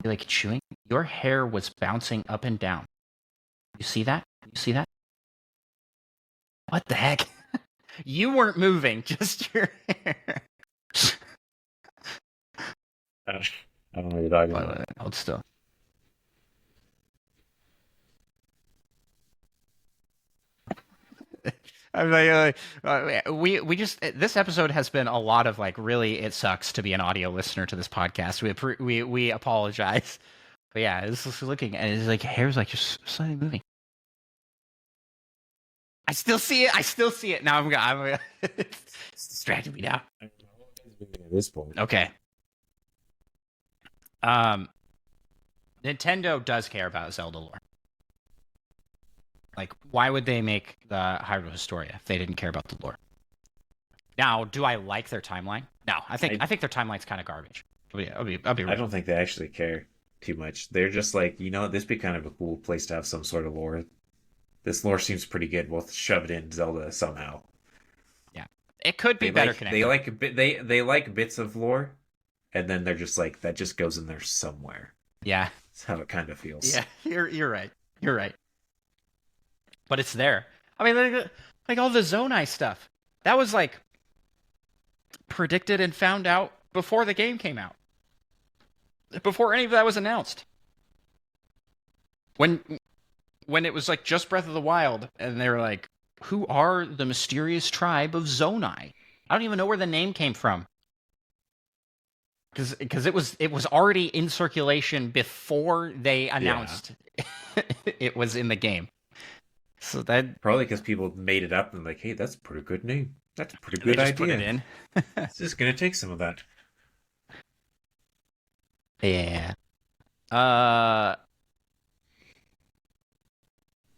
You're like chewing? Your hair was bouncing up and down. You see that? You see that? What the heck? You weren't moving, just your hair. I don't know what you're talking about. Wait, hold still. I'm we just this episode has been a lot of like really it sucks to be an audio listener to this podcast. We apologize, but yeah, this is looking and it's like hair's like just slightly moving. I still see it. I still see it. Now I'm it's distracting me now. At this point, Okay. Nintendo does care about Zelda lore. Like, why would they make the Hyrule Historia if they didn't care about the lore? Now, do I like their timeline? No, I think their timeline's kind of garbage. I'll be I real. don't think they actually care too much. They're just like, this would be kind of a cool place to have some sort of lore. This lore seems pretty good. We'll shove it in Zelda somehow. Yeah, it could be better connected. They like bits of lore, and then they're just like that just goes in there somewhere. Yeah, That's how it kind of feels. yeah, you're right. You're right. But it's there. I mean, like all the Zonai stuff. That was like predicted and found out before the game came out. Before any of that was announced. When it was like just Breath of the Wild, and they were like, who are the mysterious tribe of Zonai? I don't even know where the name came from. Because it was already in circulation before they announced it was in the game. So that Probably because people made it up and like, hey, that's a pretty good name. That's a pretty good idea. Put it in. It's just gonna take some of that. Yeah.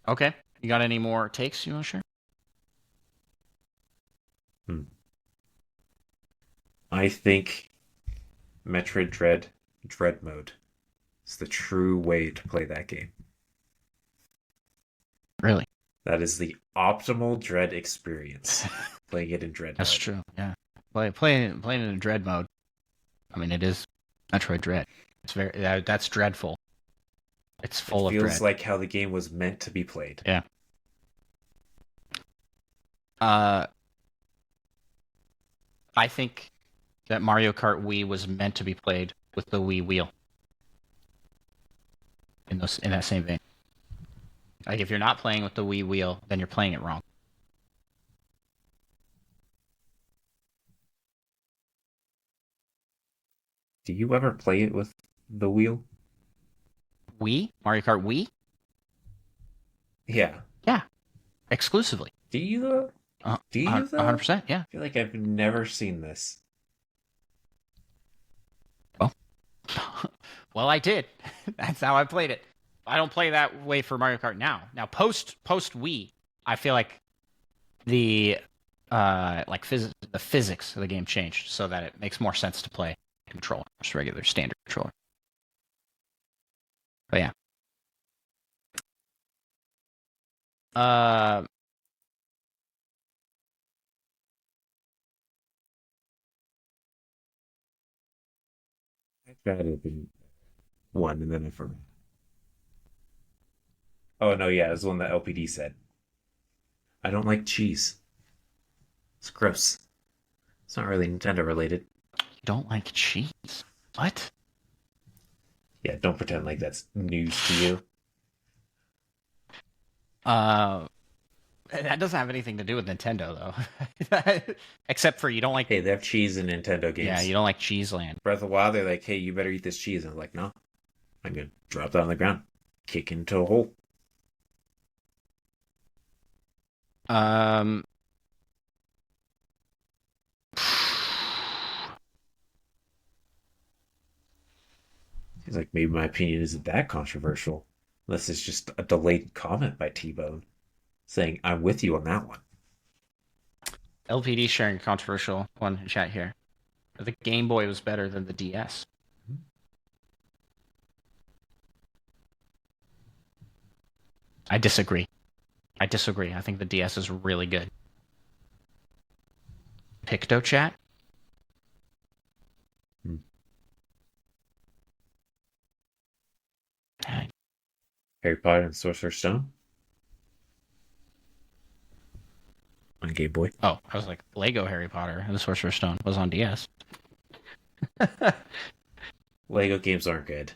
Okay. You got any more takes you want to share? I think Metroid Dread mode is the true way to play that game. Really? That is the optimal Dread experience. Playing it in Dread That's mode. true. Yeah. Playing it in Dread mode. I mean, it is Metroid Dread. It's that's dreadful. It's full of dread. It feels like how the game was meant to be played. Yeah. I think that Mario Kart Wii was meant to be played with the Wii wheel. In that same vein. Like if you're not playing with the Wii wheel, then you're playing it wrong. Do you ever play it with the wheel? Wii? Mario Kart Wii? Yeah. Yeah. Exclusively. Do you though? Do you though? 100%, yeah. I feel like I've never seen this. Well, I did. That's how I played it. I don't play that way for Mario Kart now. Now, post Wii, I feel like the the physics of the game changed so that it makes more sense to play controller, just regular standard controller. But yeah. I tried to be one and then I forgot. Oh no, yeah, it was the one that LPD said. I don't like cheese. It's gross. It's not really Nintendo related. You don't like cheese? What? Yeah, don't pretend like that's news to you. That doesn't have anything to do with Nintendo, though. Except for you don't like... Hey, they have cheese in Nintendo games. Yeah, you don't like Cheeseland. Breath of the Wild, they're like, hey, you better eat this cheese. And I'm like, no. I'm going to drop that on the ground. Kick into a hole. He's like, maybe my opinion isn't that controversial. Unless it's just a delayed comment by T-Bone. saying I'm with you on that one. LPD sharing a controversial one in chat here. The Game Boy was better than the DS. I disagree. I think the DS is really good. Picto chat? Hmm. Harry Potter and the Sorcerer's Stone on Game Boy. Oh, I was like, Lego Harry Potter and the Sorcerer's Stone was on DS. Lego games aren't good.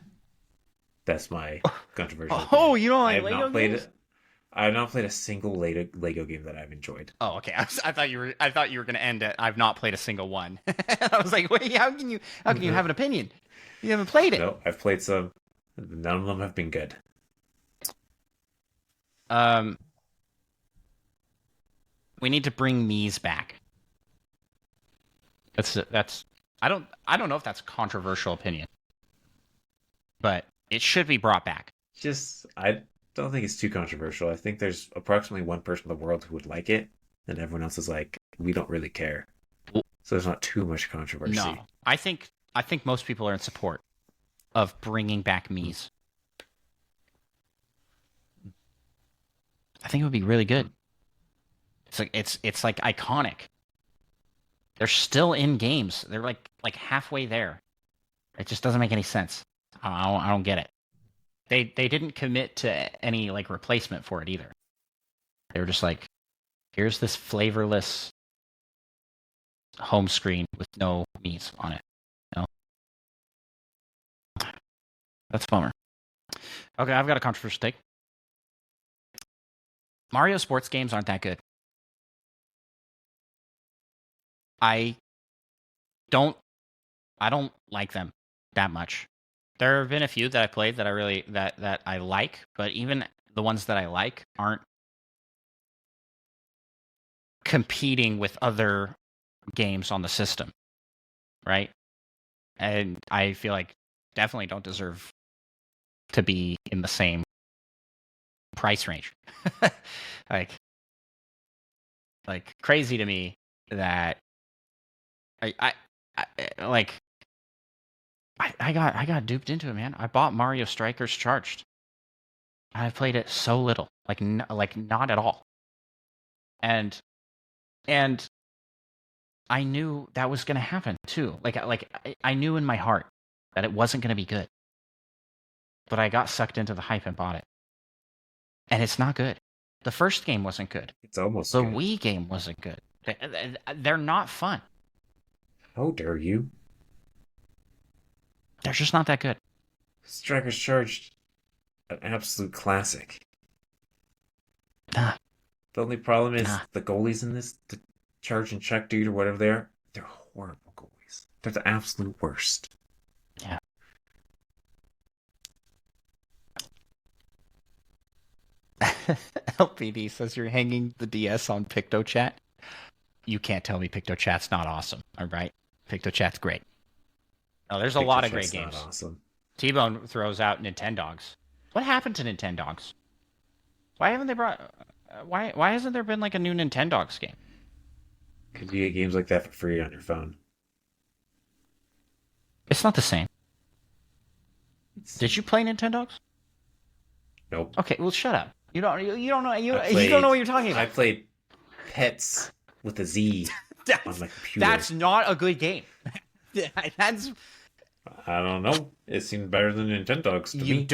That's my controversial Oh, opinion. you don't I like have Lego not played games? I have not played a single Lego game that I've enjoyed. Oh, okay. I thought you were gonna end it. I've not played a single one. I was like, wait, how can you have an opinion? You haven't played it. No, I've played some. None of them have been good. Um, we need to bring Mii's back. That's. I don't know if that's a controversial opinion, but it should be brought back. I don't think it's too controversial. I think there's approximately one person in the world who would like it, and everyone else is like, we don't really care. So there's not too much controversy. No, I think most people are in support of bringing back Mii's. I think it would be really good. It's like iconic. They're still in games. They're like halfway there. It just doesn't make any sense. I don't get it. They didn't commit to any like replacement for it either. They were just like, here's this flavorless home screen with no Mii's on it. You know? That's a bummer. Okay, I've got a controversial take. Mario sports games aren't that good. I don't like them that much. There have been a few that I played that I really that I like, but even the ones that I like aren't competing with other games on the system, right? And I feel like definitely don't deserve to be in the same price range. like crazy to me that I got duped into it, man. I bought Mario Strikers Charged. I've played it so little, like not at all. And I knew that was going to happen too. I knew in my heart that it wasn't going to be good. But I got sucked into the hype and bought it. And it's not good. The first game wasn't good. It's almost The good. Wii game wasn't good. They're not fun. How dare you? They're just not that good. Strikers Charged, an absolute classic. Nah. The only problem is Nah. the goalies in this, the Charge and Chuck dude or whatever they are, they're horrible goalies. They're the absolute worst. Yeah. LPD says you're hanging the DS on PictoChat. You can't tell me PictoChat's not awesome. All right, PictoChat's great. Oh, there's a lot of great games. Awesome. T-Bone throws out Nintendogs. What happened to Nintendogs? Why haven't they brought? Why hasn't there been like a new Nintendogs game? Because you get games like that for free on your phone. It's not the same. Did you play Nintendogs? Nope. Okay, well, shut up. You don't know you don't know what you're talking about. I played Pets with a Z on my computer. That's not a good game. That's I don't know. It seemed better than Nintendogs to me.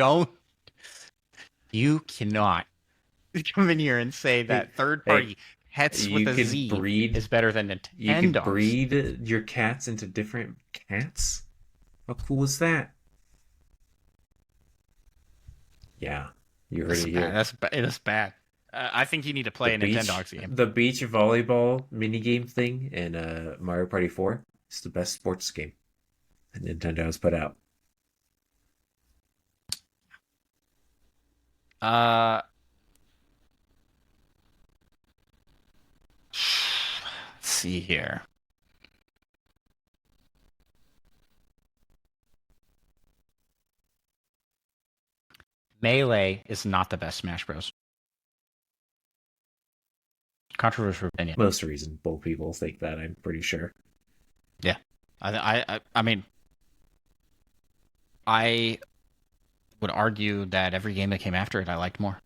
You cannot come in here and say that third party Pets with a Z is better than Nintendogs. You can breed your cats into different cats? How cool is that? Yeah, you heard it here. It is bad. I think you need to play a Nintendogs game. The beach volleyball minigame thing in Mario Party 4 is the best sports game that Nintendo has put out. Let's see here. Melee is not the best Smash Bros. Controversial opinion. Most reasonable people think that, I'm pretty sure. Yeah. I mean, I would argue that every game that came after it I liked more.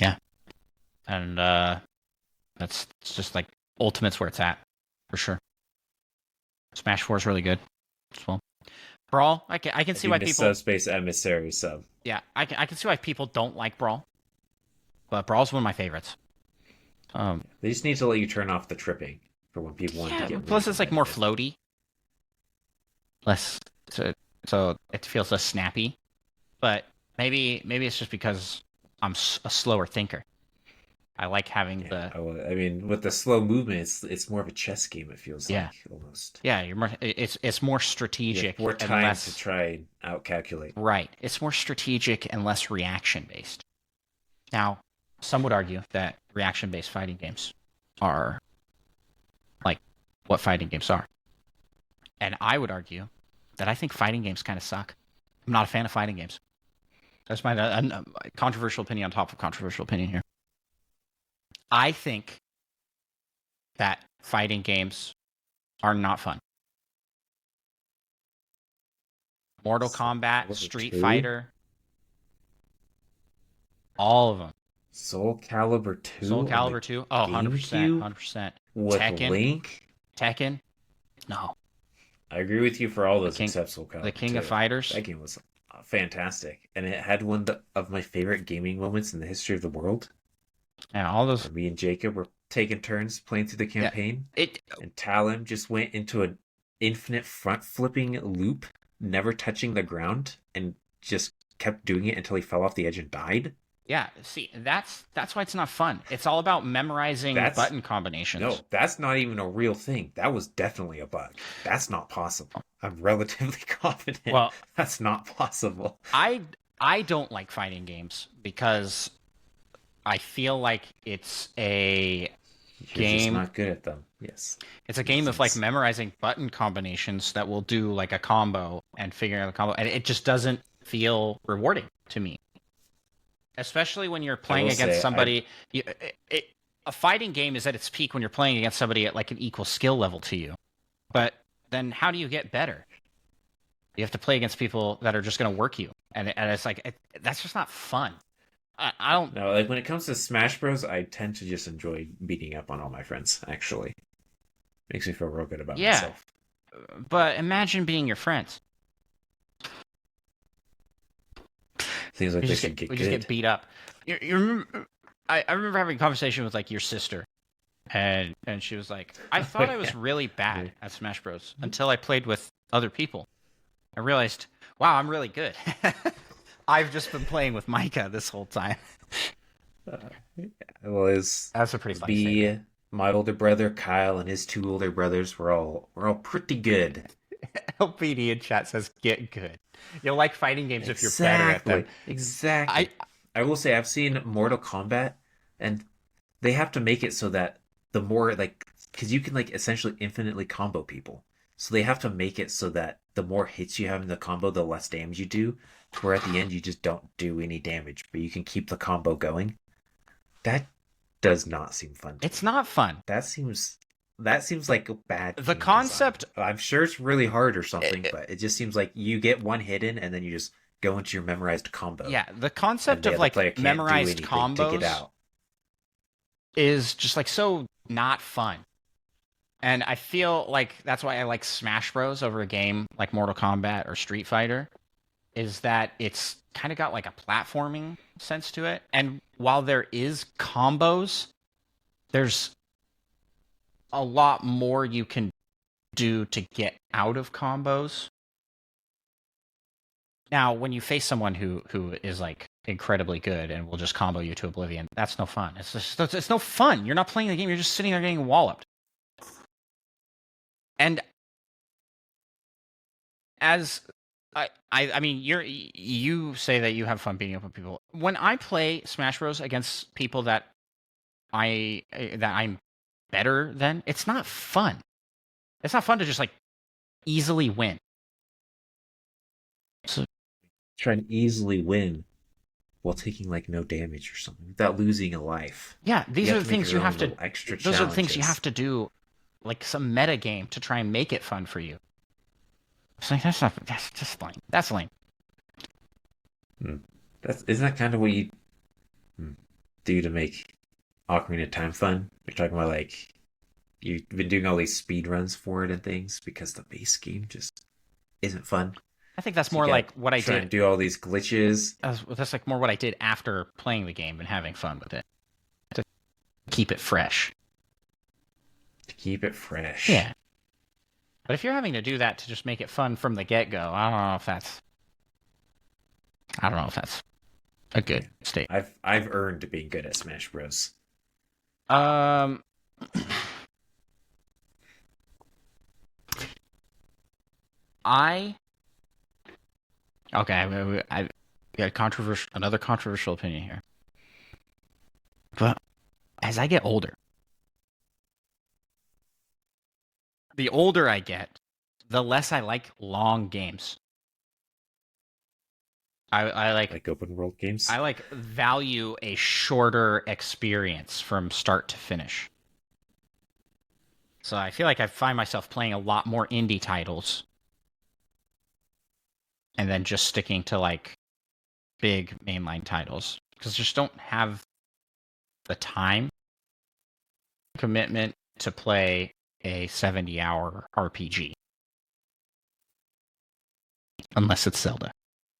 Yeah. And that's just like Ultimate's where it's at, for sure. Smash 4 is really good as well. Brawl, I can see why people... Subspace Emissary sub. Yeah, I can see why people don't like Brawl. But Brawl's one of my favorites. They just need to let you turn off the tripping for when people want to get. Plus, it's like more floaty, less so it feels less snappy. But maybe it's just because I'm a slower thinker. I like having the. I mean, with the slow movement, it's more of a chess game. It feels like almost. Yeah, you're more. It's more strategic. More time to try and outcalculate. Right. It's more strategic and less reaction based. Now, some would argue that reaction-based fighting games are like what fighting games are. And I would argue that I think fighting games kind of suck. I'm not a fan of fighting games. That's my controversial opinion on top of controversial opinion here. I think that fighting games are not fun. Mortal Kombat, Street Fighter, all of them. Soul Calibur 2. Soul Calibur 2. Oh, 100%. 100%. With Tekken. Link. Tekken. No. I agree with you for all those except Soul Calibur. The King of Fighters. That game was fantastic. And it had one of my favorite gaming moments in the history of the world. And all those. Me and Jacob were taking turns playing through the campaign. And Talon just went into an infinite front flipping loop, never touching the ground, and just kept doing it until he fell off the edge and died. Yeah, see, that's why it's not fun. It's all about memorizing button combinations. No, that's not even a real thing. That was definitely a bug. That's not possible. I'm relatively confident that's not possible. I don't like fighting games because I feel like it's a game. You're just not good at them. Yes. It's a game of like memorizing button combinations that will do like a combo and figuring out the combo, and it just doesn't feel rewarding to me. Especially when you're playing against somebody. A fighting game is at its peak when you're playing against somebody at like an equal skill level to you. But then how do you get better? You have to play against people that are just going to work you. And it's like, that's just not fun. I don't... No, like when it comes to Smash Bros, I tend to just enjoy beating up on all my friends, actually. Makes me feel real good about myself. But imagine being your friends. Seems like we just get beat up. You remember, I remember having a conversation with like your sister, and she was like, "I thought I was really bad at Smash Bros. Until I played with other people. I realized, wow, I'm really good. I've just been playing with Micah this whole time." That's a pretty funny statement. My older brother Kyle and his two older brothers were all pretty good. LPD in chat says, "Get good." You'll like fighting games if you're better at them. Exactly. I will say I've seen Mortal Kombat, and they have to make it so that the more because you can essentially infinitely combo people. So they have to make it so that the more hits you have in the combo, the less damage you do. To where at the end you just don't do any damage, but you can keep the combo going. That does not seem fun. It's not fun. That seems like a bad. The concept. Design. I'm sure it's really hard or something, but it just seems like you get one hit in and then you just go into your memorized combo. Yeah, the concept of memorized combos to get out is just so not fun. And I feel like that's why I like Smash Bros. Over a game like Mortal Kombat or Street Fighter, is that it's kind of got like a platforming sense to it. And while there is combos, there's a lot more you can do to get out of combos. Now, when you face someone who is like incredibly good and will just combo you to oblivion, that's no fun. It's no fun. You're not playing the game. You're just sitting there getting walloped. And as I mean, you say that you have fun beating up on people. When I play Smash Bros against people that I'm better than, it's not fun. It's not fun to just easily win. So try and easily win while taking like no damage or something without losing a life. Yeah, these You are have the to make things your you own have to. little extra Those are the things you challenges. have to do, like some meta game to try and make it fun for you. It's like that's just lame. That's lame. Isn't that kind of what you do to make Ocarina of Time fun? You're talking about like you've been doing all these speed runs for it and things because the base game just isn't fun. I think that's So you more got like what I try did. and do all these glitches. That's like more what I did after playing the game and having fun with it to keep it fresh. To keep it fresh. Yeah. But if you're having to do that to just make it fun from the get-go, I don't know if that's a good state. I've earned being good at Smash Bros. Um, I okay. I got another controversial opinion here. But as I get older, the older I get, the less I like long games. I Like open world games. I like value a shorter experience from start to finish. So I feel like I find myself playing a lot more indie titles and then just sticking to like big mainline titles because I just don't have the time commitment to play a 70-hour RPG. Unless it's Zelda.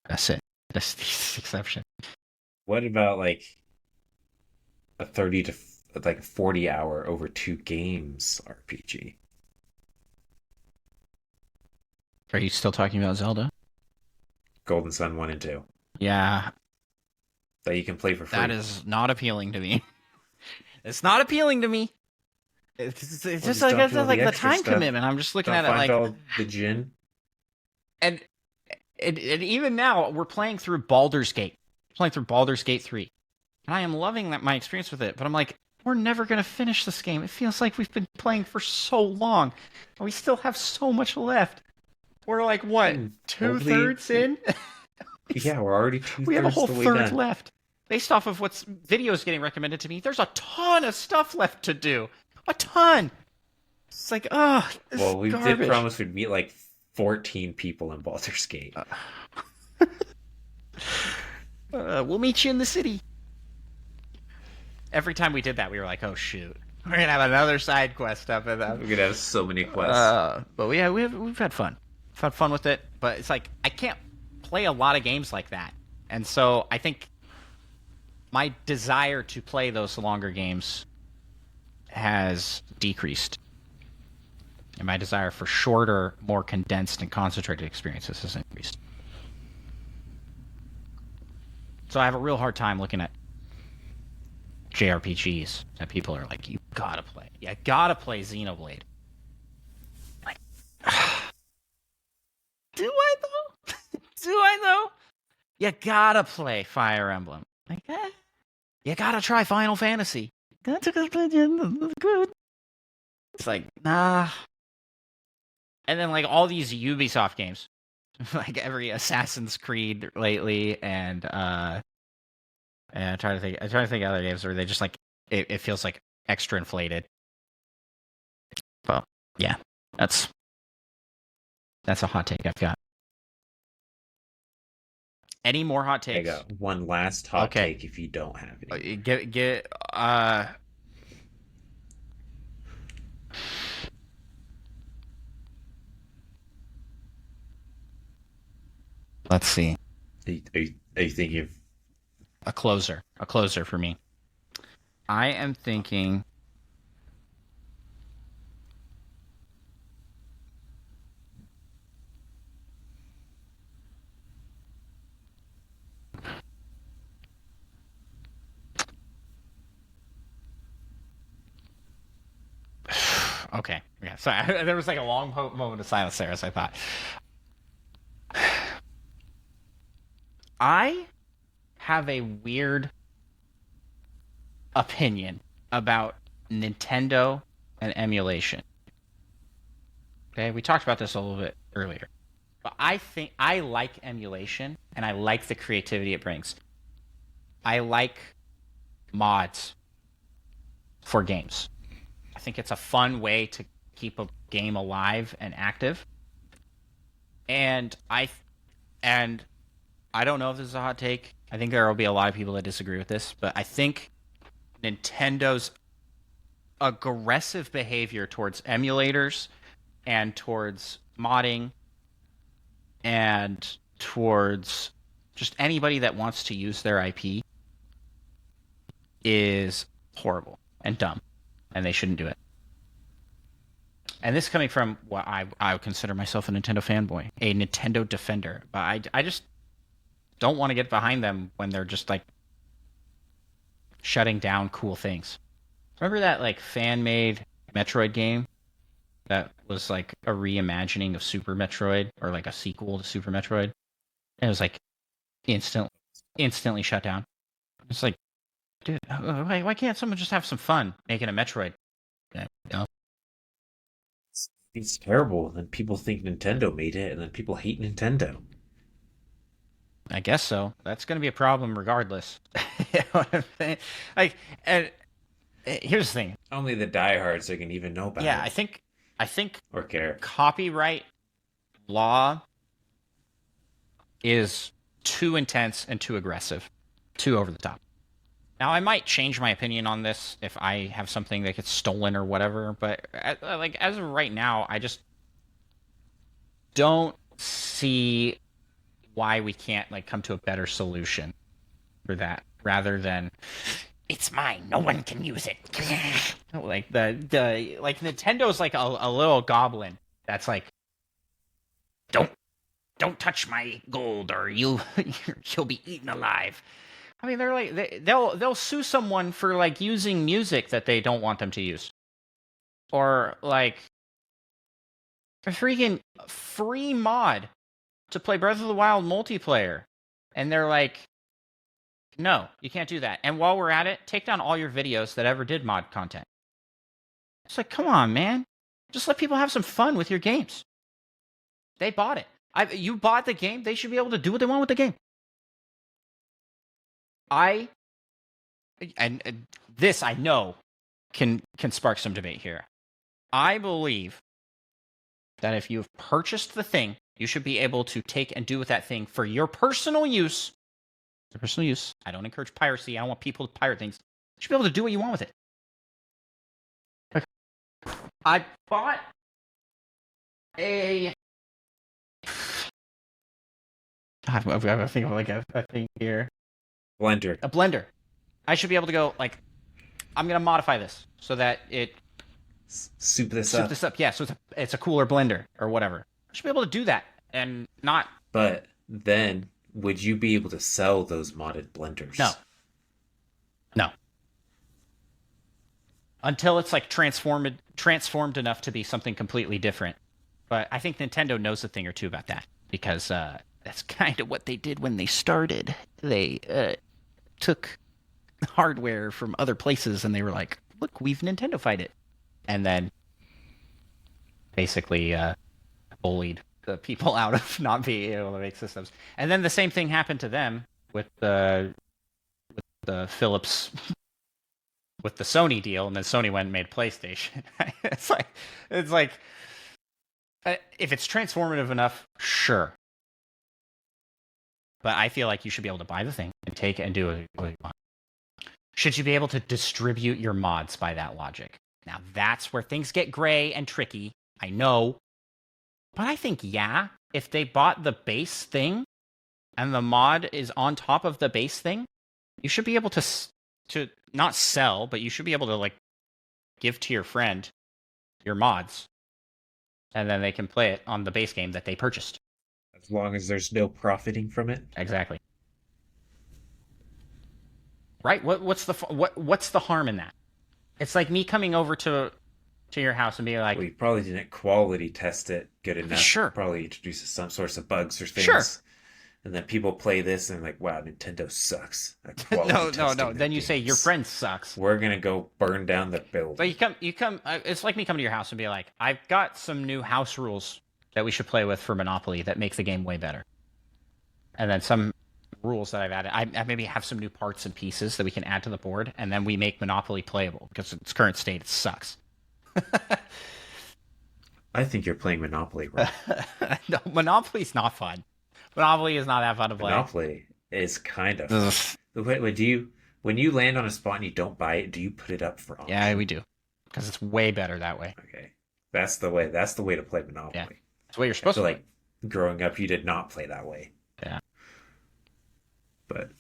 That's it. That's the exception. What about like a 30 to like 40 hour over 2 games RPG? Are you still talking about Zelda? Golden Sun 1 and 2 Yeah, that you can play for free. that is not appealing to me. It's not appealing to me. It's just like don't it's do all like the the extra time stuff. commitment. I'm just looking Don't at it find like, all the gin. and even now we're playing through Baldur's Gate, 3, and I am loving my experience with it. But I'm like, we're never gonna finish this game. It feels like we've been playing for so long, and we still have so much left. We're like what, two-thirds in? Yeah, we're already 2/3 We have a whole the way third done. left. Based off of what's videos getting recommended to me, there's a ton of stuff left to do. A ton. It's like, this Well, is we garbage. did promise we'd meet like 14 people in Baldur's Gate. We'll meet you in the city. Every time we did that, we were like, oh shoot, we're gonna have another side quest up in that. We're gonna have so many quests. But we've had fun. We've had fun with it. But it's like I can't play a lot of games like that, and so I think my desire to play those longer games has decreased, and my desire for shorter, more condensed and concentrated experiences has increased. So I have a real hard time looking at JRPGs that people are like, you gotta play Xenoblade. Like, do I though? Do I though? You gotta play Fire Emblem. Like, you gotta try Final Fantasy. It's like, nah. And then like all these Ubisoft games, like every Assassin's Creed lately, and I'm trying to think of other games where they just like it feels like extra inflated. Well, yeah, that's a hot take I've got. Any more hot I takes? got one last hot Okay. take if you don't have any. Get let's see. Are you thinking of A closer for me. I am thinking okay. Yeah, sorry. There was like a long moment of silence there as I thought. I have a weird opinion about Nintendo and emulation. Okay, we talked about this a little bit earlier. But I think I like emulation, and I like the creativity it brings. I like mods for games. I think it's a fun way to keep a game alive and active. And I don't know if this is a hot take. I think there will be a lot of people that disagree with this, but I think Nintendo's aggressive behavior towards emulators and towards modding and towards just anybody that wants to use their IP is horrible and dumb, and they shouldn't do it. And this coming from what I would consider myself a Nintendo fanboy, a Nintendo defender, but I just don't want to get behind them when they're just like shutting down cool things. Remember that like fan-made Metroid game that was like a reimagining of Super Metroid, or like a sequel to Super Metroid? And it was like instantly shut down. It's like, dude, why can't someone just have some fun making a Metroid? You know? It's terrible. Then people think Nintendo made it, and then people hate Nintendo. I guess so. That's going to be a problem regardless. You know what I'm saying? Like, and here's the thing. Only the diehards are can even know about it. Yeah, I think Or care. copyright law is too intense and too aggressive, too over the top. Now, I might change my opinion on this if I have something that gets stolen or whatever, but like as of right now, I just don't see why we can't like come to a better solution for that, rather than it's mine, no one can use it. Like the like Nintendo's like a little goblin that's like, don't touch my gold or you'll be eaten alive. I mean, they're like they'll sue someone for like using music that they don't want them to use, or like a freaking free mod to play Breath of the Wild multiplayer, and they're like, no, you can't do that. And while we're at it, take down all your videos that ever did mod content. It's like, come on, man, just let people have some fun with your games. They bought it. You bought the game. They should be able to do what they want with the game. And this I know can spark some debate here. I believe that if you've purchased the thing, you should be able to take and do with that thing for your personal use. For personal use. I don't encourage piracy. I don't want people to pirate things. You should be able to do what you want with it. I bought a... God, I've got to think of like a thing here. Blender. A blender. I should be able to go, like, I'm going to modify this so that it... Soup this up. Yeah, so it's a cooler blender or whatever. I should be able to do that and not... But then, would you be able to sell those modded blenders? No. Until it's, like, transformed enough to be something completely different. But I think Nintendo knows a thing or two about that, because that's kind of what they did when they started. They took hardware from other places, and they were like, look, we've Nintendo-fied it. And then basically bullied the people out of not being able to make systems. And then the same thing happened to them with the Philips, with the Sony deal, and then Sony went and made PlayStation. It's like if it's transformative enough, sure. But I feel like you should be able to buy the thing and take it and do what you want. Should you be able to distribute your mods by that logic? Now, that's where things get gray and tricky. I know. But I think, yeah, if they bought the base thing and the mod is on top of the base thing, you should be able to not sell, but you should be able to, like, give to your friend your mods. And then they can play it on the base game that they purchased. As long as there's no profiting from it. Exactly. Right? What's the harm in that? It's like me coming over to your house and being like... Well, you probably didn't quality test it good enough. Sure. Probably introduces some sorts of bugs or things. Sure. And then people play this and they're like, wow, Nintendo sucks. No. Then you say your friend sucks. We're going to go burn down the building. But you come, it's like me coming to your house and be like, I've got some new house rules that we should play with for Monopoly that make the game way better. And then some rules that I've added. I maybe have some new parts and pieces that we can add to the board, and then we make Monopoly playable because its current state it sucks. I think you're playing Monopoly wrong. No, Monopoly's not fun. Monopoly is not that fun to play. Monopoly is kind of Ugh. fun. When you land on a spot and you don't buy it, do you put it up for auction? Yeah, we do. Because it's way better that way. Okay. That's the way to play Monopoly. Yeah. That's the way you're I supposed feel to like growing up you did not play that way. Yeah. But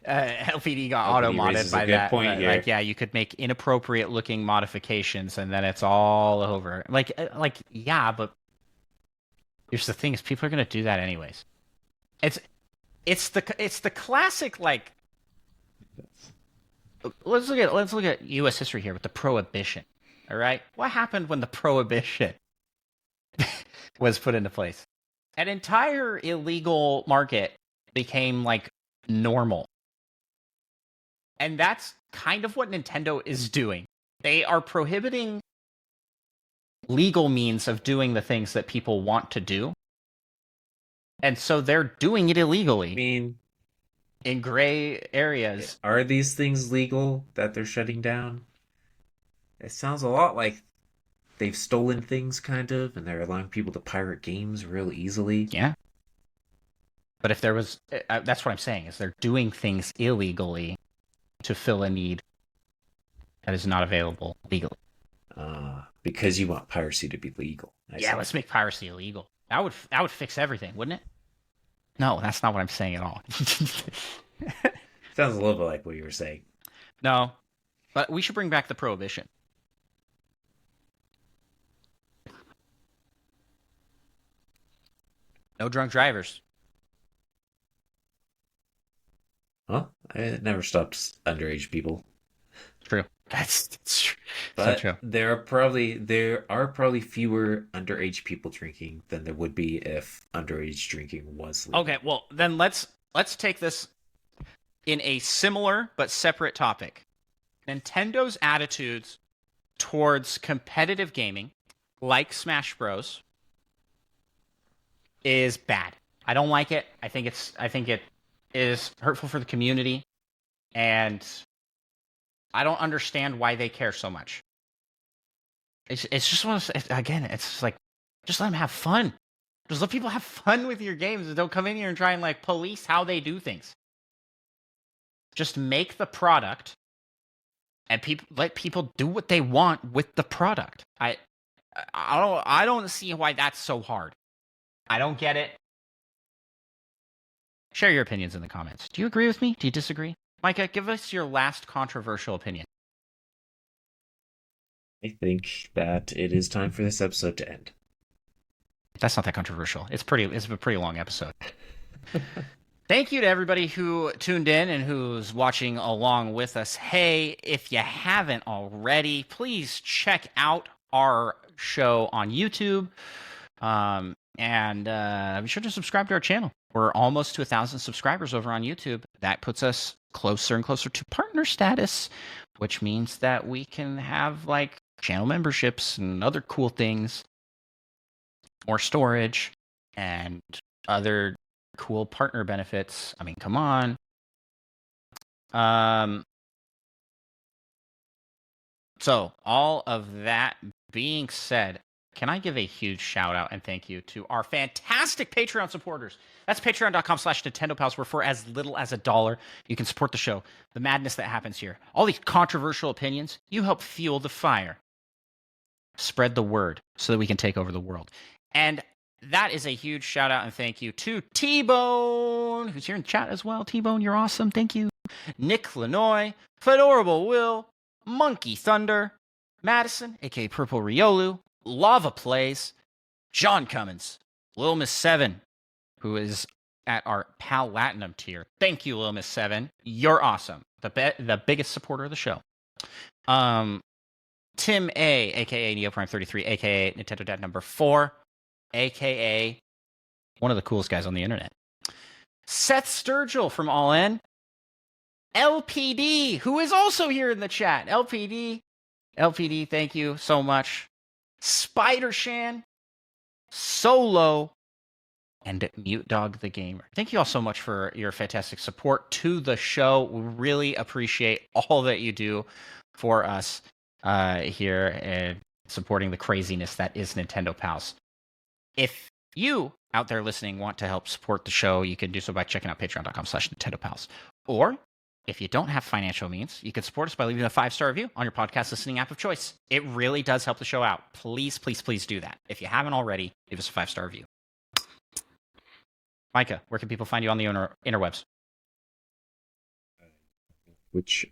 LPD got LPD auto modded raises a by good that. point here. Like, yeah, you could make inappropriate looking modifications, and then it's all over. Yeah, but here's the thing: is people are gonna do that anyways. It's the classic like. Let's look at U.S. history here with the Prohibition. All right, what happened when the Prohibition was put into place? An entire illegal market became like normal. And that's kind of what Nintendo is doing. They are prohibiting legal means of doing the things that people want to do. And so they're doing it illegally. I mean, in gray areas. Are these things legal that they're shutting down? It sounds a lot like they've stolen things, kind of, and they're allowing people to pirate games real easily. Yeah. But if there was... that's what I'm saying, is they're doing things illegally to fill a need that is not available legally. Because you want piracy to be legal. I see. Let's make piracy illegal. That would fix everything, wouldn't it? No, that's not what I'm saying at all. Sounds a little bit like what you were saying. No, but we should bring back the Prohibition. No drunk drivers. Huh? It never stopped underage people. True. That's true. But So true. there are probably fewer underage people drinking than there would be if underage drinking was legal. Okay, well then let's take this in a similar but separate topic. Nintendo's attitudes towards competitive gaming, like Smash Bros, is bad. I don't like it. I think it is hurtful for the community, and I don't understand why they care so much. It's just one of again, it's just like, just let them have fun. Just let people have fun with your games, and don't come in here and try and like police how they do things. Just make the product, and let people do what they want with the product. I don't see why that's so hard. I don't get it. Share your opinions in the comments. Do you agree with me? Do you disagree? Micah, give us your last controversial opinion. I think that it is time for this episode to end. That's not that controversial. It's a pretty long episode. Thank you to everybody who tuned in and who's watching along with us. Hey, if you haven't already, please check out our show on YouTube. And be sure to subscribe to our channel. We're almost to 1,000 subscribers over on YouTube. That puts us closer and closer to partner status, which means that we can have like channel memberships and other cool things, more storage, and other cool partner benefits. I mean, come on. So all of that being said, can I give a huge shout out and thank you to our fantastic Patreon supporters? That's patreon.com/NintendoPals, where for as little as $1, you can support the show, the madness that happens here, all these controversial opinions. You help fuel the fire. Spread the word so that we can take over the world. And that is a huge shout out and thank you to T-Bone, who's here in chat as well. T-Bone, you're awesome. Thank you. Nick Lanoy, Fedorable Will, Monkey Thunder, Madison, aka Purple Riolu, Lava Plays, John Cummins, Lil Miss 7, who is at our Pal Latinum tier. Thank you, Lil Miss 7. You're awesome. The biggest supporter of the show. Tim A, aka NeoPrime33, aka Nintendo Dad number 4, aka one of the coolest guys on the internet. Seth Sturgill from All In. LPD, who is also here in the chat. LPD, thank you so much. Spider Shan, Solo, and Mute Dog the Gamer. Thank you all so much for your fantastic support to the show. We really appreciate all that you do for us here and supporting the craziness that is Nintendo Pals. If you out there listening want to help support the show, you can do so by checking out patreon.com/Nintendo Pals. Or if you don't have financial means, you can support us by leaving a 5-star review on your podcast listening app of choice. It really does help the show out. Please, please, please do that. If you haven't already, give us a 5-star review. Micah, where can people find you on the interwebs? Which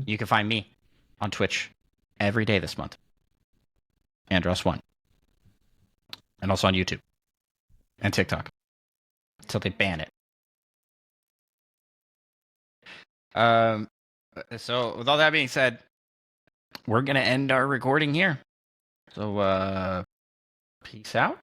you can find me on Twitch every day this month. Andros1. And also on YouTube. And TikTok. Until they ban it. So with all that being said, we're going to end our recording here. So, peace out.